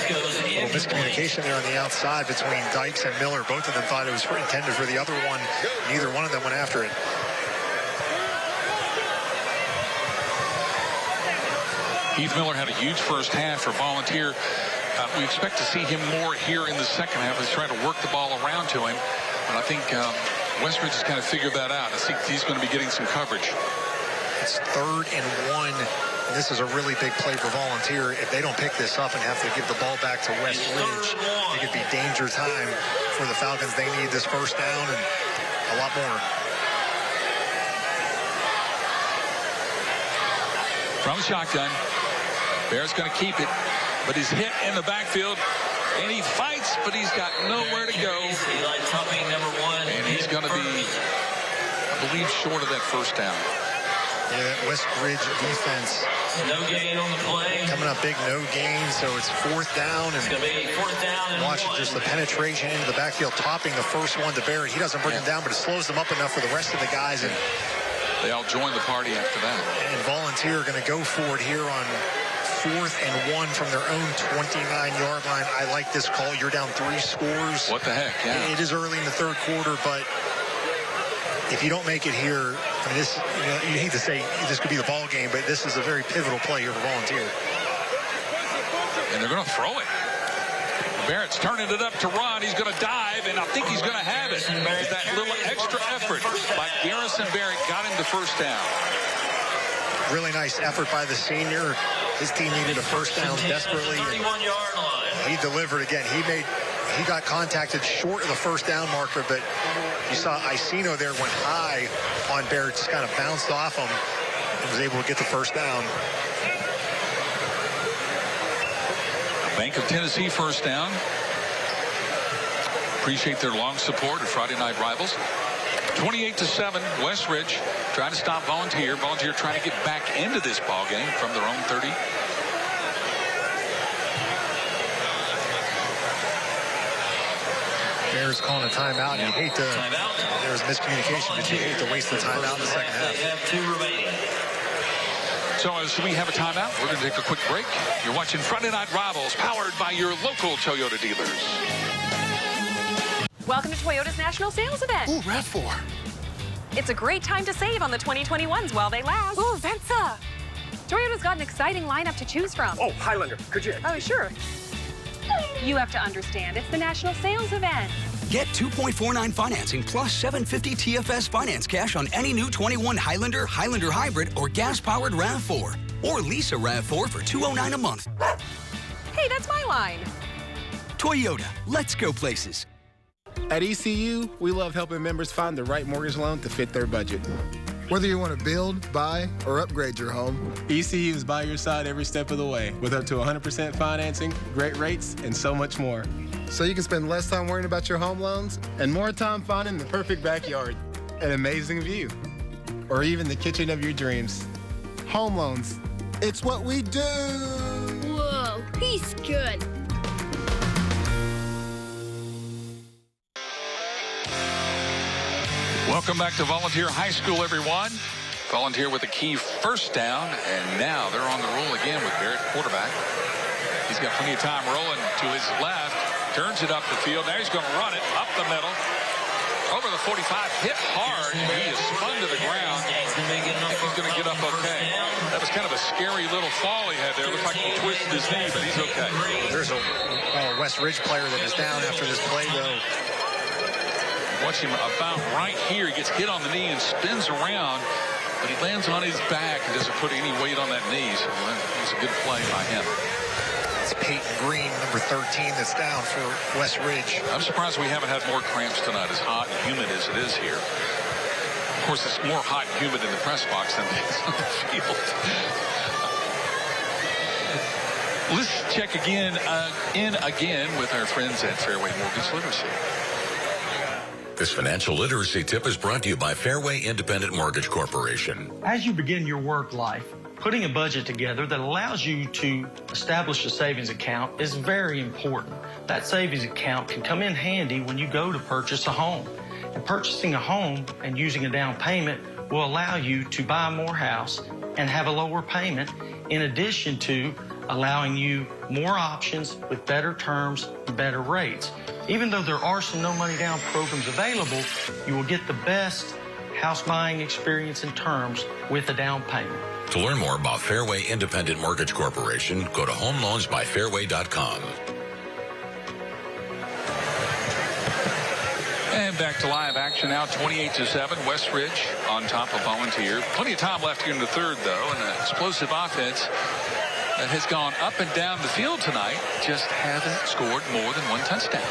A little miscommunication there on the outside between Dykes and Miller. Both of them thought it was intended for the other one. Neither one of them went after it. Heath Miller had a huge first half for Volunteer. We expect to see him more here in the second half as trying to work the ball around to him. And I think West Ridge has kind of figured that out. I think he's going to be getting some coverage. It's 3rd and 1 And this is a really big play for Volunteer. If they don't pick this up and have to give the ball back to West Ridge, it could be danger time for the Falcons. They need this first down and a lot more. From shotgun, Barrett's going to keep it, but he's hit in the backfield, and he fights, but he's got nowhere to go. And he's going to be, I believe, short of that first down. Yeah, that West Ridge defense. No gain on the play. Coming up big, no gain, so it's fourth down. And it's going to be fourth down. And watch just the penetration into the backfield, topping the first one to Barrett. He doesn't bring him down, but it slows them up enough for the rest of the guys. And they all join the party after that. And Volunteer are going to go for it here on 4th and 1 from their own 29-yard line. I like this call. You're down 3 scores. What the heck, yeah. It is early in the third quarter, but if you don't make it here, I mean, this, you hate to say this could be the ball game, but this is a very pivotal play here for Volunteer. And they're going to throw it. Barrett's turning it up to run. He's going to dive, and I think he's going to have it. That little extra effort by Garrison Barrett got him the first down. Really nice effort by the senior. His team needed a first down desperately. 31-yard line. He delivered again. He got contacted short of the first down marker, but you saw Icino there went high on Barrett, just kind of bounced off him and was able to get the first down. Bank of Tennessee first down. Appreciate their long support of Friday Night Rivals. 28-7, West Ridge trying to stop Volunteer. Volunteer trying to get back into this ball game from their own 30. Bears calling a timeout. You hate to. There's miscommunication, but you hate to waste the timeout in the second half. They have 2 remaining. So as we have a timeout, we're going to take a quick break. You're watching Friday Night Rivals, powered by your local Toyota dealers. Welcome to Toyota's National Sales Event. Ooh, RAV4. It's a great time to save on the 2021s while they last. Ooh, Venza. Toyota's got an exciting lineup to choose from. Oh, Highlander, could you? Oh, sure. You have to understand, it's the National Sales Event. Get 2.49 financing plus 750 TFS finance cash on any new 21 Highlander, Highlander Hybrid, or gas-powered RAV4. Or lease a RAV4 for $209 a month. Hey, that's my line. Toyota, let's go places. At ECU, we love helping members find the right mortgage loan to fit their budget. Whether you want to build, buy, or upgrade your home, ECU is by your side every step of the way, with up to 100% financing, great rates, and so much more. So you can spend less time worrying about your home loans and more time finding the perfect backyard, an amazing view, or even the kitchen of your dreams. Home loans, it's what we do! Whoa, he's good. Welcome back to Volunteer High School, everyone. Volunteer with a key first down, and now they're on the roll again with Barrett, quarterback. He's got plenty of time rolling to his left, turns it up the field. Now he's going to run it up the middle, over the 45, hit hard, and he is spun to the ground. I think he's going to get up okay. That was kind of a scary little fall he had there. Looked like he twisted his knee, but he's okay. There's a West Ridge player that is down after this play, though. Watch him about right here. He gets hit on the knee and spins around, but he lands on his back and doesn't put any weight on that knee. So it's a good play by him. It's Peyton Green, number 13, that's down for West Ridge. I'm surprised we haven't had more cramps tonight, as hot and humid as it is here. Of course, it's more hot and humid in the press box than it is on the field. Let's check again with our friends at Fairway Mortgage Literacy. This financial literacy tip is brought to you by Fairway Independent Mortgage Corporation. As you begin your work life, putting a budget together that allows you to establish a savings account is very important. That savings account can come in handy when you go to purchase a home. And purchasing a home and using a down payment will allow you to buy more house and have a lower payment, in addition to allowing you more options with better terms and better rates. Even though there are some no money down programs available, you will get the best house buying experience and terms with a down payment. To learn more about Fairway Independent Mortgage Corporation, go to homeloansbyfairway.com. And back to live action now, 28-7. Westridge on top of Volunteer. Plenty of time left here in the third, though, and an explosive offense that has gone up and down the field tonight, just hasn't scored more than one touchdown.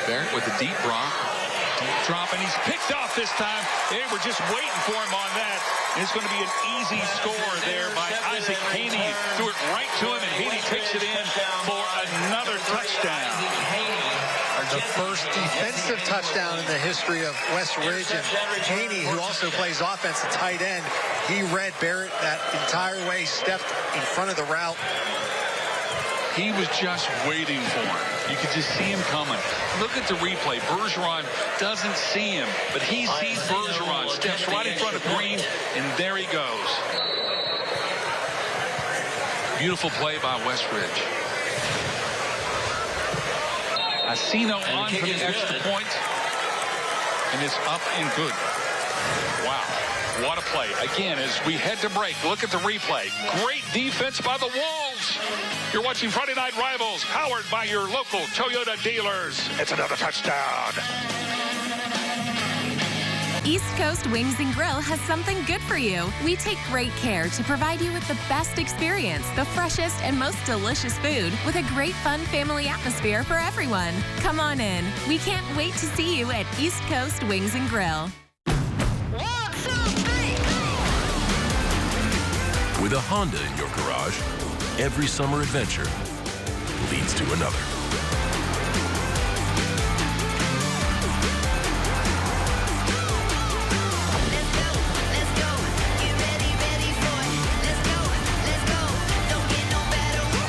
Barrett with a deep drop, and he's picked off this time. They were just waiting for him on that. And it's going to be an easy score there by Isaac Haney. Threw it right to him, and Haney takes it in for another touchdown. The first defensive touchdown in the history of Westridge. And Haney, who also plays offense at tight end, he read Barrett that entire way, stepped in front of the route. He was just waiting for him. You could just see him coming. Look at the replay. Bergeron doesn't see him, but he sees Bergeron, steps right in front of Green, and there he goes. Beautiful play by Westridge. Asino on for the extra point, and it's up and good. Wow, what a play. Again, as we head to break, look at the replay. Great defense by the Wolves. You're watching Friday Night Rivals, powered by your local Toyota dealers. It's another touchdown. East Coast Wings and Grill has something good for you. We take great care to provide you with the best experience, the freshest and most delicious food, with a great fun family atmosphere for everyone. Come on in. We can't wait to see you at East Coast Wings and Grill. With a Honda in your garage, every summer adventure leads to another.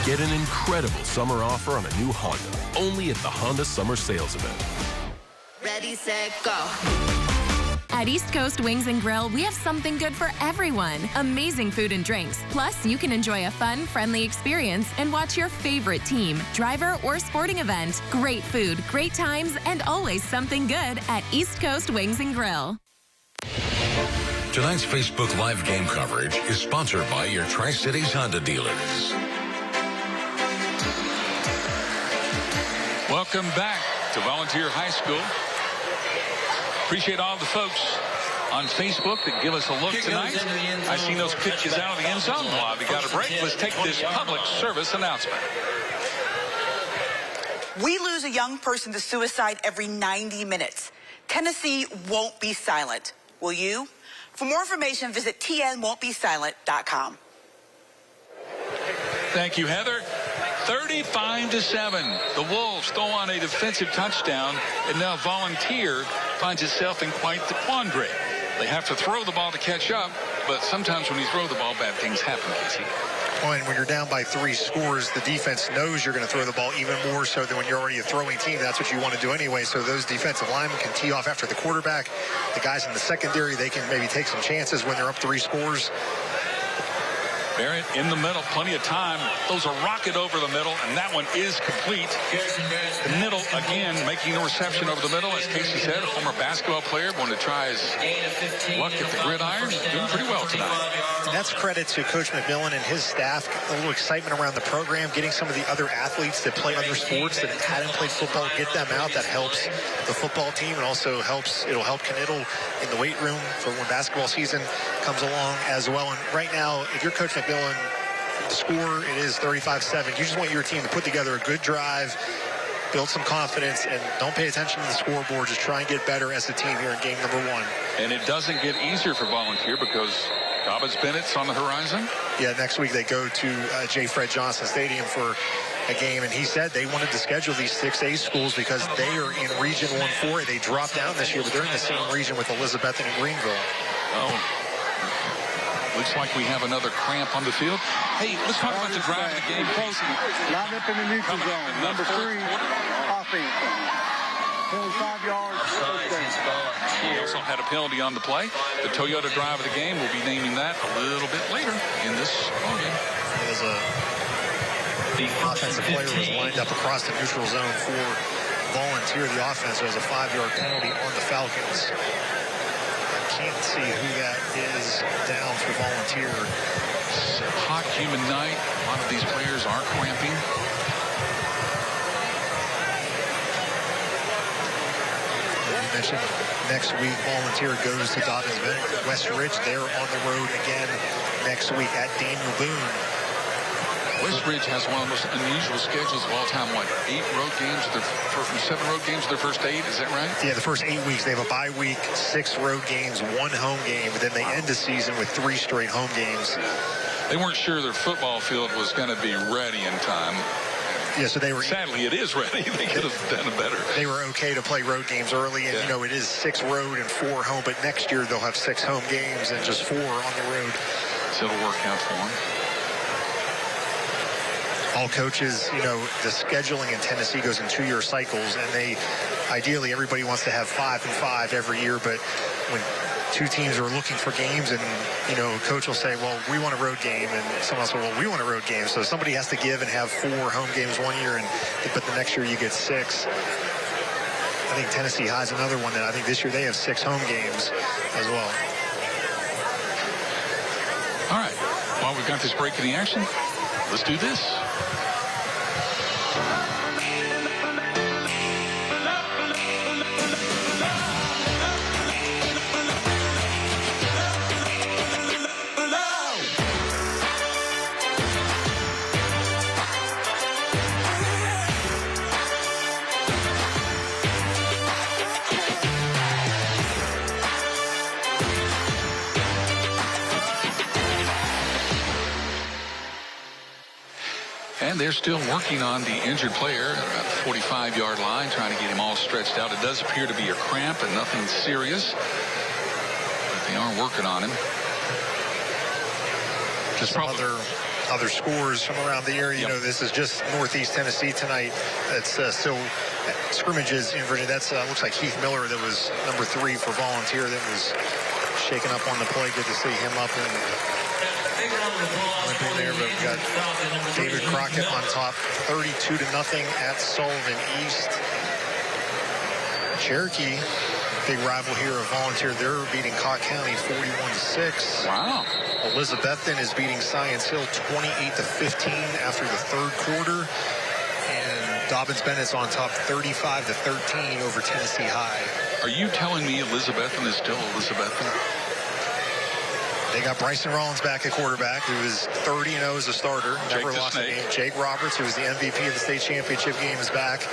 Get an incredible summer offer on a new Honda, only at the Honda Summer Sales Event. Ready, set, go. At East Coast Wings and Grill, we have something good for everyone. Amazing food and drinks. Plus, you can enjoy a fun, friendly experience and watch your favorite team, driver, or sporting event. Great food, great times, and always something good at East Coast Wings and Grill. Tonight's Facebook Live game coverage is sponsored by your Tri-Cities Honda dealers. Welcome back to Volunteer High School. Appreciate all the folks on Facebook that give us a look tonight. I seen those pitches out of the end zone. While we got a break, let's take this public service announcement. We lose a young person to suicide every 90 minutes. Tennessee won't be silent. Will you? For more information, visit tnwon'tbesilent.com. Thank you, Heather. 35-7. The Wolves throw on a defensive touchdown, and now Volunteer finds itself in quite the quandary. They have to throw the ball to catch up, but sometimes when you throw the ball, bad things happen, Casey. Oh, and when you're down by 3 scores, the defense knows you're going to throw the ball even more so than when you're already a throwing team. That's what you want to do anyway. So those defensive linemen can tee off after the quarterback. The guys in the secondary, they can maybe take some chances when they're up 3 scores. Barrett in the middle, plenty of time. Throws a rocket over the middle, and that one is complete. The middle again, making the reception over the middle. As Casey said, a former basketball player, going to try his luck at the gridiron. Doing pretty well tonight. And that's credit to Coach McMillan and his staff. A little excitement around the program, getting some of the other athletes that play other sports that hadn't played football, get them out. That helps the football team, and also it'll help Knittle in the weight room for when basketball season comes along as well. And right now, if you're Coach McMillan, the score, it is 35-7. You just want your team to put together a good drive, build some confidence, and don't pay attention to the scoreboard. Just try and get better as a team here in game number 1. And it doesn't get easier for Volunteer because Dobbins-Bennett's on the horizon. Yeah, next week they go to J. Fred Johnson Stadium for a game, and he said they wanted to schedule these 6A schools because they are in Region 1-4. They dropped down this year, but they're in the same region with Elizabethton and Greenville. Oh. Looks like we have another cramp on the field. Hey, let's talk about the drive of the game. Line up in the neutral zone. Number 3, offense. 25 yards. We also had a penalty on the play. The Toyota drive of the game, we'll be naming that a little bit later in this ballgame. The offensive player was lined up across the neutral zone for Volunteer. The offense was a 5-yard penalty on the Falcons. Can't see who that is down for Volunteer. It's a hot, humid night. A lot of these players are cramping. mentioned next week, Volunteer goes to Dobbins Bennett. West Ridge, they're on the road again next week at Daniel Boone. West Ridge has one of the most unusual schedules of all time. What, 7 road games of their first 8? Is that right? Yeah, the first 8 weeks. They have a bye week, 6 road games, 1 home game, but then they end the season with 3 straight home games. They weren't sure their football field was going to be ready in time. Yeah, so they were. Sadly, it is ready. They could have done it better. They were okay to play road games early, and it is 6 road and 4 home. But next year they'll have 6 home games and just 4 on the road. So it'll work out for them. All coaches, the scheduling in Tennessee goes in 2-year cycles, and ideally everybody wants to have 5 and 5 every year. But when 2 teams are looking for games, and a coach will say, well, we want a road game, and someone else will, well, we want a road game. So somebody has to give and have 4 home games one year, but the next year you get 6. I think Tennessee has another one that I think this year they have 6 home games as well. All right. Well, we've got this break in the action. Let's do this. And they're still working on the injured player at the 45-yard line, trying to get him all stretched out. It does appear to be a cramp and nothing serious, but they are working on him. Just other scores from around the area. This is just Northeast Tennessee tonight. It's still scrimmages in Virginia. That's looks like Heath Miller, that was number 3 for Volunteer, that was shaken up on the play. Good to see him up and limping there. But we got David Crockett on top, 32-0 at Sullivan East. Cherokee, big rival here of Volunteer, they're beating Cott County 41-6. Wow. Elizabethton is beating Science Hill 28-15 after the 3rd quarter. And Dobbins Bennett's on top 35-13 over Tennessee High. Are you telling me Elizabethton is still Elizabethton? They got Bryson Rollins back at quarterback, who is 30-0 as a starter. Never lost a game. Jake Roberts, who was the MVP of the state championship game, is back.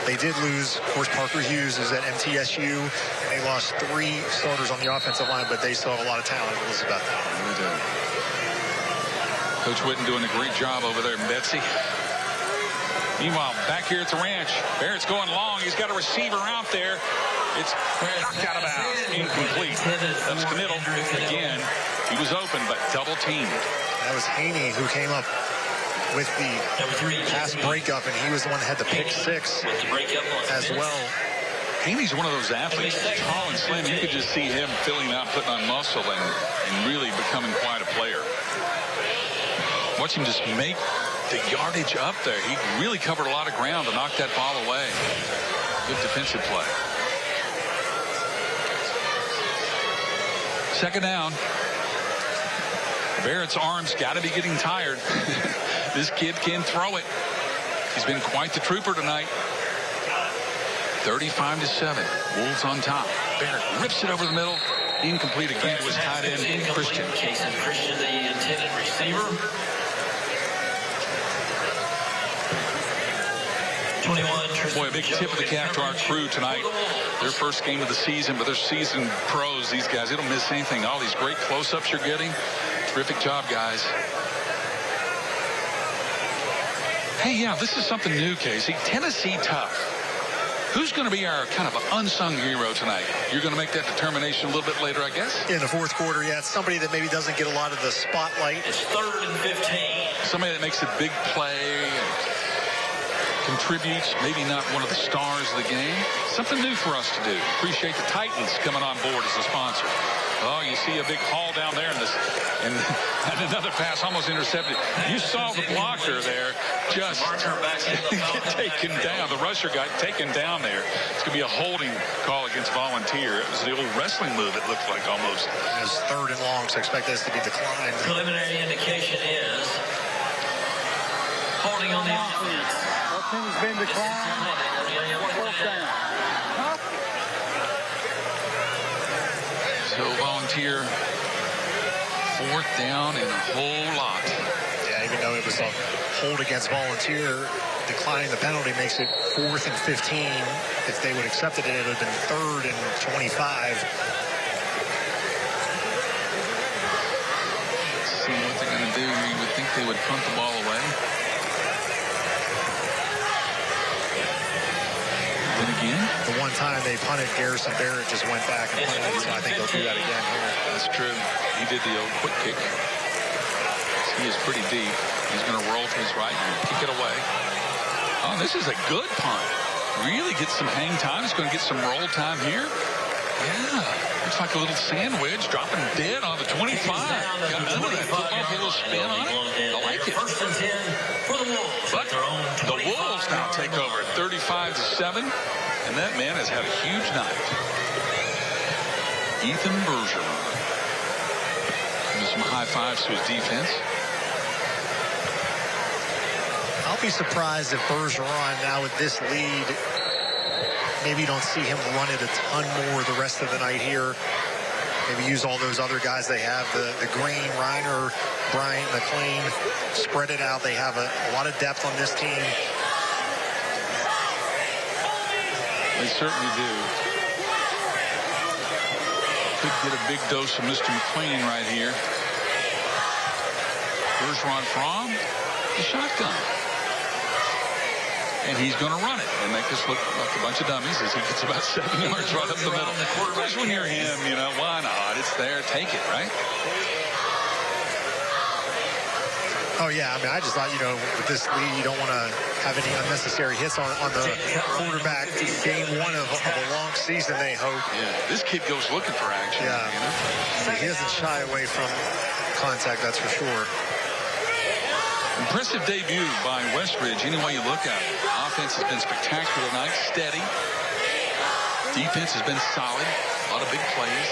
They did lose, of course, Parker Hughes, who's at MTSU. And they lost 3 starters on the offensive line, but they still have a lot of talent at Elizabethton. They do. Coach Whitten doing a great job over there in Betsy. Meanwhile, back here at the ranch, Barrett's going long. He's got a receiver out there. It's knocked out of bounds. Incomplete. That's the middle. Again, he was open, but double teamed. That was Haney who came up with the pass breakup, and he was the one that had the pick 6 as well. Haney's one of those athletes, tall and slim. You could just see him filling out, putting on muscle, and really becoming quite a player. Watch him just make the yardage up there. He really covered a lot of ground to knock that ball away. Good defensive play. 2nd down. Barrett's arms got to be getting tired. This kid can throw it. He's been quite the trooper tonight. 35-7. Wolves on top. Barrett rips it over the middle. Incomplete again to his tight end, Christian. Christian, the intended receiver. 21. Boy, a big tip of the cap to our crew tonight. Their first game of the season, but they're seasoned pros, these guys. They don't miss anything. All these great close-ups you're getting. Terrific job, guys. Hey, yeah, this is something new, Casey. Tennessee tough. Who's going to be our kind of unsung hero tonight? You're going to make that determination a little bit later, I guess? In the 4th quarter, yeah. It's somebody that maybe doesn't get a lot of the spotlight. It's 3rd and 15. Somebody that makes a big play and contributes, maybe not one of the stars of the game. Something new for us to do. Appreciate the Titans coming on board as a sponsor. Oh, you see a big haul down there and another pass almost intercepted. You saw the blocker there just get taken down. The rusher got taken down there. It's going to be a holding call against Volunteer. It was the old wrestling move, it looked like almost. It was 3rd and long, so expect this to be declined. Preliminary indication is holding on the offense. Has been declined. 4th down. here. 4th down and a whole lot. Yeah, even though it was a hold against Volunteer, declining the penalty makes it 4th and 15. If they would have accepted it, it would have been 3rd and 25. Let's see what they're going to do. You would think they would punt the ball away. Then again, the one time they punted, Garrison Barrett just went back and punted it, so I think they'll do that again here. That's true. He did the old quick kick. He is pretty deep. He's going to roll to his right and kick it away. Oh, this is a good punt. Really get some hang time. He's going to get some roll time here. Yeah. Looks like a little sandwich dropping dead on the 25. Got none of that football, a little spin on it. I like it. First and 10 for the Wolves. But the Wolves now take over 35-7. And that man has had a huge night. Ethan Bergeron. Give some high fives to his defense. I'll be surprised if Bergeron, now with this lead, maybe you don't see him run it a ton more the rest of the night here. Maybe use all those other guys they have, the Green, Reiner, Bryant, McLean, spread it out. They have a lot of depth on this team. They certainly do. Could get a big dose of Mr. McLean right here. Bergeron from the shotgun. And he's going to run it and make us look like a bunch of dummies as he gets about 7 yards right up the middle. Of course, when you're him, you know, why not? It's there. Take it, right? Oh, yeah. I mean, I just thought, you know, with this lead, you don't want to have any unnecessary hits on the quarterback. Game 1 of a long season, they hope. Yeah, this kid goes looking for action. Yeah. You know? He doesn't shy away from contact, that's for sure. Impressive debut by Westridge, any way you look at it. Offense has been spectacular tonight, steady. Defense has been solid, a lot of big plays.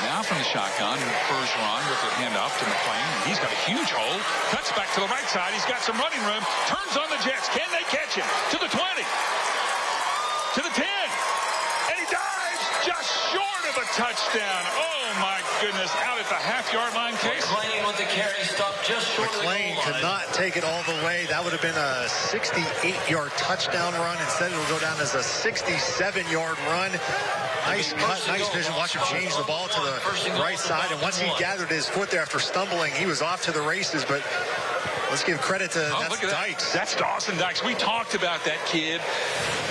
Now from the shotgun, Bergeron with the handoff to McLean. He's got a huge hole, cuts back to the right side. He's got some running room, turns on the Jets. Can they catch him? To the 20, to the 10, and he dives just short of a touchdown. Oh my goodness, out at the half-yard line. Case. McLean with the carry, stopped just short of the goal line. McLean could not take it all the way. That would have been a 68-yard touchdown run. Instead, it'll go down as a 67-yard run. Nice cut, nice vision. Watch him change the ball to the right side. And once he gathered his foot there after stumbling, he was off to the races. But let's give credit to Dykes. That's Dawson Dykes. We talked about that kid.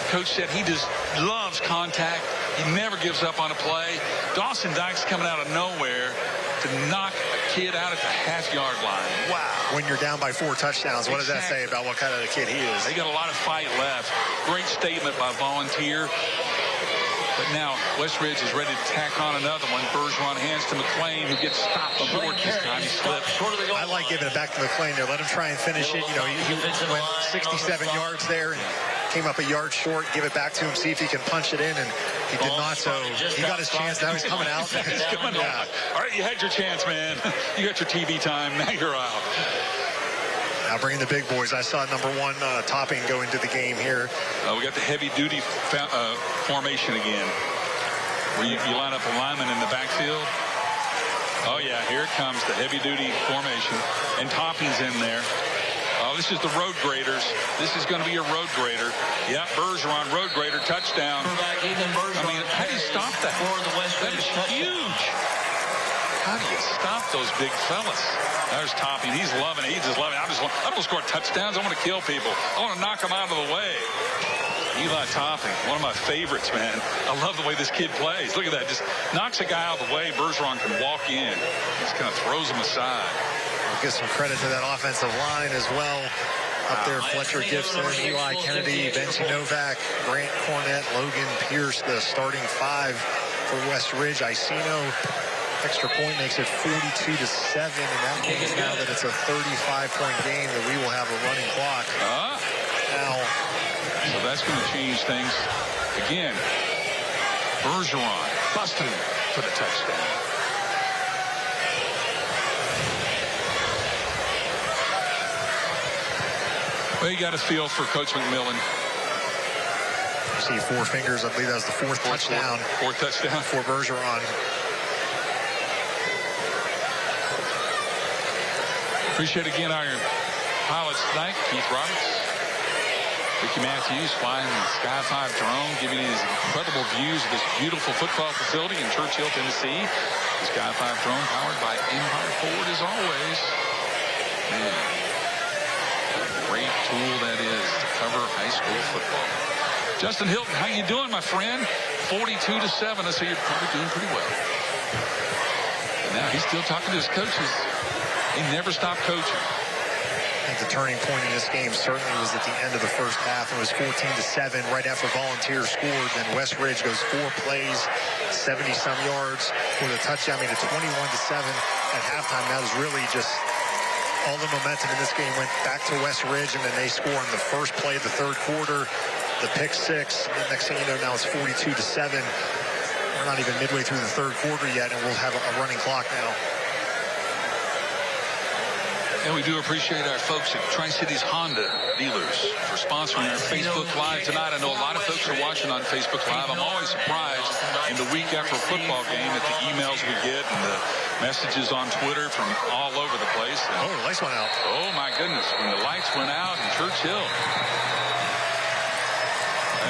Coach said he just loves contact. He never gives up on a play. Dawson Dykes coming out of nowhere to knock a kid out at the half-yard line. Wow. When you're down by 4 touchdowns, what does that say about what kind of a kid he is? They got a lot of fight left. Great statement by Volunteer. But now Westridge is ready to tack on another one. Bergeron hands to McLean, who gets stopped short this time. He slipped. I like giving it back to McLean there. Let him try and finish it. You know, he went 67 yards there and came up a yard short. Give it back to him, see if he can punch it in, and he did not. So he got his chance. Now he's coming out. He's coming out. All right, you had your chance, man. You got your TV time. Now you're out. Now bringing the big boys. I saw number 1 Topping go into the game here. We got the heavy-duty formation again, where you line up a lineman in the backfield. Oh, yeah, here it comes, the heavy-duty formation. And Topping's in there. Oh, this is the road graders. This is going to be a road grader. Yep, Bergeron, road grader, touchdown. I mean, how do you stop that? That is huge. How do you stop those big fellas? There's Topping. He's loving it. He's just loving it. I don't score touchdowns. I want to kill people. I want to knock them out of the way. Eli Topping, one of my favorites, man. I love the way this kid plays. Look at that. Just knocks a guy out of the way. Bergeron can walk in. Just kind of throws him aside. We'll give some credit to that offensive line as well. Up there, Fletcher Gibson, Eli Kennedy, Benji Novak, Grant Cornett, Logan Pierce, the starting 5 for Westridge. Icino, extra point makes it 42-7, and that means now that it's a 35-point game that we will have a running clock. Now, so that's going to change things. Again, Bergeron busting for the touchdown. Well, you got a feel for Coach McMillan. You see 4 fingers. I believe that was the 4th touchdown. 4th touchdown for Bergeron. Appreciate again our pilots tonight, Keith Roberts, Ricky Matthews flying the Sky 5 drone, giving you these incredible views of this beautiful football facility in Churchill, Tennessee. The Sky 5 drone powered by Empire Ford as always. Man, what a great tool that is to cover high school football. Justin Hilton, how you doing, my friend? 42-7, so you're probably doing pretty well. And now he's still talking to his coaches. He never stopped coaching. I think the turning point in this game certainly was at the end of the first half. It was 14-7 right after Volunteers scored. Then West Ridge goes 4 plays, 70-some yards with a touchdown. I mean, a 21-7 at halftime. That was really just all the momentum in this game went back to West Ridge, and then they score on the first play of the third quarter, the pick six. And the next thing you know, now it's 42-7. We're not even midway through the third quarter yet, and we'll have a running clock now. And we do appreciate our folks at Tri-Cities Honda dealers for sponsoring our Facebook Live tonight. I know a lot of folks are watching on Facebook Live. I'm always surprised in the week after a football game at the emails we get and the messages on Twitter from all over the place. And, oh, the lights went out. Oh, my goodness. When the lights went out in Churchill.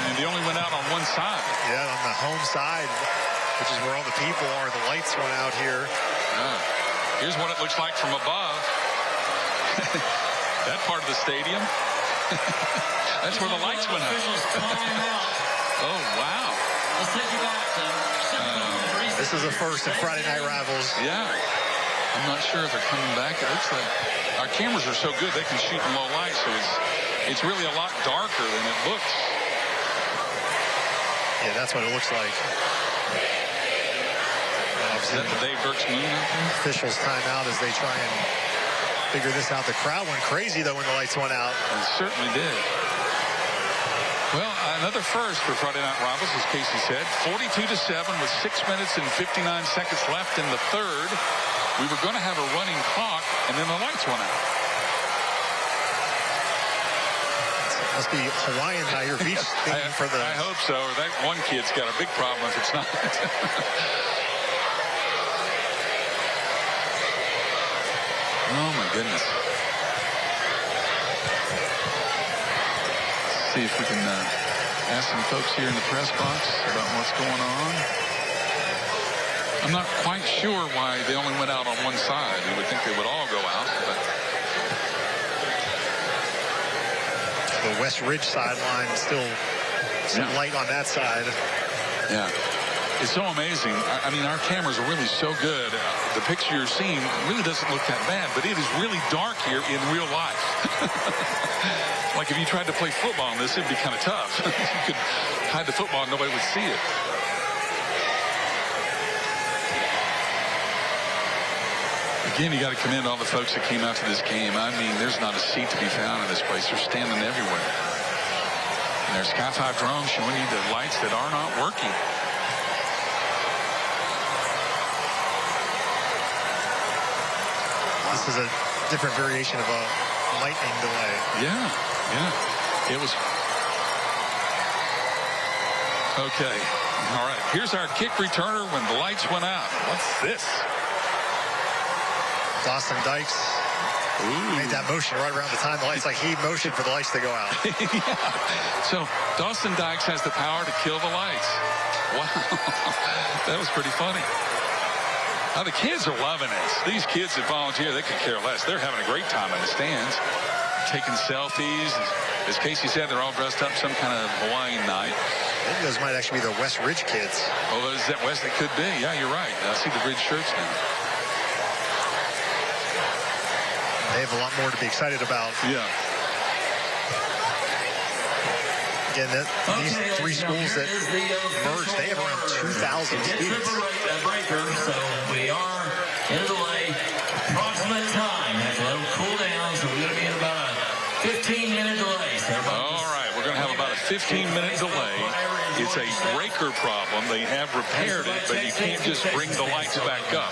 And they only went out on one side. Yeah, on the home side, which is where all the people are. The lights went out here. Here's what it looks like from above. That part of the stadium. That's where the lights went out. Oh, wow. Let's take you back to this is a first in Friday Night Rivals. Yeah. I'm not sure if they're coming back. It looks like our cameras are so good they can shoot in low light, so it's really a lot darker than it looks. Yeah, that's what it looks like. Is that the Dave Burke's moon out there? Officials timeout as they try and figure this out. The crowd went crazy, though, when the lights went out. It certainly did. Well, another first for Friday Night Rivals, as Casey said. 42-7 with 6 minutes and 59 seconds left in the third. We were going to have a running clock, and then the lights went out. Must be Hawaiian Niagara Beach theme for the... I hope so. That one kid's got a big problem if it's not. Oh, my goodness. Let's see if we can ask some folks here in the press box about what's going on. I'm not quite sure why they only went out on one side. You would think they would all go out, but... The West Ridge sideline still light on that side. Yeah. It's so amazing. I mean, our cameras are really so good. The picture you're seeing really doesn't look that bad, but it is really dark here in real life. Like if you tried to play football on this, it'd be kind of tough. You could hide the football and nobody would see it. Again, you got to commend all the folks that came out to this game. I mean, there's not a seat to be found in this place. They're standing everywhere. And there's Sky 5 drones showing you the lights that are not working. This is a different variation of a lightning delay. Yeah, yeah. It was... Okay. All right. Here's our kick returner when the lights went out. What's this? Dawson Dykes made that motion right around the time the lights, like he motioned for the lights to go out. Yeah. So Dawson Dykes has the power to kill the lights. Wow. That was pretty funny. Now, the kids are loving it. These kids that volunteer, they could care less. They're having a great time in the stands, taking selfies. As Casey said, they're all dressed up some kind of Hawaiian night. Maybe those might actually be the West Ridge kids. Oh, is that West? It could be. Yeah, you're right. I see the Ridge shirts now. They have a lot more to be excited about. Yeah. Again, these three schools that merged, they have around 2,000 students. So we are in a delay. Approximate time. Have to let them cool down. So we're going to be in about a 15-minute delay. So all right, we're going to have about a 15-minute delay. It's a breaker problem. They have repaired it, but you can't just bring the lights back up.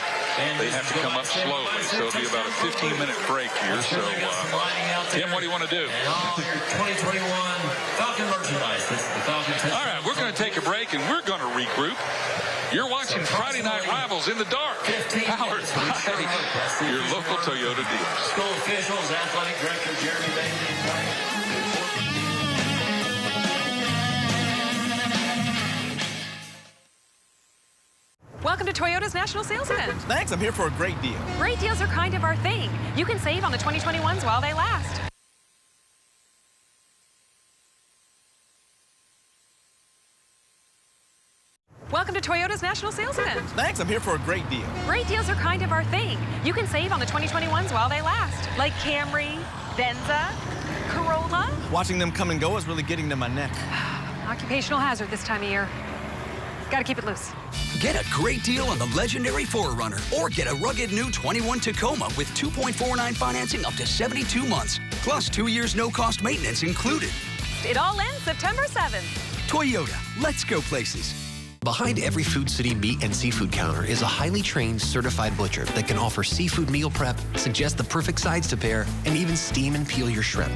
They have to come up slowly. So it'll be about a 15-minute break here. So, Tim, what do you want to do? And all your 2021 Falcon merchandise. This is the Falcon. All right, we're going to take a break, and we're going to regroup. You're watching Friday Night Rivals in the dark, powered by your local Toyota dealers. School officials, athletic director Jeremy Bailey. Welcome to Toyota's National Sales Event. Thanks, I'm here for a great deal. Great deals are kind of our thing. You can save on the 2021s while they last. Welcome to Toyota's National Sales Event. Thanks, I'm here for a great deal. Great deals are kind of our thing. You can save on the 2021s while they last. Like Camry, Venza, Corolla. Watching them come and go is really getting to my neck. Occupational hazard this time of year. Gotta keep it loose. Get a great deal on the legendary 4Runner, or get a rugged new 21 Tacoma with 2.49 financing up to 72 months, plus 2 years no-cost maintenance included. It all ends September 7th. Toyota, let's go places. Behind every Food City meat and seafood counter is a highly trained, certified butcher that can offer seafood meal prep, suggest the perfect sides to pair, and even steam and peel your shrimp.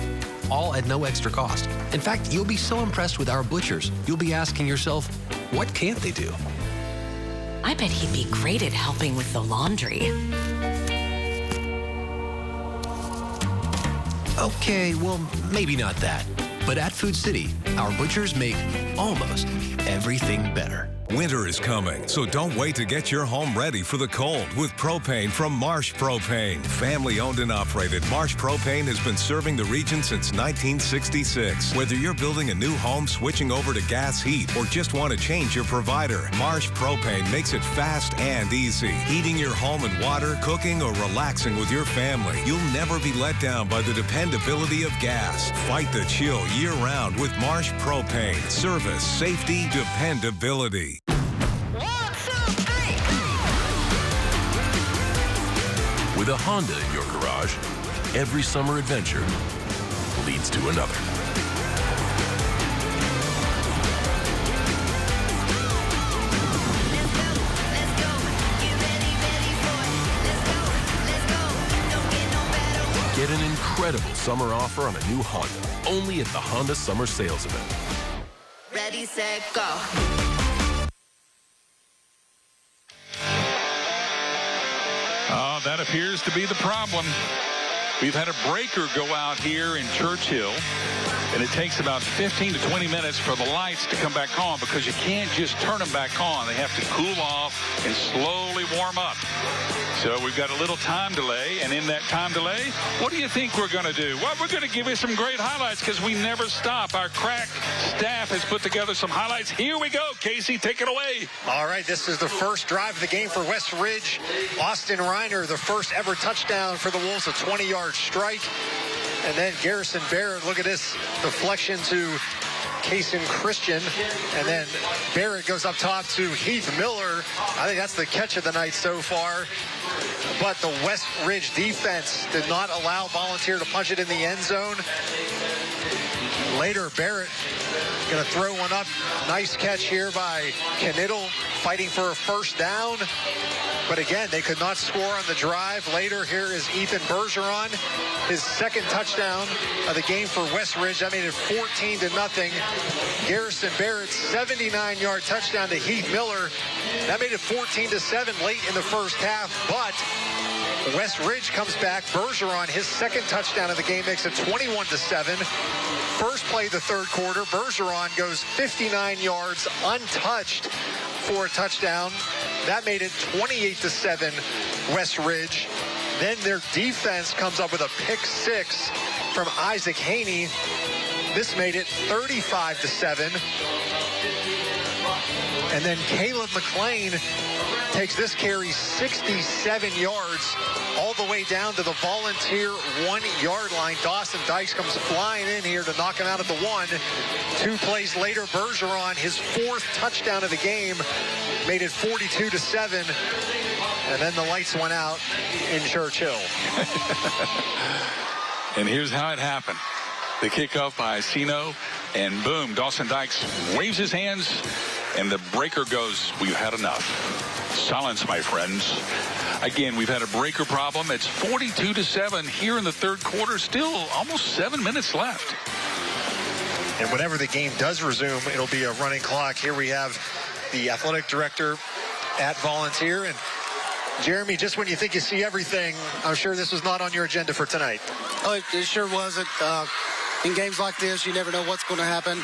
All at no extra cost. In fact, you'll be so impressed with our butchers, you'll be asking yourself, what can't they do? I bet he'd be great at helping with the laundry. Okay, well, maybe not that. But at Food City, our butchers make almost everything better. Winter is coming, so don't wait to get your home ready for the cold with propane from Marsh Propane. Family owned and operated, Marsh Propane has been serving the region since 1966. Whether you're building a new home, switching over to gas heat, or just want to change your provider, Marsh Propane makes it fast and easy. Heating your home and water, cooking, or relaxing with your family, you'll never be let down by the dependability of gas. Fight the chill year-round with Marsh Propane. Service, safety, dependability. With a Honda in your garage, every summer adventure leads to another. Get an incredible summer offer on a new Honda, only at the Honda Summer Sales Event. Ready, set, go. Oh, that appears to be the problem. We've had a breaker go out here in Churchill, and it takes about 15 to 20 minutes for the lights to come back on because you can't just turn them back on. They have to cool off and slowly warm up. So we've got a little time delay, and in that time delay, what do you think we're going to do? Well, we're going to give you some great highlights because we never stop. Our crack staff has put together some highlights. Here we go. Casey, take it away. All right, this is the first drive of the game for West Ridge. Austin Reiner, the first ever touchdown for the Wolves, a 20-yard strike. And then Garrison Barrett, look at this deflection to Kason Christian, and then Barrett goes up top to Heath Miller. I think that's the catch of the night so far. But the West Ridge defense did not allow Volunteer to punch it in the end zone. Later, Barrett going to throw one up. Nice catch here by Knittel, fighting for a first down. But again, they could not score on the drive. Later, here is Ethan Bergeron, his second touchdown of the game for West Ridge. That made it 14-0. Garrison Barrett's 79-yard touchdown to Heath Miller. That made it 14-7 late in the first half. But West Ridge comes back. Bergeron, his second touchdown of the game, makes it 21-7. First play of the third quarter, Bergeron goes 59 yards untouched for a touchdown. That made it 28-7 West Ridge. Then their defense comes up with a pick six from Isaac Haney. This made it 35-7. And then Caleb McLean takes this carry 67 yards all the way down to the Volunteer 1-yard line. Dawson Dykes comes flying in here to knock him out at the 1. 2 plays later, Bergeron, his fourth touchdown of the game, made it 42-7. And then the lights went out in Churchill. And here's how it happened. The kickoff by Sino, and boom, Dawson Dykes waves his hands, and the breaker goes, we've had enough. Silence, my friends. Again, we've had a breaker problem. It's 42-7 here in the third quarter. Still almost 7 minutes left. And whenever the game does resume, it'll be a running clock. Here we have the athletic director, at Volunteer. And Jeremy, just when you think you see everything, I'm sure this was not on your agenda for tonight. Oh, it sure wasn't. In games like this, you never know what's going to happen.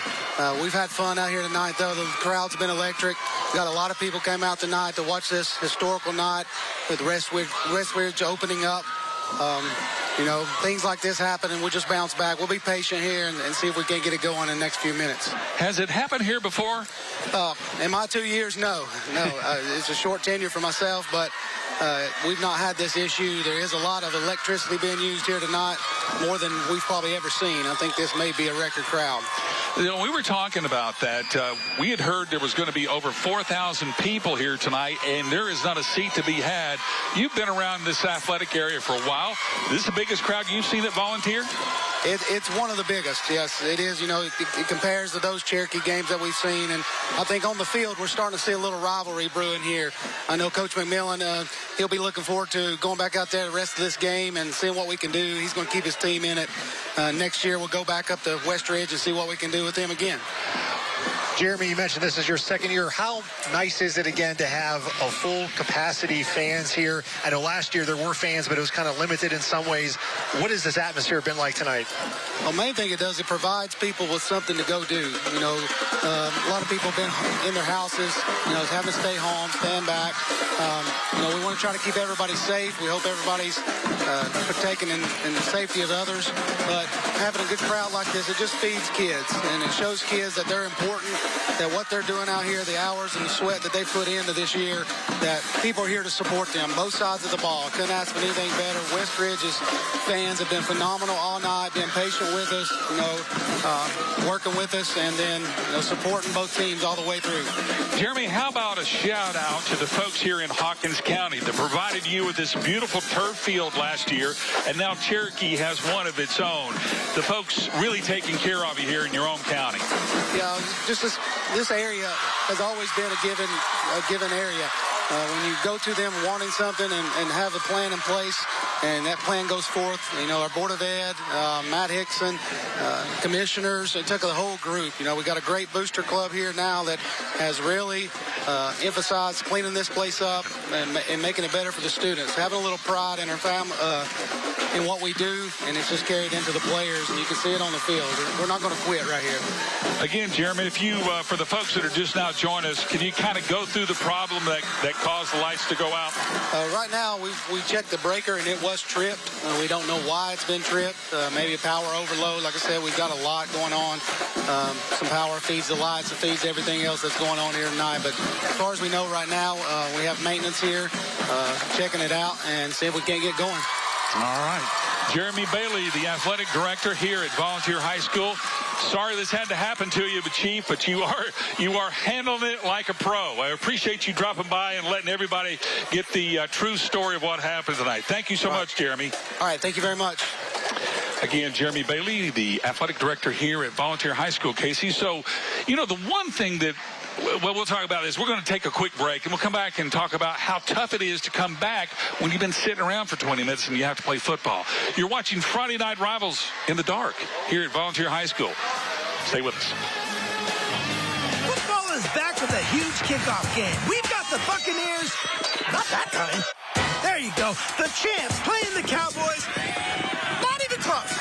We've had fun out here tonight, though. The crowd's been electric. Got a lot of people came out tonight to watch this historical night with Westridge opening up. You know, things like this happen, and we'll just bounce back. We'll be patient here and see if we can get it going in the next few minutes. Has it happened here before? In my 2 years, no. It's a short tenure for myself, but we've not had this issue. There is a lot of electricity being used here tonight, more than we've probably ever seen. I think this may be a record crowd. You know, we were talking about that. We had heard there was going to be over 4,000 people here tonight, and there is not a seat to be had. You've been around this athletic area for a while. This is the biggest crowd you've seen at Volunteer? It's one of the biggest, yes, it is. You know, it compares to those Cherokee games that we've seen, and I think on the field we're starting to see a little rivalry brewing here. I know Coach McMillan, he'll be looking forward to going back out there the rest of this game and seeing what we can do. He's going to keep his team in it. Next year we'll go back up to Westridge and see what we can do with them again. Jeremy, you mentioned this is your second year. How nice is it again to have a full capacity fans here? I know last year there were fans, but it was kind of limited in some ways. What has this atmosphere been like tonight? Well, main thing it does, it provides people with something to go do. You know, a lot of people have been in their houses, you know, having to stay home, stand back. You know, we want to try to keep everybody safe. We hope everybody's partaking in the safety of others. But having a good crowd like this, it just feeds kids, and it shows kids that they're important, that what they're doing out here, the hours and the sweat that they put into this year, that people are here to support them, both sides of the ball. Couldn't ask for anything better. Westridge's fans have been phenomenal all night, been patient with us, you know, working with us, and then, you know, supporting both teams all the way through. Jeremy, how about a shout out to the folks here in Hawkins County that provided you with this beautiful turf field last year, and now Cherokee has one of its own. The folks really taking care of you here in your own county. Yeah, just this area has always been a given area. When you go to them wanting something and have a plan in place, and that plan goes forth, you know, our Board of Ed, Matt Hickson, commissioners, it took the whole group. You know, we got a great booster club here now that has really emphasized cleaning this place up and making it better for the students. Having a little pride in our in what we do, and it's just carried into the players, and you can see it on the field. We're not going to quit right here. Again, Jeremy, if you, for the folks that are just now joining us, can you kind of go through the problem that caused the lights to go out? Right now, we checked the breaker, and it was tripped. We don't know why it's been tripped. Maybe a power overload. Like I said, we've got a lot going on. Some power feeds the lights, it feeds everything else that's going on here tonight. But as far as we know right now, we have maintenance here, checking it out, and see if we can't get going. All right. Jeremy Bailey, the athletic director here at Volunteer High School. Sorry this had to happen to you, Chief, but you are handling it like a pro. I appreciate you dropping by and letting everybody get the true story of what happened tonight. Thank you so much, Jeremy. All right, thank you very much. Again, Jeremy Bailey, the athletic director here at Volunteer High School, Casey. So, you know, the one thing that we'll talk about is we're going to take a quick break, and we'll come back and talk about how tough it is to come back when you've been sitting around for 20 minutes and you have to play football. You're watching Friday Night Rivals in the dark here at Volunteer High School. Stay with us. Football is back with a huge kickoff game. We've got the Buccaneers. Not that kind. There you go. The champs playing the Cowboys. Not even close.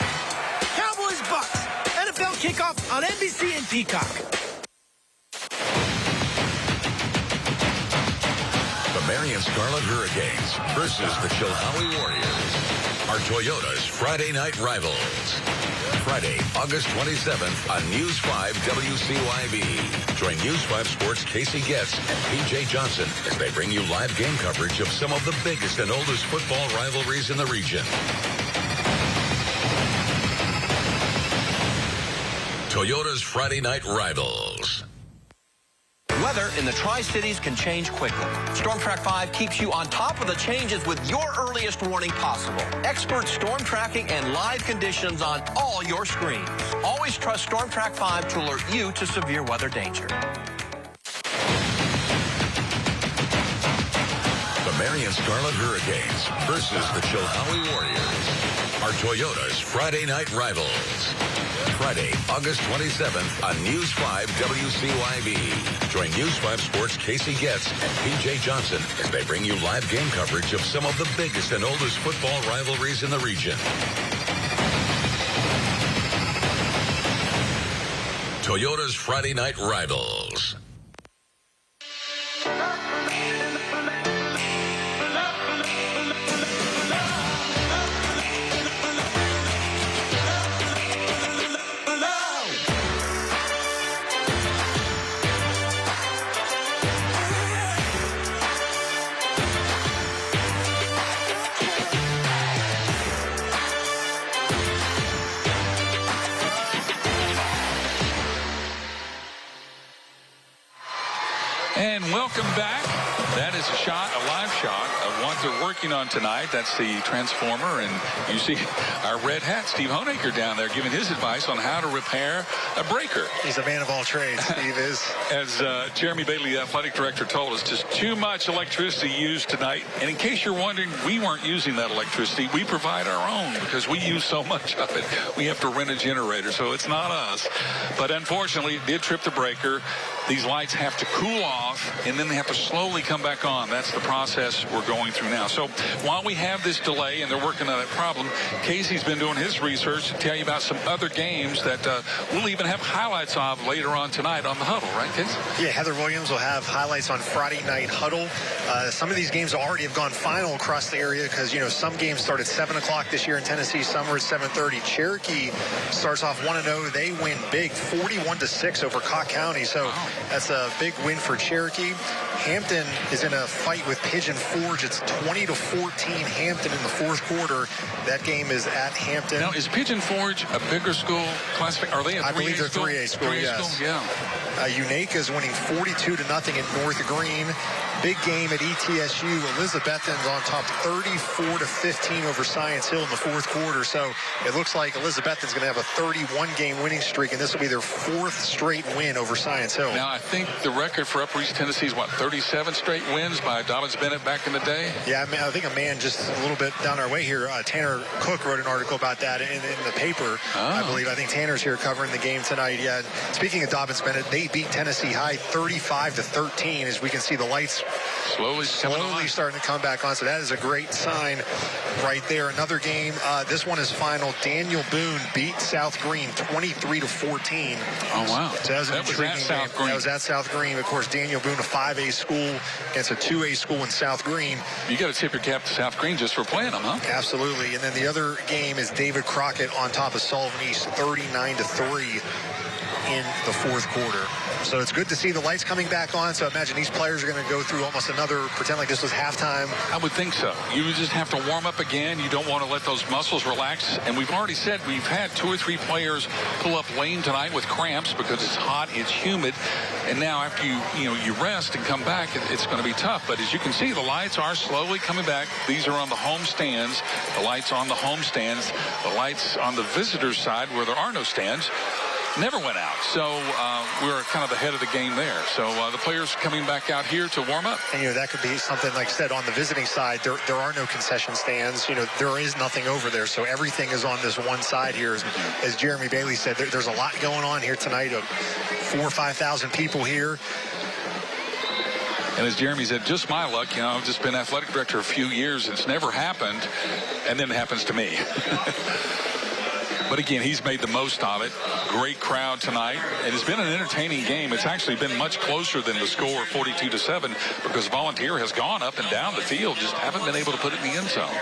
Cowboys Bucks. NFL kickoff on NBC and Peacock. The Marion Scarlet Hurricanes versus the Chilhowie Warriors are Toyota's Friday Night Rivals. Friday, August 27th on News 5 WCYB. Join News 5 Sports' Casey Getz and PJ Johnson as they bring you live game coverage of some of the biggest and oldest football rivalries in the region. Toyota's Friday Night Rivals. Weather in the Tri-Cities can change quickly. Storm Track 5 keeps you on top of the changes with your earliest warning possible. Expert storm tracking and live conditions on all your screens. Always trust Storm Track 5 to alert you to severe weather danger. The Marion Scarlet Hurricanes versus the Chilhowie Warriors are Toyota's Friday Night Rivals. Friday, August 27th on News 5 WCYB. Join News 5 Sports' Casey Getz and PJ Johnson as they bring you live game coverage of some of the biggest and oldest football rivalries in the region. Toyota's Friday Night Rivals. And welcome back. That is a shot, a live shot of what they're working on tonight. That's the transformer. And you see our red hat, Steve Honaker, down there giving his advice on how to repair a breaker. He's a man of all trades, Steve is. As Jeremy Bailey, the athletic director, told us, just too much electricity used tonight. And in case you're wondering, we weren't using that electricity. We provide our own because we use so much of it. We have to rent a generator, so it's not us. But unfortunately, it did trip the breaker. These lights have to cool off, and then they have to slowly come back on. That's the process we're going through now. So while we have this delay and they're working on that problem, Casey's been doing his research to tell you about some other games that we'll even have highlights of later on tonight on the Huddle, right, Casey? Yeah, Heather Williams will have highlights on Friday Night Huddle. Some of these games already have gone final across the area because, you know, some games start at 7 o'clock this year in Tennessee. Some are at 7:30. Cherokee starts off 1-0. They win big, 41-6 over Cocke County. So that's a big win for Cherokee. Hampton is in a fight with Pigeon Forge. It's 20-14 Hampton in the fourth quarter. That game is at Hampton. Now, is Pigeon Forge a bigger school? Are they a 3A I believe they're school? 3A school, 3A yes. School? Yeah. Unaka is winning 42-0 at North Green. Big game at ETSU. Elizabethton's on top 34-15 over Science Hill in the fourth quarter. So it looks like Elizabethton's going to have a 31-game winning streak, and this will be their fourth straight win over Science Hill. Now, I think the record for Upper East Tennessee is, what, 37 straight wins by Dobbins Bennett back in the day? Yeah, I think a man just a little bit down our way here, Tanner Cook, wrote an article about that in the paper, I believe. I think Tanner's here covering the game tonight. Yeah, speaking of Dobbins Bennett, they beat Tennessee High 35-13. As we can see, the lights slowly starting to come back on. So that is a great sign right there. Another game. This one is final. Daniel Boone beat South Green 23-14. Oh, wow. So that was an intriguing at South game. Green. That was at South Green. Of course, Daniel Boone, a 5A school against a 2A school in South Green. You got to tip your cap to South Green just for playing them, huh? Absolutely. And then the other game is David Crockett on top of Sullivan East, 39-3 in the fourth quarter. So it's good to see the lights coming back on. So I imagine these players are going to go through almost another, pretend like this was halftime. I would think so. You just have to warm up again. You don't want to let those muscles relax. And we've already said we've had 2 or 3 players pull up lame tonight with cramps because it's hot, it's humid. And now after you rest and come back, it's going to be tough. But as you can see, the lights are slowly coming back. These are on the home stands. The lights on the home stands. The lights on the visitors' side where there are no stands never went out. So we're kind of ahead of the game there. So the players coming back out here to warm up. And, that could be something, like I said, on the visiting side, there are no concession stands. There is nothing over there. So everything is on this one side here. As Jeremy Bailey said, there's a lot going on here tonight. 4,000 or 5,000 people here. And as Jeremy said, just my luck. I've just been athletic director a few years. It's never happened. And then it happens to me. But again, he's made the most of it. Great crowd tonight. It has been an entertaining game. It's actually been much closer than the score, 42-7, because Volunteer has gone up and down the field, just haven't been able to put it in the end zone.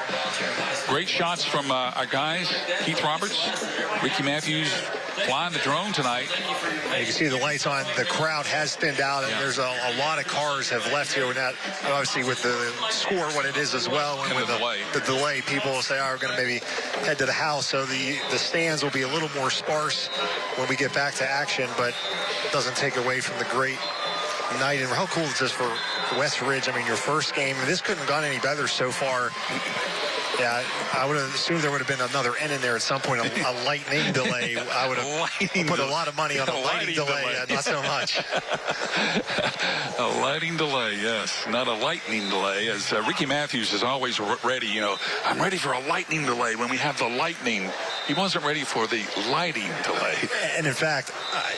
Great shots from our guys, Keith Roberts, Ricky Matthews, flying the drone tonight. And you can see the lights on. The crowd has thinned out, and there's a lot of cars have left here. That, obviously, with the score, what it is as well, and with the delay, people will say, we're going to maybe head to the house. So the stands will be a little more sparse when we get back to action, but it doesn't take away from the great night. And how cool is this for West Ridge? I mean, your first game, this couldn't have gone any better so far Yeah, I would have assumed there would have been another N in there at some point, a lightning delay. I would have put a lot of money on a lightning delay, not so much. A lighting delay, yes. Not a lightning delay, as Ricky Matthews is always ready. You know, I'm ready for a lightning delay when we have the lightning. He wasn't ready for the lighting delay. And in fact,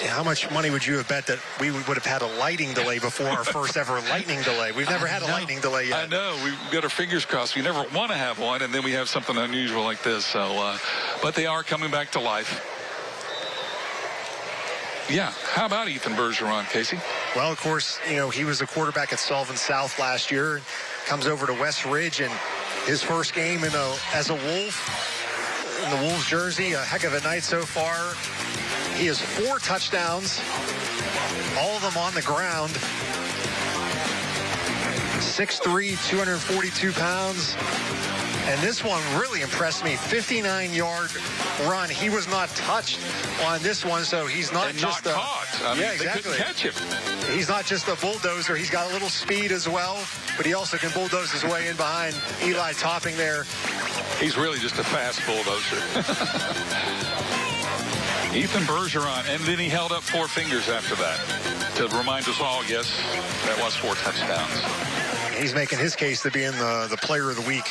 how much money would you have bet that we would have had a lighting delay before our first ever lightning delay? We've never had a lightning delay yet. I know. We've got our fingers crossed. We never want to have one, and then we have something unusual like this. So, but they are coming back to life. Yeah. How about Ethan Bergeron, Casey? Well, of course, you know, he was a quarterback at Sullivan South last year. Comes over to West Ridge, and his first game as a Wolf in the Wolves jersey. A heck of a night so far. He has 4 touchdowns, all of them on the ground. 6'3", 242 pounds. And this one really impressed me. 59-yard run. He was not touched on this one, so he's not just caught. I mean, exactly. They couldn't catch him. He's not just a bulldozer. He's got a little speed as well, but he also can bulldoze his way in behind Eli Topping there. He's really just a fast bulldozer. Ethan Bergeron, and then he held up 4 fingers after that to remind us all, yes, that was 4 touchdowns. He's making his case to be in the player of the week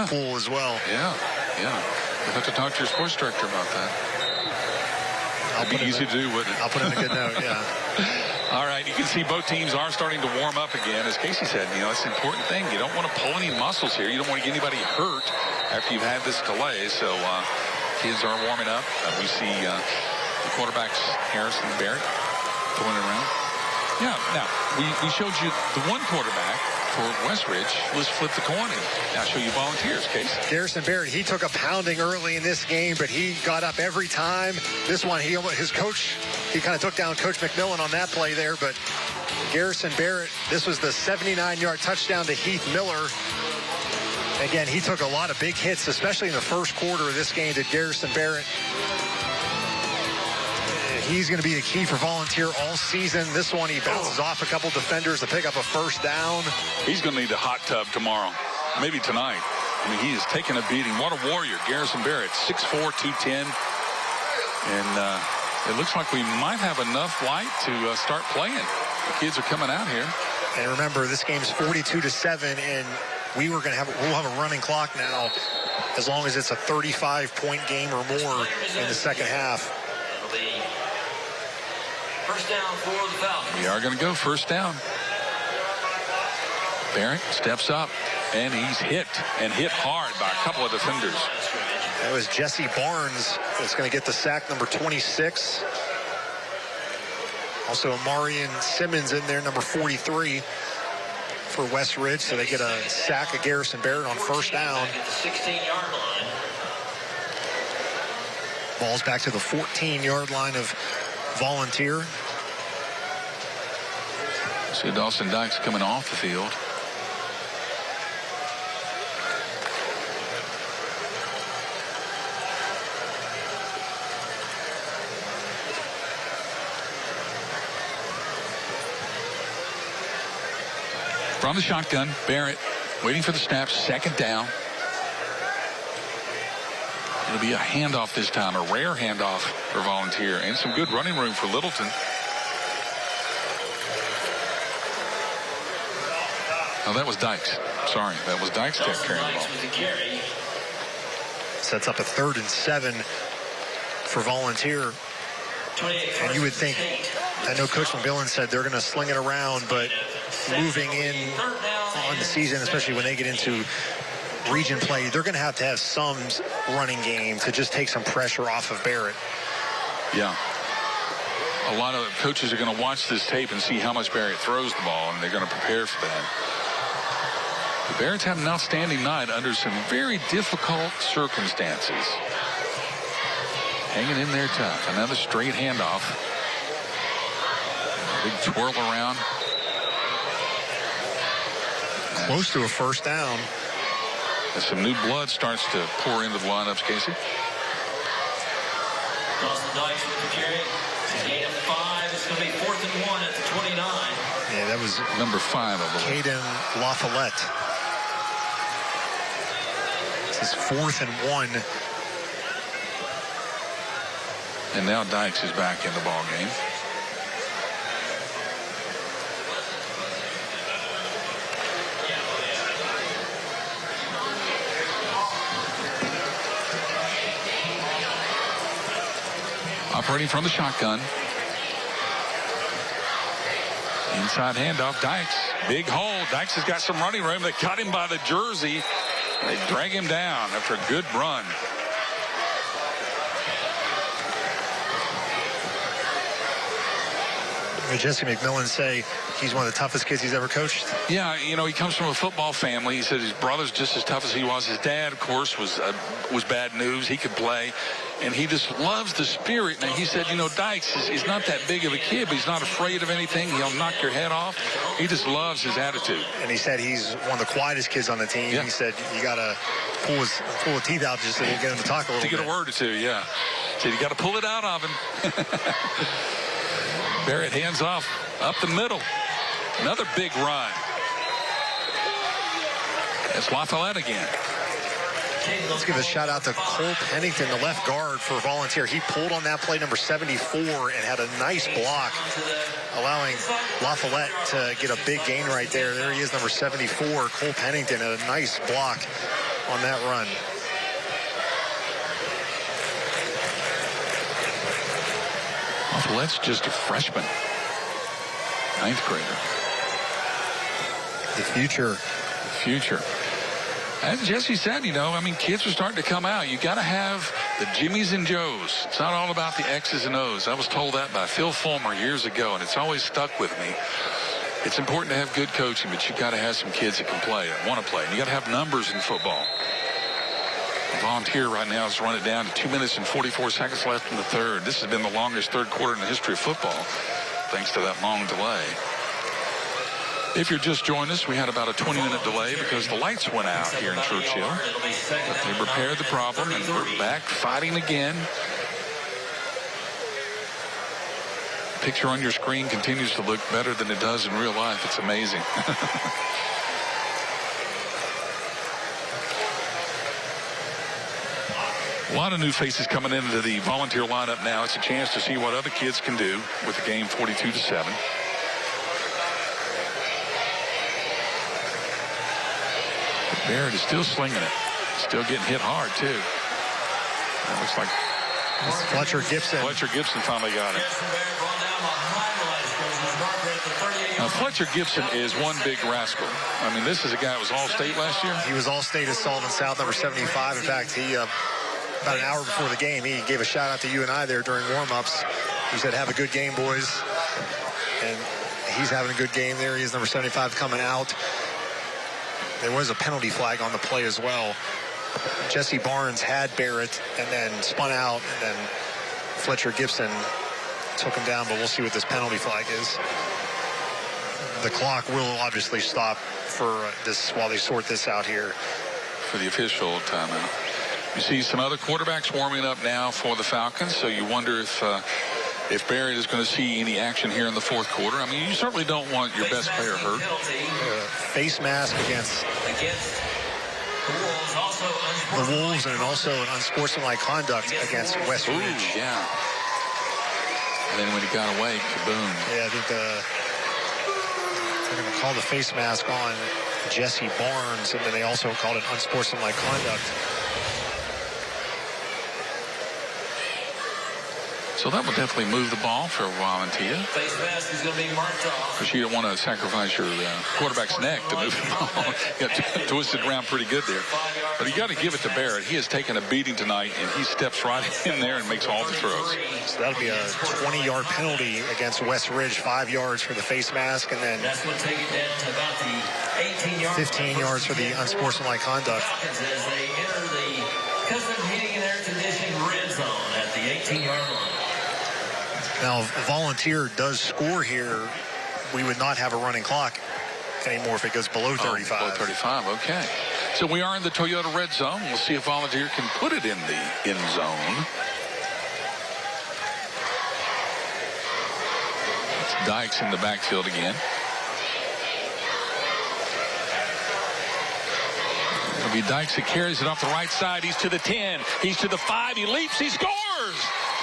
pool as well. Yeah. You'll have to talk to your sports director about that. It'd be easy to do, wouldn't it? I'll put in a good note, yeah. All right, you can see both teams are starting to warm up again. As Casey said, you know, it's an important thing. You don't want to pull any muscles here. You don't want to get anybody hurt after you've had this delay. So kids are warming up. We see the quarterbacks, Garrison Barrett, throwing it around. Yeah, now, we showed you the one quarterback for West Ridge. Let's flip the coin and now show you volunteers, Case. Garrison Barrett, he took a pounding early in this game, but he got up every time. This one, his coach, he kind of took down Coach McMillan on that play there, but Garrison Barrett, this was the 79-yard touchdown to Heath Miller. Again, he took a lot of big hits, especially in the first quarter of this game, to Garrison Barrett. He's going to be the key for Volunteer all season. This one, he bounces off a couple defenders to pick up a first down. He's going to need a hot tub tomorrow, maybe tonight. I mean, he is taking a beating. What a warrior, Garrison Barrett, 6'4", 210. And it looks like we might have enough light to start playing. The kids are coming out here. And remember, this game's 42-7, and we'll have a running clock now as long as it's a 35-point game or more in the second half. First down for the Falcons. We are going to go first down. Barrett steps up, and he's hit hard by a couple of defenders. That was Jesse Barnes that's going to get the sack, number 26. Also, Marion Simmons in there, number 43 for West Ridge. So they get a sack of Garrison Barrett on first down. At the 16-yard line. Ball's back to the 14-yard line of Volunteer. See Dawson Dykes coming off the field. From the shotgun, Barrett waiting for the snap, second down. It'll be a handoff this time, a rare handoff for Volunteer, and some good running room for Littleton. Oh, that was Dykes. Sorry, that was Dykes carrying the ball. Sets up a 3rd and 7 for Volunteer. And you would think, I know Coach McMillan said they're going to sling it around, but moving in on the season, especially when they get into region play, they're going to have some running game to just take some pressure off of Barrett. Yeah. A lot of coaches are going to watch this tape and see how much Barrett throws the ball, and they're going to prepare for that. The Barretts had an outstanding night under some very difficult circumstances. Hanging in there tough. Another straight handoff. Big twirl around. Close to a first down. As some new blood starts to pour into the lineups, Casey. Dawson Dykes with the carry. It's a gain of 5. It's going to be 4th and 1 at the 29. Yeah, that was number 5, I believe. Caden LaFollette. It's 4th and 1. And now Dykes is back in the ball game. Operating from the shotgun. Inside handoff, Dykes. Big hole. Dykes has got some running room. They cut him by the jersey. They drag him down after a good run. Jesse McMillan say he's one of the toughest kids he's ever coached. Yeah, you know, he comes from a football family. He said his brother's just as tough as he was. His dad, of course, was bad news. He could play, and he just loves the spirit. And he said, you know, Dykes is not that big of a kid, but he's not afraid of anything. He'll knock your head off. He just loves his attitude. And he said he's one of the quietest kids on the team. Yeah. He said you got to pull his teeth out just to get him to talk a little bit. To get a word or two, yeah. He said you got to pull it out of him. Barrett hands off up the middle. Another big run. It's LaFollette again. Let's give a shout out to Cole Pennington, the left guard for Volunteer. He pulled on that play, number 74, and had a nice block, allowing LaFollette to get a big gain right there. There he is, number 74, Cole Pennington, had a nice block on that run. LaFollette's just a freshman. 9th grader. The future. As Jesse said, you know, I mean, kids are starting to come out. You got to have the Jimmies and Joes. It's not all about the X's and O's. I was told that by Phil Fulmer years ago, and it's always stuck with me. It's important to have good coaching, but you got to have some kids that can play, that want to play. And you got to have numbers in football. Volunteer right now has run it down to 2 minutes and 44 seconds left in the third. This has been the longest third quarter in the history of football, thanks to that long delay. If you're just joining us, we had about a 20-minute delay because the lights went out here in Churchill. But they repaired the problem, and we're back fighting again. The picture on your screen continues to look better than it does in real life. It's amazing. A lot of new faces coming into the Volunteer lineup now. It's a chance to see what other kids can do with the game 42-7. Barrett is still slinging it. Still getting hit hard, too. That looks like Fletcher Gibson. Fletcher Gibson finally got it. Now, Fletcher Gibson is one big rascal. I mean, this is a guy that was All-State last year. He was All-State at Sullivan South, number 75. In fact, he about an hour before the game, he gave a shout-out to you and I there during warm-ups. He said, have a good game, boys. And he's having a good game there. He is number 75 coming out. There was a penalty flag on the play as well. Jesse Barnes had Barrett and then spun out, and then Fletcher Gibson took him down, but we'll see what this penalty flag is. The clock will obviously stop for this while they sort this out here. For the official timeout. You see some other quarterbacks warming up now for the Falcons, so you wonder if Barrett is going to see any action here in the fourth quarter. I mean, you certainly don't want your best player hurt. Face mask against the Wolves, and also an unsportsmanlike conduct against West Ridge. Ooh, yeah. And then when he got away, kaboom. Yeah, I think they're going to call the face mask on Jesse Barnes, and then they also called it unsportsmanlike conduct. So that will definitely move the ball for Volunteer. Face mask is going to be marked off. Because you don't want to sacrifice your quarterback's neck to move the ball. You got to twist it around pretty good there. But you got to give it to Barrett. He has taken a beating tonight, and he steps right in there and makes all the throws. So that'll be a 20-yard penalty against West Ridge, 5 yards for the face mask, and then that's what take it down to about the 18-yard 15 yards for the unsportsmanlike conduct. As they enter the custom heating and air conditioning red zone at the 18-yard line. Now, if Volunteer does score here, we would not have a running clock anymore if it goes below 35. Below 35, okay. So we are in the Toyota red zone. We'll see if Volunteer can put it in the end zone. It's Dykes in the backfield again. It'll be Dykes that carries it off the right side. He's to the 10. He's to the 5. He leaps. He scores.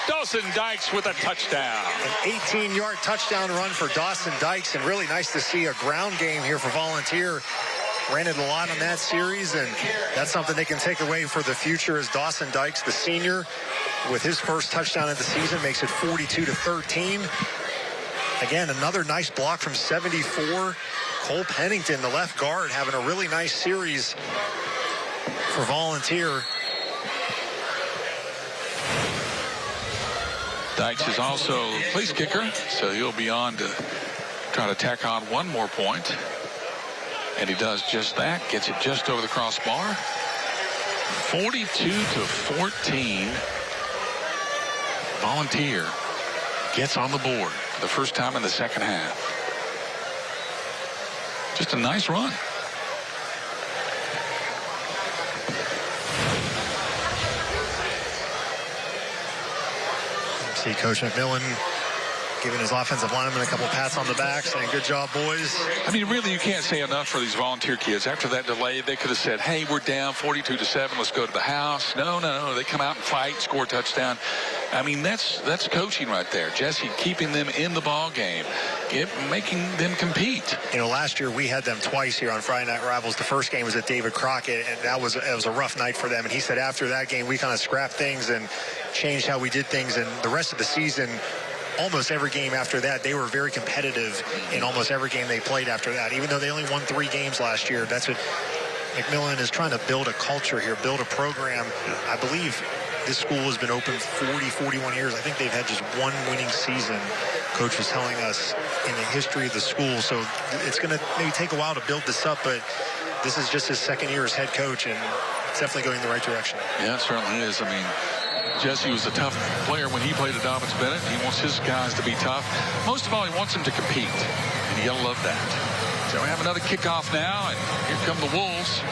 Dawson Dykes with a touchdown. An 18-yard touchdown run for Dawson Dykes, and really nice to see a ground game here for Volunteer. Ran it a lot on that series, and that's something they can take away for the future as Dawson Dykes, the senior, with his first touchdown of the season, makes it 42-13. Again, another nice block from 74. Cole Pennington, the left guard, having a really nice series for Volunteer. Dykes is also the place kicker, so he'll be on to try to tack on one more point. And he does just that, gets it just over the crossbar. 42-14. Volunteer gets on the board for the first time in the second half. Just a nice run. See Coach McMillan giving his offensive lineman a couple pats on the back, saying, good job, boys. I mean, really, you can't say enough for these Volunteer kids. After that delay, they could have said, hey, we're down 42-7. Let's go to the house. No. They come out and fight, score a touchdown. I mean, that's coaching right there. Jesse keeping them in the ball game, making them compete. You know, last year we had them twice here on Friday Night Rivals. The first game was at David Crockett, and it was a rough night for them. And he said after that game, we kind of scrapped things and changed how we did things. And the rest of the season, almost every game after that, they were very competitive in almost every game they played after that. Even though they only won 3 games last year, that's what McMillan is trying to build a culture here, build a program. I believe this school has been open 41 years. I think they've had just one winning season, Coach was telling us, in the history of the school. So it's going to maybe take a while to build this up, but this is just his second year as head coach, and it's definitely going in the right direction. Yeah, it certainly is. I mean, Jesse was a tough player when he played at Dobbins Bennett. He wants his guys to be tough. Most of all, he wants them to compete, and you got to love that. So we have another kickoff now, and here come the Wolves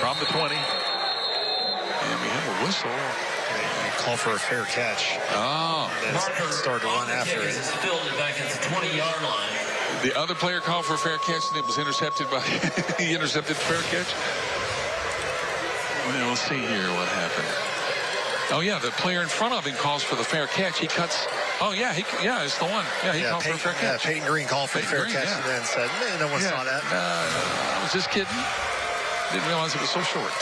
from the 20. And we have a whistle. Call for a fair catch. Oh. And then started to run after it. Back at the 20-yard line. The other player called for a fair catch, and it was intercepted by he intercepted the fair catch. Well, we'll see here what happened. Oh yeah, the player in front of him calls for the fair catch. He cuts. Oh yeah, it's the one. Yeah, he called for a fair catch. Yeah, Peyton Green called for the fair catch and then said, "Man, no one saw that." I was just kidding. Didn't realize it was so short.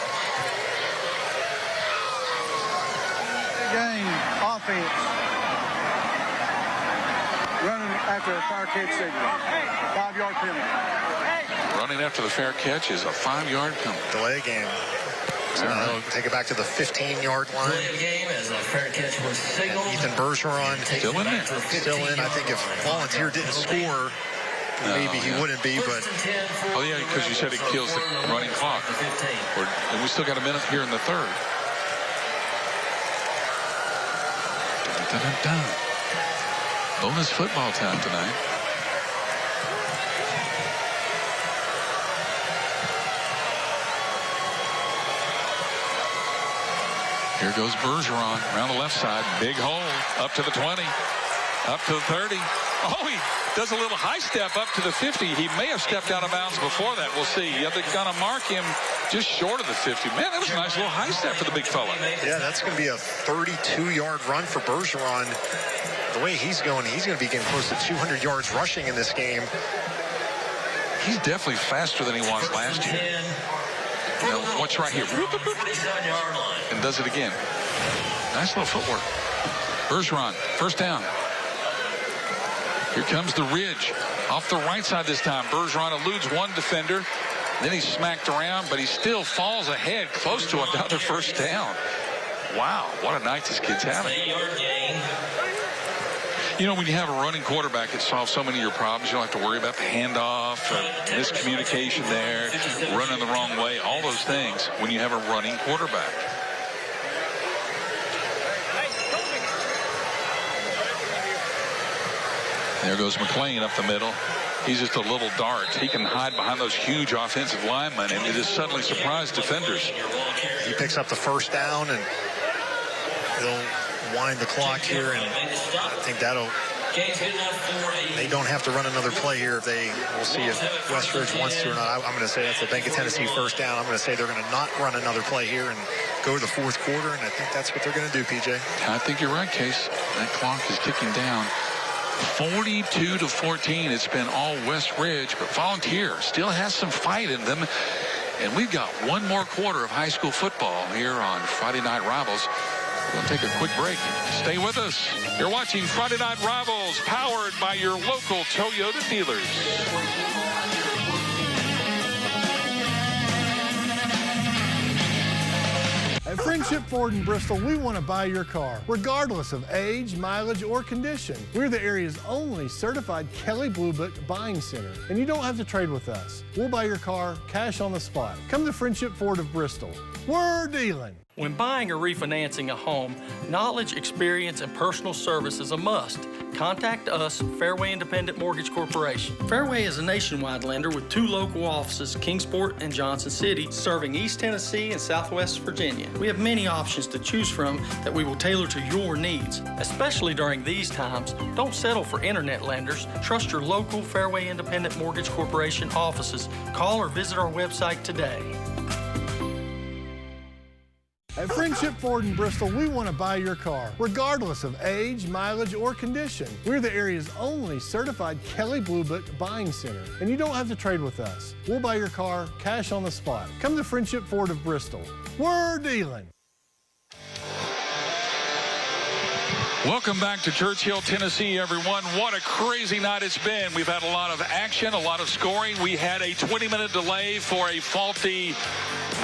Game offense. Running after a fair catch signal. 5-yard penalty. Running after the fair catch is a 5-yard penalty. Delay game. So they'll take it back to the 15-yard line. Game as a fair catch was signaled. Ethan Bergeron still in there. Still in. I think if Volunteer didn't score, maybe he wouldn't be, but oh yeah, because you said it kills the running clock. And we still got a minute here in the third. Dun, dun, dun. Bonus football time tonight. Here goes Bergeron around the left side. Big hole up to the 20, up to the 30. Oh, he does a little high step up to the 50. He may have stepped out of bounds before that. We'll see. They're going to mark him just short of the 50. Man, that was a nice little high step for the big fella. Yeah, that's going to be a 32-yard run for Bergeron. The way he's going to be getting close to 200 yards rushing in this game. He's definitely faster than he was last year. You know, watch right here. And does it again. Nice little footwork. Bergeron, first down. Here comes the ridge. Off the right side this time. Bergeron eludes one defender. Then he's smacked around, but he still falls ahead close to another first down. Wow, what a night this kid's having. You know, when you have a running quarterback, it solves so many of your problems. You don't have to worry about the handoff, miscommunication there, running the wrong way, all those things when you have a running quarterback. There goes McLean up the middle. He's just a little dart. He can hide behind those huge offensive linemen and just suddenly surprise defenders. He picks up the first down, and he'll wind the clock here, and I think that'll Game's good enough for a... They don't have to run another play here. We'll see if Westridge wants to or not. I'm going to say that's a Bank of Tennessee first down. I'm going to say they're going to not run another play here and go to the fourth quarter, and I think that's what they're going to do, PJ. I think you're right, Case. That clock is ticking down. 42-14. It's been all West Ridge, but Volunteer still has some fight in them. And we've got one more quarter of high school football here on Friday Night Rivals. We'll take a quick break. Stay with us. You're watching Friday Night Rivals, powered by your local Toyota dealers. At Friendship Ford in Bristol, we want to buy your car, regardless of age, mileage, or condition. We're the area's only certified Kelley Blue Book buying center, and you don't have to trade with us. We'll buy your car cash on the spot. Come to Friendship Ford of Bristol. We're dealing. When buying or refinancing a home, knowledge, experience, and personal service is a must. Contact us, Fairway Independent Mortgage Corporation. Fairway is a nationwide lender with 2 local offices, Kingsport and Johnson City, serving East Tennessee and Southwest Virginia. We have many options to choose from that we will tailor to your needs. Especially during these times, don't settle for internet lenders. Trust your local Fairway Independent Mortgage Corporation offices. Call or visit our website today. At Friendship Ford in Bristol, we want to buy your car, regardless of age, mileage, or condition. We're the area's only certified Kelley Blue Book buying center, and you don't have to trade with us. We'll buy your car cash on the spot. Come to Friendship Ford of Bristol. We're dealing. Welcome back to Churchill, Tennessee, everyone. What a crazy night it's been. We've had a lot of action, a lot of scoring. We had a 20-minute delay for a faulty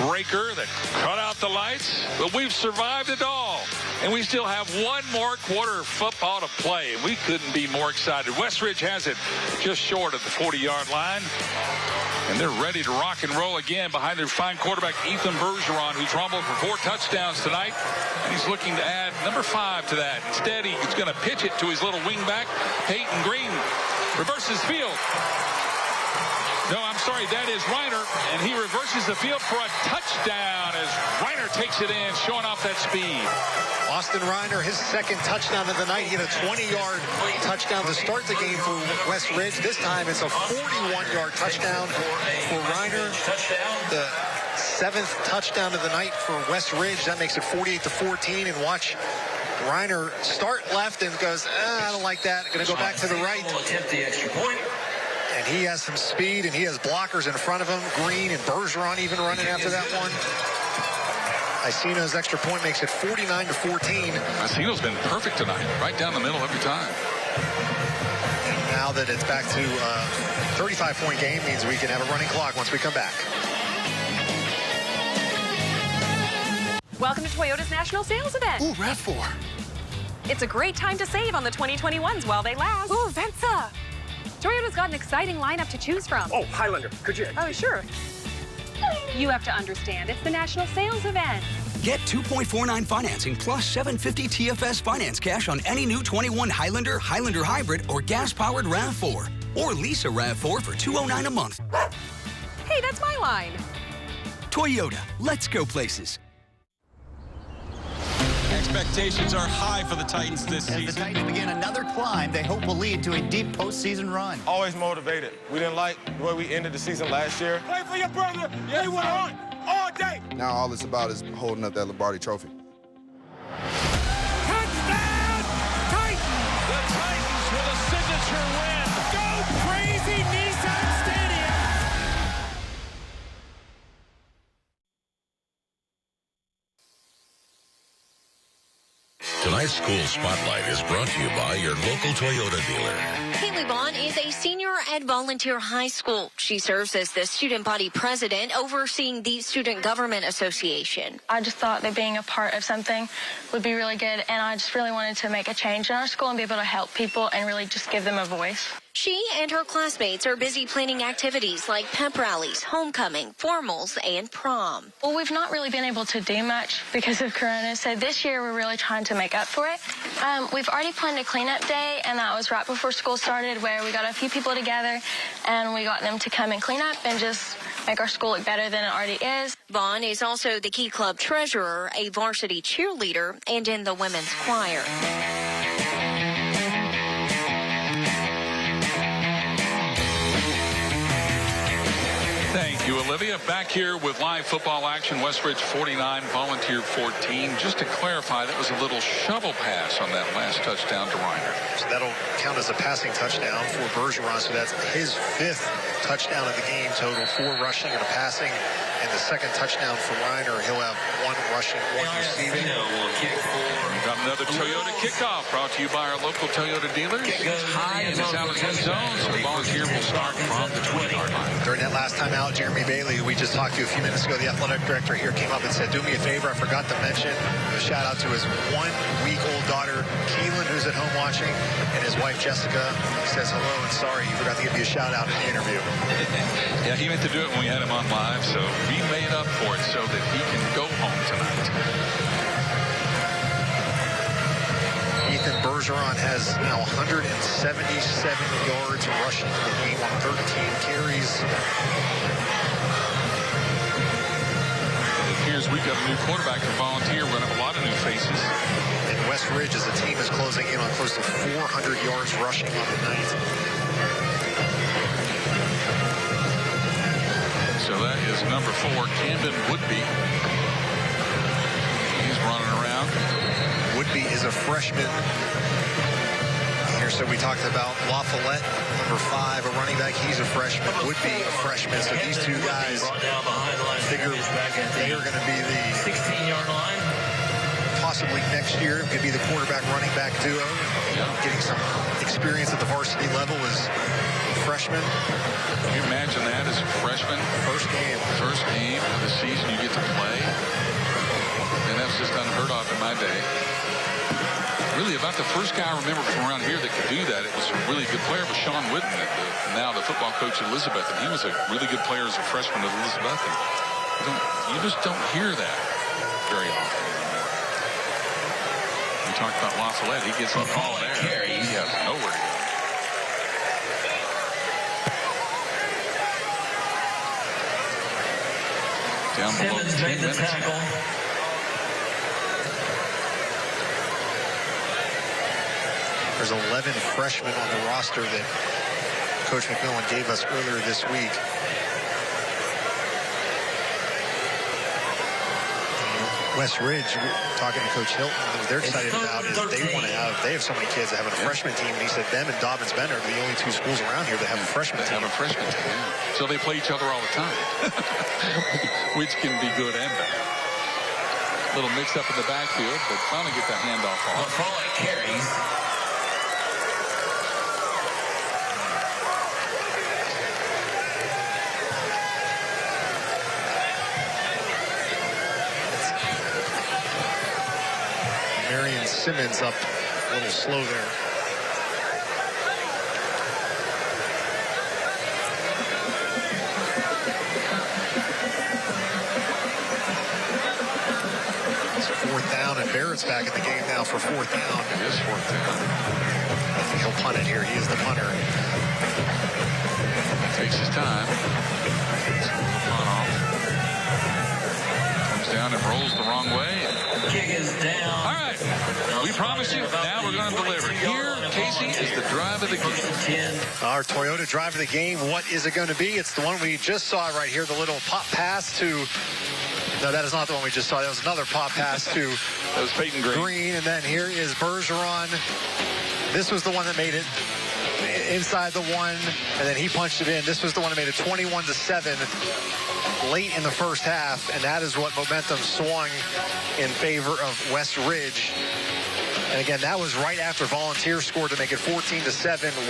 breaker that cut out the lights, but we've survived it all. And we still have one more quarter of football to play. We couldn't be more excited. Westridge has it just short of the 40-yard line. And they're ready to rock and roll again behind their fine quarterback, Ethan Bergeron, who's rumbled for 4 touchdowns tonight. And he's looking to add number 5 to that. Instead, he's going to pitch it to his little wingback, Peyton Green. Reverses field. No, I'm sorry, that is Reiner, and he reverses the field for a touchdown as Reiner takes it in, showing off that speed. Austin Reiner, his second touchdown of the night. He had a 20-yard touchdown to start the game for West Ridge. This time it's a 41-yard touchdown for Reiner. The 7th touchdown of the night for West Ridge. That makes it 48-14. And watch Reiner start left and goes, I don't like that. Going to go back to the right. Attempt the extra point. And he has some speed, and he has blockers in front of him. Green and Bergeron even running after that one. Iceno's extra point makes it 49-14. Iceno's been perfect tonight, right down the middle every time. And now that it's back to a 35-point game, means we can have a running clock once we come back. Welcome to Toyota's National Sales Event. Ooh, RAV4. It's a great time to save on the 2021s while they last. Ooh, Venza. Toyota's got an exciting lineup to choose from. Oh, Highlander, could you? Oh, sure. You have to understand, it's the National Sales Event. Get 2.49 financing plus 750 TFS finance cash on any new 21 Highlander, Highlander Hybrid, or gas-powered RAV4. Or lease a RAV4 for $209 a month. Hey, that's my line. Toyota, let's go places. Expectations are high for the Titans this season. As the Titans begin another climb they hope will lead to a deep postseason run. Always motivated. We didn't like the way we ended the season last year. Play for your brother. Yeah, you want on all day. Now all it's about is holding up that Lombardi trophy. Touchdown, Titans! The Titans with a signature win. Go crazy, Nissan Stadium! Tonight's School Spotlight is brought to you by your local Toyota dealer. Haley Vaughn is a senior at Volunteer High School. She serves as the student body president overseeing the Student Government Association. I just thought that being a part of something would be really good, and I just really wanted to make a change in our school and be able to help people and really just give them a voice. She and her classmates are busy planning activities like pep rallies, homecoming, formals, and prom. Well, we've not really been able to do much because of Corona, so this year we're really trying to make up for it. We've already planned a cleanup day, and that was right before school started, where we got a few people together and we got them to come and clean up and just make our school look better than it already is. Vaughn is also the Key Club treasurer, a varsity cheerleader, and in the women's choir. Thank you, Olivia. Back here with live football action. Westridge 49, Volunteer 14. Just to clarify, that was a little shovel pass on that last touchdown to Reiner. So that'll count as a passing touchdown for Bergeron. So that's his 5th touchdown of the game total, 4 rushing and a passing. And the 2nd touchdown for Reiner. He'll have 1 rushing, 1 receiving. We've got another Toyota kickoff brought to you by our local Toyota dealers. It's high and it's out of the end zone, so the Volunteer will start from the 20-yard line. During that last time out, Jeremy Bailey, who we just talked to a few minutes ago, the athletic director here, came up and said, do me a favor, I forgot to mention a shout out to his 1-week-old daughter, Keelan, who's at home watching, and his wife, Jessica. He says hello and sorry, he forgot to give you a shout out in the interview. Yeah, he meant to do it when we had him on live, so we made up for it so that he can go home tonight. Ethan Bergeron has now 177 yards rushing in the game on 13 carries. It appears we've got a new quarterback for Volunteer. We're going to have a lot of new faces. And Westridge as a team is closing in on close to 400 yards rushing on the night. So that is number 4, Camden Woodby. He's running around. Woodby is a freshman. Here, so we talked about La Follette, number 5, a running back. He's a freshman. Woodby, a freshman. So these two guys figure they are going to be the 16-yard line. Possibly next year could be the quarterback running back duo. Getting some experience at the varsity level as freshmen. Can you imagine that as a freshman? First game of the season you get to play. And that's just unheard of in my day. Really, about the first guy I remember from around here that could do that, it was a really good player, was Sean Whitten, now the football coach at Elizabeth. And he was a really good player as a freshman at Elizabeth. And you just don't hear that very often. We talked about La Follette. He gets the ball there. He has nowhere to go. Down below 10 minutes. Tackle. There's 11 freshmen on the roster that Coach McMillan gave us earlier this week. Westridge, talking to Coach Hilton, what they're excited about is they have so many kids that have a freshman team, and he said them and Dobbins-Bennett are the only 2 schools around here that have a freshman team. So they play each other all the time, which can be good and bad. A little mixed up in the backfield, but finally get the handoff off. Carries. Simmons up a little slow there. It's 4th down, and Barrett's back in the game now for 4th down. It is 4th down. I think he'll punt it here. He is the punter. Takes his time. Takes the punt off. Comes down and rolls the wrong way. Kick is down. All right. We promise you, now we're going to deliver. Here, Casey, is the drive of the game. Our Toyota drive of the game. What is it going to be? It's the one we just saw right here, the little pop pass to... No, that is not the one we just saw. That was another pop pass to... That was Peyton Green. And then here is Bergeron. This was the one that made it inside the 1, and then he punched it in. This was the one that made it 21-7 late in the first half, and that is what momentum swung in favor of Westridge. And again, that was right after Volunteer scored to make it 14-7.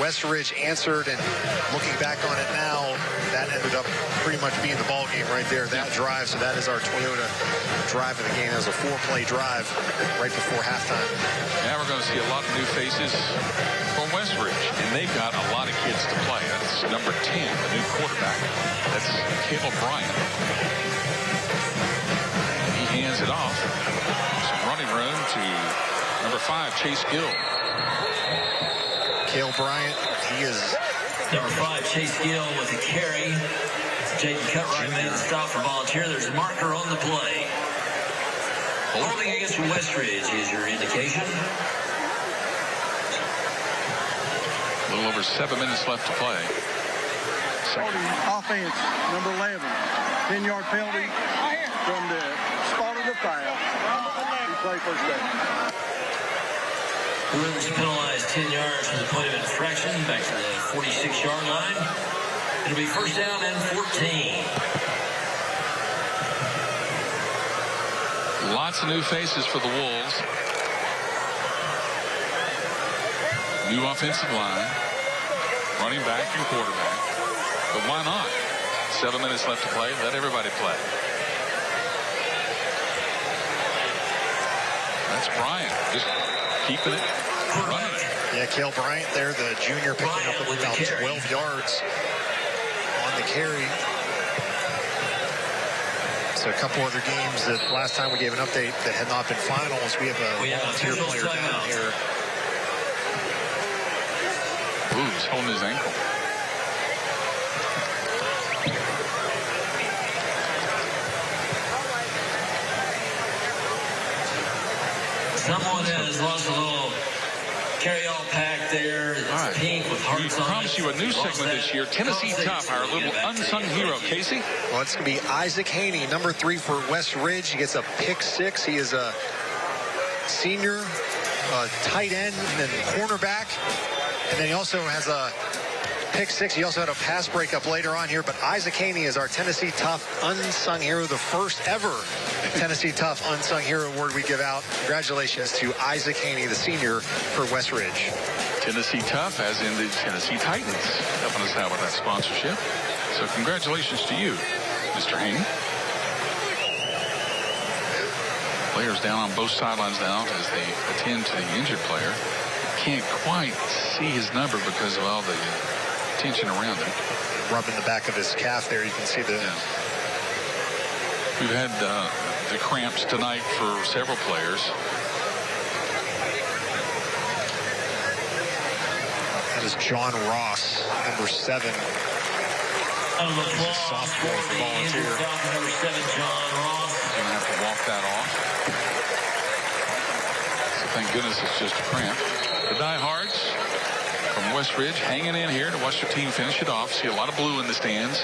Westridge answered, and looking back on it now, that ended up pretty much being the ball game right there, that drive. So that is our Toyota drive of the game. It was a 4-play drive right before halftime. Now we're going to see a lot of new faces for Westridge, and they've got a lot of kids to play. That's number 10, the new quarterback. That's Caleb Bryant. And he hands it off. Some running room to number 5, Chase Gill. Caleb Bryant, he is... Number 5, Chase Gill with a carry. Jaden Cutright made the stop for Volunteer. There's a marker on the play. Holding against Westridge is your indication. A little over 7 minutes left to play. Offense, number 11. 10-yard penalty from the spot of the foul. He played first down. Bruins penalized 10 yards for the point of infraction back to the 46-yard line. It'll be first down and 14. Lots of new faces for the Wolves. New offensive line, running back and quarterback. But why not? 7 minutes left to play. Let everybody play. That's Bryant, just keeping it, running it. Yeah, Cale Bryant there, the junior, picking up about 12 yards on the carry. So a couple other games that last time we gave an update that had not been finals. We have a volunteer player down here. Ooh, he's holding his ankle. Someone has lost a little carry-all pack there. It's pink with hearts on it. We promise you a new segment this year. Tennessee Tough, our little unsung hero. Casey? Well, it's going to be Isaac Haney, number 3 for West Ridge. He gets a pick 6. He is a senior, tight end, and then cornerback. And then he also has a pick 6. He also had a pass breakup later on here. But Isaac Haney is our Tennessee Tough unsung hero, the first ever Tennessee Tough unsung hero award we give out. Congratulations to Isaac Haney, the senior for West Ridge. Tennessee Tough, as in the Tennessee Titans, helping us out with that sponsorship. So congratulations to you, Mr. Haney. Players down on both sidelines now as they attend to the injured player. Can't quite see his number because of all the tension around him. Rubbing the back of his calf there, you can see the... Yeah. We've had the cramps tonight for several players. That is John Ross, number 7. He's a sophomore for volunteer. Number 7, John Ross. He's going to have to walk that off. So thank goodness it's just a cramp. The diehards from West Ridge hanging in here to watch their team finish it off. See a lot of blue in the stands.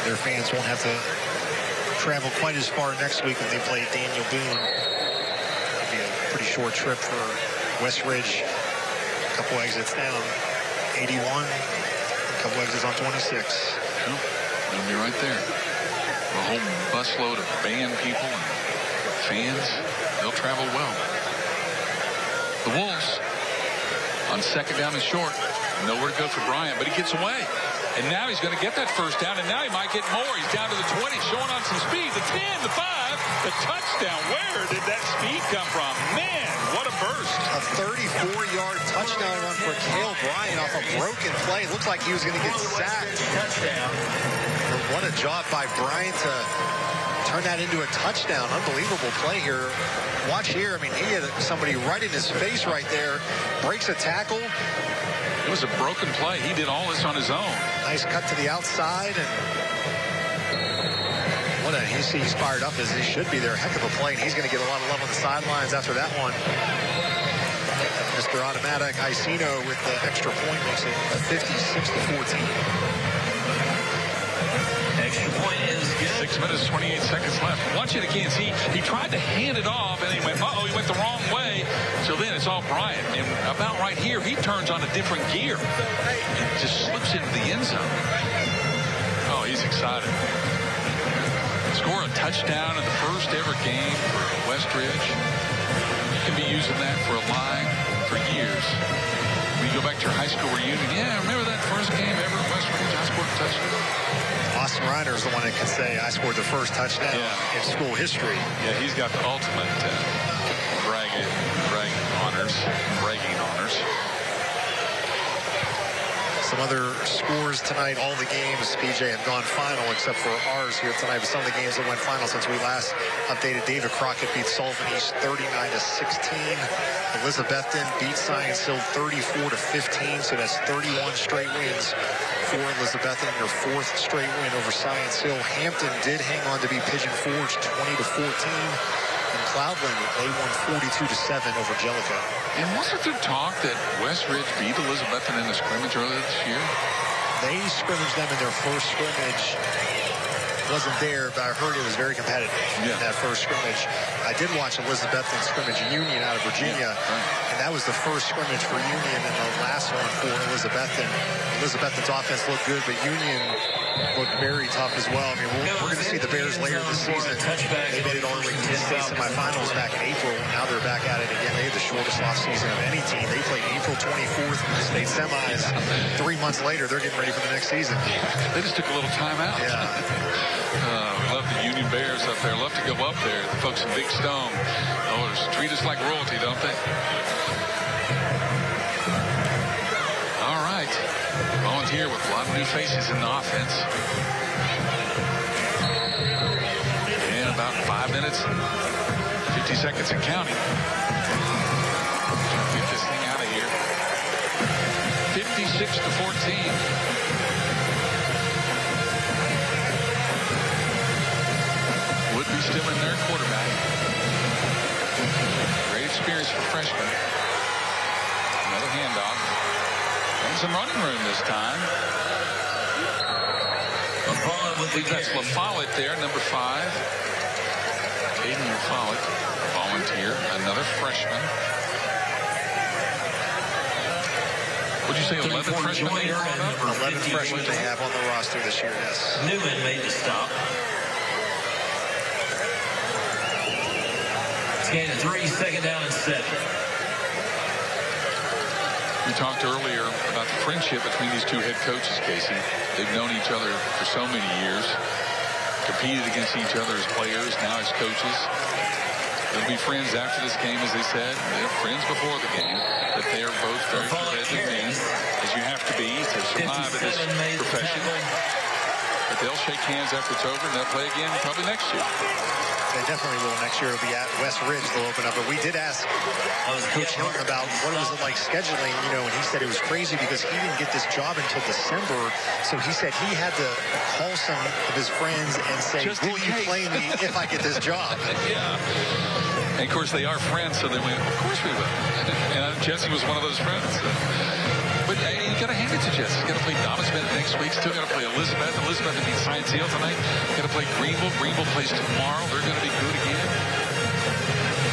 Their fans won't have to travel quite as far next week when they play Daniel Boone. It'll be a pretty short trip for West Ridge. A couple exits down, 81. A couple exits on 26. It'll be right there. A whole busload of band people and fans. They'll travel well. The Wolves on second down and short. Nowhere to go for Bryant, but he gets away. And now he's going to get that first down, and now he might get more. He's down to the 20, showing on some speed. The 10, the 5, the touchdown. Where did that speed come from? Man, what a burst. A 34-yard touchdown run for Cale Bryant off a broken play. It looked like he was going to get sacked. Touchdown. But what a job by Bryant to turn that into a touchdown. Unbelievable play here. Watch here. I mean, he had somebody right in his face right there. Breaks a tackle. It was a broken play. He did all this on his own. Nice cut to the outside. And he's fired up as he should be there. Heck of a play. And he's going to get a lot of love on the sidelines after that one. Mr. Automatic Icino with the extra point makes it 56-14. Extra point is good. 6 minutes, 28 seconds left. Watch it again. See, he tried to hand it off, and he went, he went the wrong way. So then it's all Bryant. And about right here, he turns on a different gear. And just slips into the end zone. Oh, he's excited. Score a touchdown in the first ever game for West Ridge. You can be using that for a line for years. When you go back to your high school reunion, yeah, remember that first game ever at West Ridge? I scored a touchdown. Austin Reiner is the one that can say, I scored the first touchdown in school history. Yeah, he's got the ultimate bragging honors. Some other scores tonight, all the games, PJ, have gone final except for ours here tonight. But some of the games that went final since we last updated. David Crockett beat Sullivan East 39-16. Elizabethton beat Science Hill 34-15. So that's 31 straight wins for Elizabethton, their 4th straight win over Science Hill. Hampton did hang on to beat Pigeon Forge 20-14. in Cloudland, they won 42-7 over Jellicoe. And wasn't there talk that West Ridge beat Elizabethton in the scrimmage earlier this year? They scrimmaged them in their first scrimmage. Wasn't there, but I heard it was very competitive in that first scrimmage. I did watch Elizabethton scrimmage Union out of Virginia, and that was the first scrimmage for Union and the last one for Elizabethton. Elizabethton's offense looked good, but Union looked very tough as well. I mean, we're going to see the Bears later this season. They made it all the way to the state semifinals back in April. Now they're back at it again. They had the shortest offseason of any team. They played April 24th in the state semis. 3 months later, they're getting ready for the next season. They just took a little time out. Yeah. We love the Union Bears up there. Love to go up there. The folks in Big Stone. Oh, treat us like royalty, don't they? All right. Volunteer with a lot of new faces in the offense. And about 5 minutes, 50 seconds and counting. Get this thing out of here. 56-14. Woodby still in their quarterback. Great experience for freshmen. Another handoff. And some running room this time. That's LaFollette there, number 5. Caden LaFollette, volunteer, another freshman. Would you say 11 freshmen they brought up? 11 freshmen they have on the roster this year, yes. Newman made the stop. It's gained 3, second down and 7. We talked earlier about the friendship between these two head coaches, Casey. They've known each other for so many years, competed against each other as players, now as coaches. They'll be friends after this game, as they said. They're friends before the game, but they are both very competitive men, as you have to be to survive in this profession. But they'll shake hands after it's over, and they'll play again probably next year. They definitely will next year. It'll be at West Ridge. They'll open up. But we did ask Coach Hilton about what was it like scheduling, and he said it was crazy because he didn't get this job until December. So he said he had to call some of his friends and say, will you play me if I get this job? Yeah. And, of course, they are friends, so they went, of course we will. And Jesse was one of those friends. But you got to hand it to Jesse. He's got to play Dobbins next week. Still got to play Elizabeth. Elizabeth to beat Science Hill tonight. Got to play Greenville. Greenville plays tomorrow. They're going to be good again.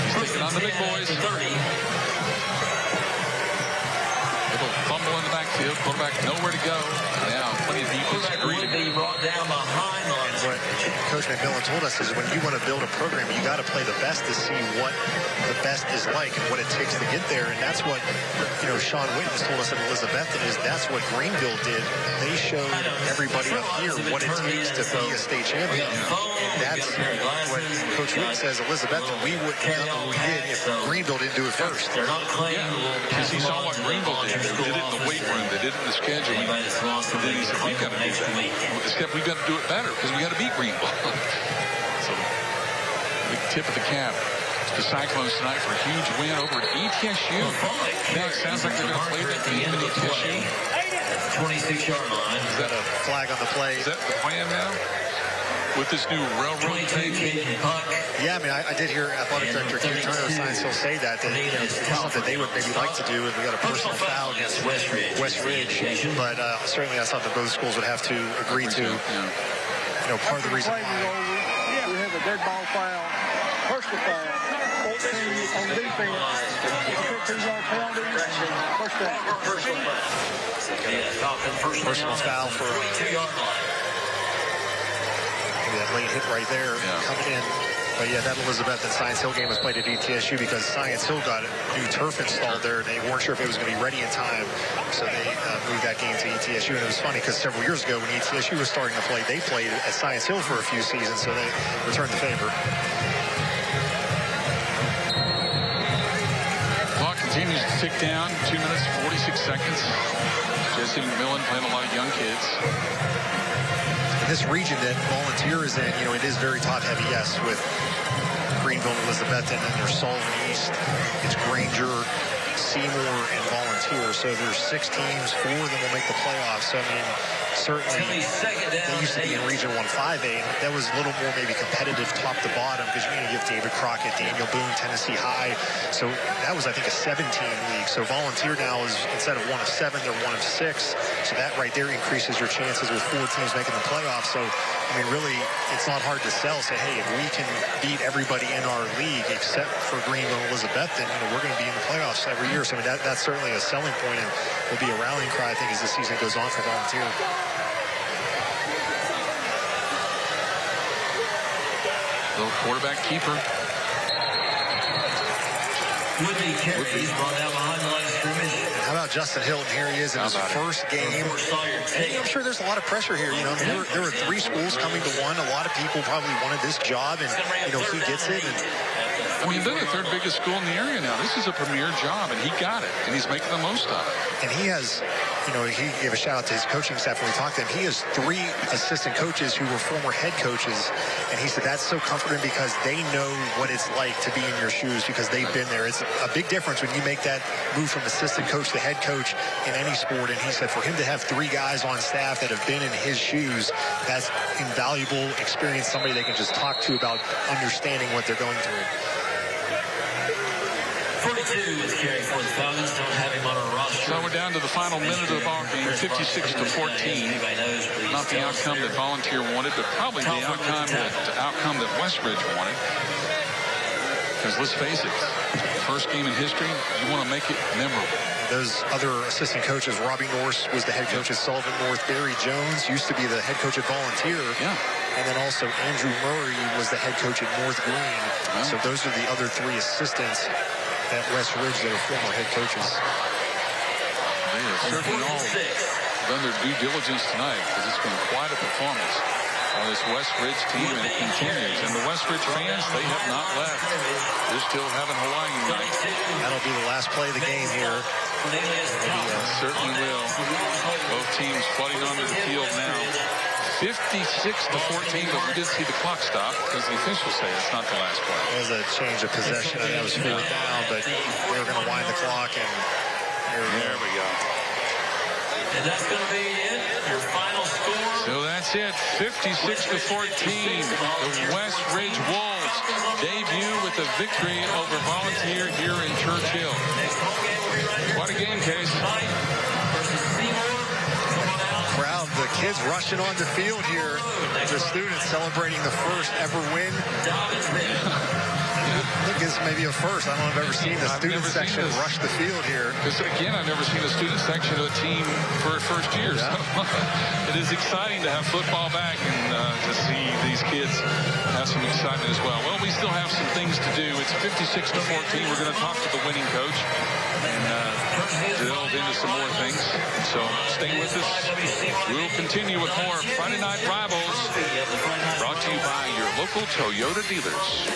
He's taking on the big boys. Little fumble in the backfield. Quarterback nowhere to go. Now, plenty of defense. Would be brought down behind on what Coach McMillan told us is when you want to build a program, you got to play the best to see what the best is like and what it takes to get there. And that's what, Sean Wittens told us at Elizabethton is that's what Greenville did. They showed everybody up here what it takes to be a state champion. And that's what Coach Wittens says, Elizabethton, we wouldn't have done what we did if Greenville didn't do it first. Yeah, because he saw what Greenville did. They did it in the weight room. They did it in the scheduling. And then he said, we've got to do that. Except we've got to do it better because we got to beat Greenville. So, big tip of the cap to the Cyclones tonight for a huge win over at ETSU. Now it sounds like they're going to play that game at ETSU. 26-yard line. Is that a flag on the play? Is that the plan now? With this new railroad thing? Yeah, I mean, I did hear Athletic Director Kim Turner of Science Hill say that it's something they would maybe like to do if we got a personal foul against West Ridge. But certainly that's something both schools would have to agree to. Part of the reason why. We have a dead ball foul, personal foul, 14 on defense, 15-yard penalty, first down. Personal foul for 22-yard line. That late hit right there coming in. But yeah, that Elizabeth and Science Hill game was played at ETSU because Science Hill got new turf installed there and they weren't sure if it was going to be ready in time. So they moved that game to ETSU. And it was funny because several years ago when ETSU was starting to play, they played at Science Hill for a few seasons. So they returned the favor. Clock continues to tick down. 2 minutes, 46 seconds. Jesse McMillan playing a lot of young kids. This region that Volunteer is in, it is very top-heavy, yes, with Greenville and Elizabethton, and there's Sullivan East, it's Granger, Seymour, and Volunteer. So there's 6 teams, 4 of them will make the playoffs. So, I mean, certainly they used to be in Region 1 5A, and that was a little more maybe competitive top to bottom because you have David Crockett, Daniel Boone, Tennessee High. So that was, I think, a 17-team league. So Volunteer now is, instead of 1 of 7, they're 1 of 6. So that right there increases your chances with 4 teams making the playoffs. So, I mean, really, it's not hard to sell. Say, hey, if we can beat everybody in our league except for Greenville and Elizabeth, then we're going to be in the playoffs every year. So, I mean, that's certainly a selling point and will be a rallying cry, I think, as the season goes on for Volunteer. Little quarterback keeper. Woodley carries, brought down behind the line of scrimmage. How about Justin Hilton? Here he is in his first game. And I'm sure there's a lot of pressure here. You know, I mean, there were 3 schools coming to one. A lot of people probably wanted this job, and he gets it. And I mean, they're the 3rd biggest school in the area now. This is a premier job, and he got it, and he's making the most of it. And he has, he gave a shout out to his coaching staff when we talked to him. He has 3 assistant coaches who were former head coaches, and he said that's so comforting because they know what it's like to be in your shoes because they've been there. It's a big difference when you make that move from assistant coach to head coach in any sport. And he said for him to have 3 guys on staff that have been in his shoes, that's invaluable experience, somebody they can just talk to about understanding what they're going through. 42 is carrying for the Falcons. Don't have him on our roster. So we're down to the final minute of the ball game, 56-14. Not the outcome that Volunteer wanted, but probably the outcome that Westridge wanted. Because let's face it, first game in history, you want to make it memorable. Those other assistant coaches, Robbie Norse was the head coach at Sullivan North. Barry Jones used to be the head coach at Volunteer. Yeah. And then also Andrew Murray was the head coach at North Green. Wow. So those are the other 3 assistants at West Ridge that are former head coaches. They have certainly all done their due diligence tonight because it's been quite a performance on this West Ridge team, and it continues. And the West Ridge fans, they have not left. They're still having Hawaii night. That'll be the last play of the game here. Certainly will. Both teams flooding onto the field now. 56-14, but we did see the clock stop because the officials say it's not the last play. There's a change of possession. I think that was 4th down, but they were going to wind the clock, and there we go. And that's going to be it. Your final score. So that's it. 56-14. The West Ridge Wolves debut with a victory over Volunteer here in Churchill. What a game, Case. Crowd, the kids rushing on the field here. The students celebrating the first ever win. I think this may be a first. I don't know if I've ever seen the student section rush the field here. Because, again, I've never seen a student section of a team for a first year. Yeah. So it is exciting to have football back and to see these kids have some excitement as well. Well, we still have some things to do. It's 56-14. We're going to talk to the winning coach and delve into some more things. So stay with us. We'll continue with more Friday Night Rivals, brought to you by your local Toyota dealers.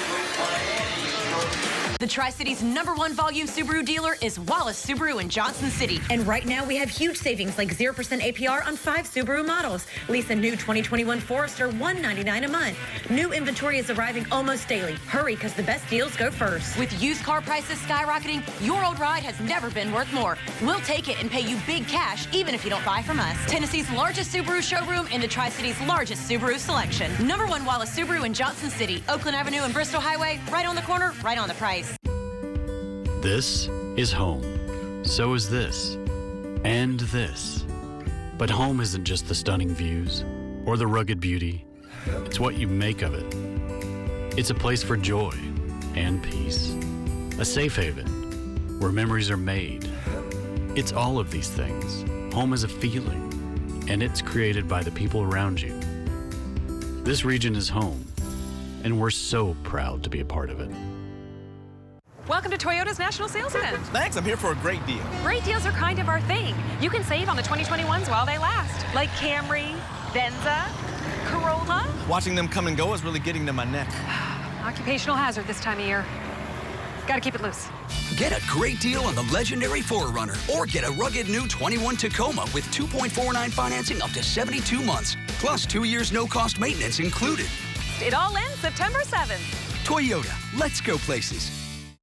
The Tri-City's #1 volume Subaru dealer is Wallace Subaru in Johnson City. And right now we have huge savings like 0% APR on 5 Subaru models. Lease a new 2021 Forester, $199 a month. New inventory is arriving almost daily. Hurry, because the best deals go first. With used car prices skyrocketing, your old ride has never been worth more. We'll take it and pay you big cash, even if you don't buy from us. Tennessee's largest Subaru showroom and the Tri-City's largest Subaru selection. #1 Wallace Subaru in Johnson City. Oakland Avenue and Bristol Highway, right on the corner, right on the price. This is home. So is this. And this. But home isn't just the stunning views or the rugged beauty. It's what you make of it. It's a place for joy and peace. A safe haven where memories are made. It's all of these things. Home is a feeling, and it's created by the people around you. This region is home, and we're so proud to be a part of it. Welcome to Toyota's National Sales Event. Thanks, I'm here for a great deal. Great deals are kind of our thing. You can save on the 2021s while they last, like Camry, Venza, Corolla. Watching them come and go is really getting to my neck. Occupational hazard this time of year. Gotta keep it loose. Get a great deal on the legendary 4Runner or get a rugged new 21 Tacoma with 2.49 financing up to 72 months, plus 2 years no-cost maintenance included. It all ends September 7th. Toyota, let's go places.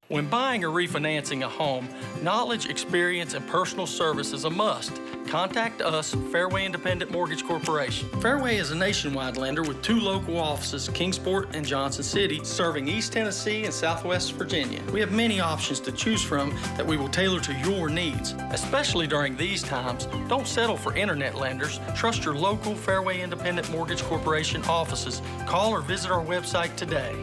When buying or refinancing a home, knowledge, experience, and personal service is a must. contact us, Fairway Independent Mortgage Corporation. Fairway is a nationwide lender with 2 local offices, Kingsport and Johnson City, serving East Tennessee and Southwest Virginia. We have many options to choose from that we will tailor to your needs. Especially during these times, don't settle for internet lenders. Trust your local Fairway Independent Mortgage Corporation offices. Call or visit our website today.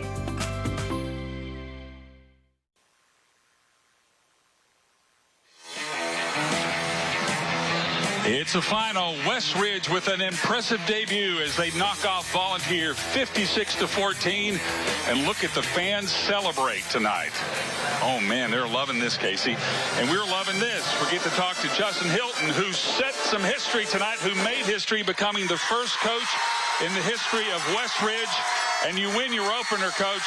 It's a final. West Ridge with an impressive debut as they knock off Volunteer 56-14. And look at the fans celebrate tonight. Oh, man, they're loving this, Casey. And we're loving this. We get to talk to Justin Hilton, who set some history tonight, who made history becoming the first coach in the history of West Ridge. And you win your opener, Coach.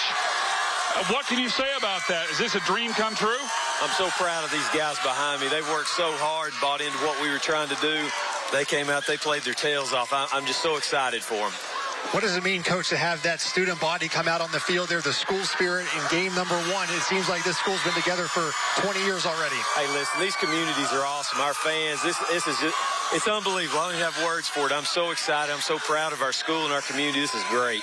What can you say about that? Is this a dream come true? I'm so proud of these guys behind me. They've worked so hard, bought into what we were trying to do. They came out, they played their tails off. I'm just so excited for them. What does it mean, Coach, to have that student body come out on the field there, the school spirit in game number 1? It seems like this school's been together for 20 years already. Hey, listen, these communities are awesome. Our fans, this is just, it's unbelievable. I don't even have words for it. I'm so excited. I'm so proud of our school and our community. This is great.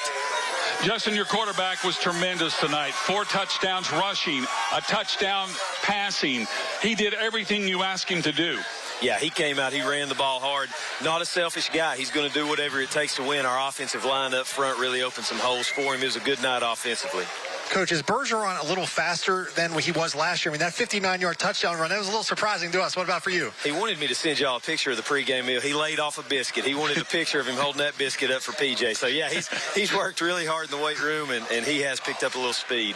Justin, your quarterback was tremendous tonight. 4 touchdowns rushing, a touchdown passing. He did everything you asked him to do. Yeah, he came out. He ran the ball hard. Not a selfish guy. He's going to do whatever it takes to win. Our offensive line up front really opened some holes for him. It was a good night offensively. Coach, is Bergeron a little faster than he was last year? I mean, that 59-yard touchdown run, that was a little surprising to us. What about for you? He wanted me to send y'all a picture of the pregame meal. He laid off a biscuit. He wanted a picture of him holding that biscuit up for PJ. So, yeah, he's worked really hard in the weight room, and he has picked up a little speed.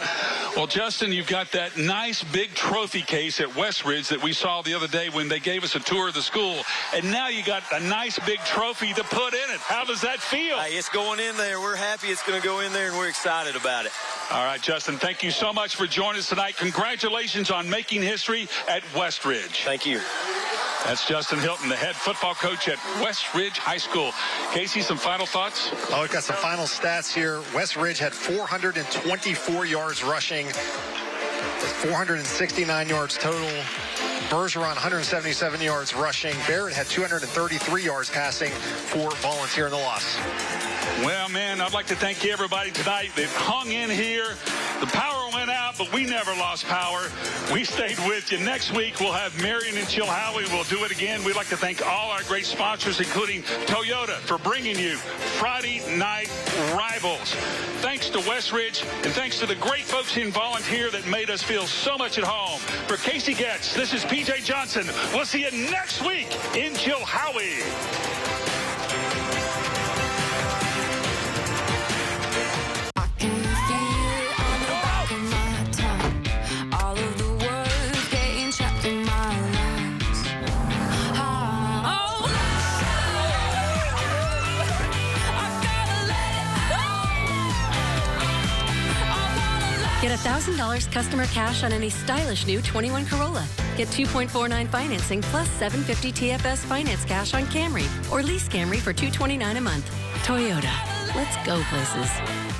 Well, Justin, you've got that nice big trophy case at West Ridge that we saw the other day when they gave us a tour of the school. And now you got a nice big trophy to put in it. How does that feel? Hey, it's going in there. We're happy it's going to go in there, and we're excited about it. All right, Justin, thank you so much for joining us tonight. Congratulations on making history at West Ridge. Thank you. That's Justin Hilton, the head football coach at West Ridge High School. Casey, some final thoughts? Oh, we've got some final stats here. West Ridge had 424 yards rushing, 469 yards total. Bergeron, 177 yards rushing. Barrett had 233 yards passing for Volunteer in the loss. Well, man, I'd like to thank everybody tonight that hung in here. The power went out, but we never lost power. We stayed with you. Next week, we'll have Marion and Chilhowie. We'll do it again. We'd like to thank all our great sponsors, including Toyota, for bringing you Friday Night Rivals. Thanks to West Ridge, and thanks to the great folks in Volunteer that made us feel so much at home. For Casey Getz, this is PJ Johnson. We'll see you next week in Chilhowie. Get $1,000 customer cash on any stylish new 21 Corolla. Get 2.49 financing plus $750 TFS finance cash on Camry or lease Camry for $229 a month. Toyota. Let's go places.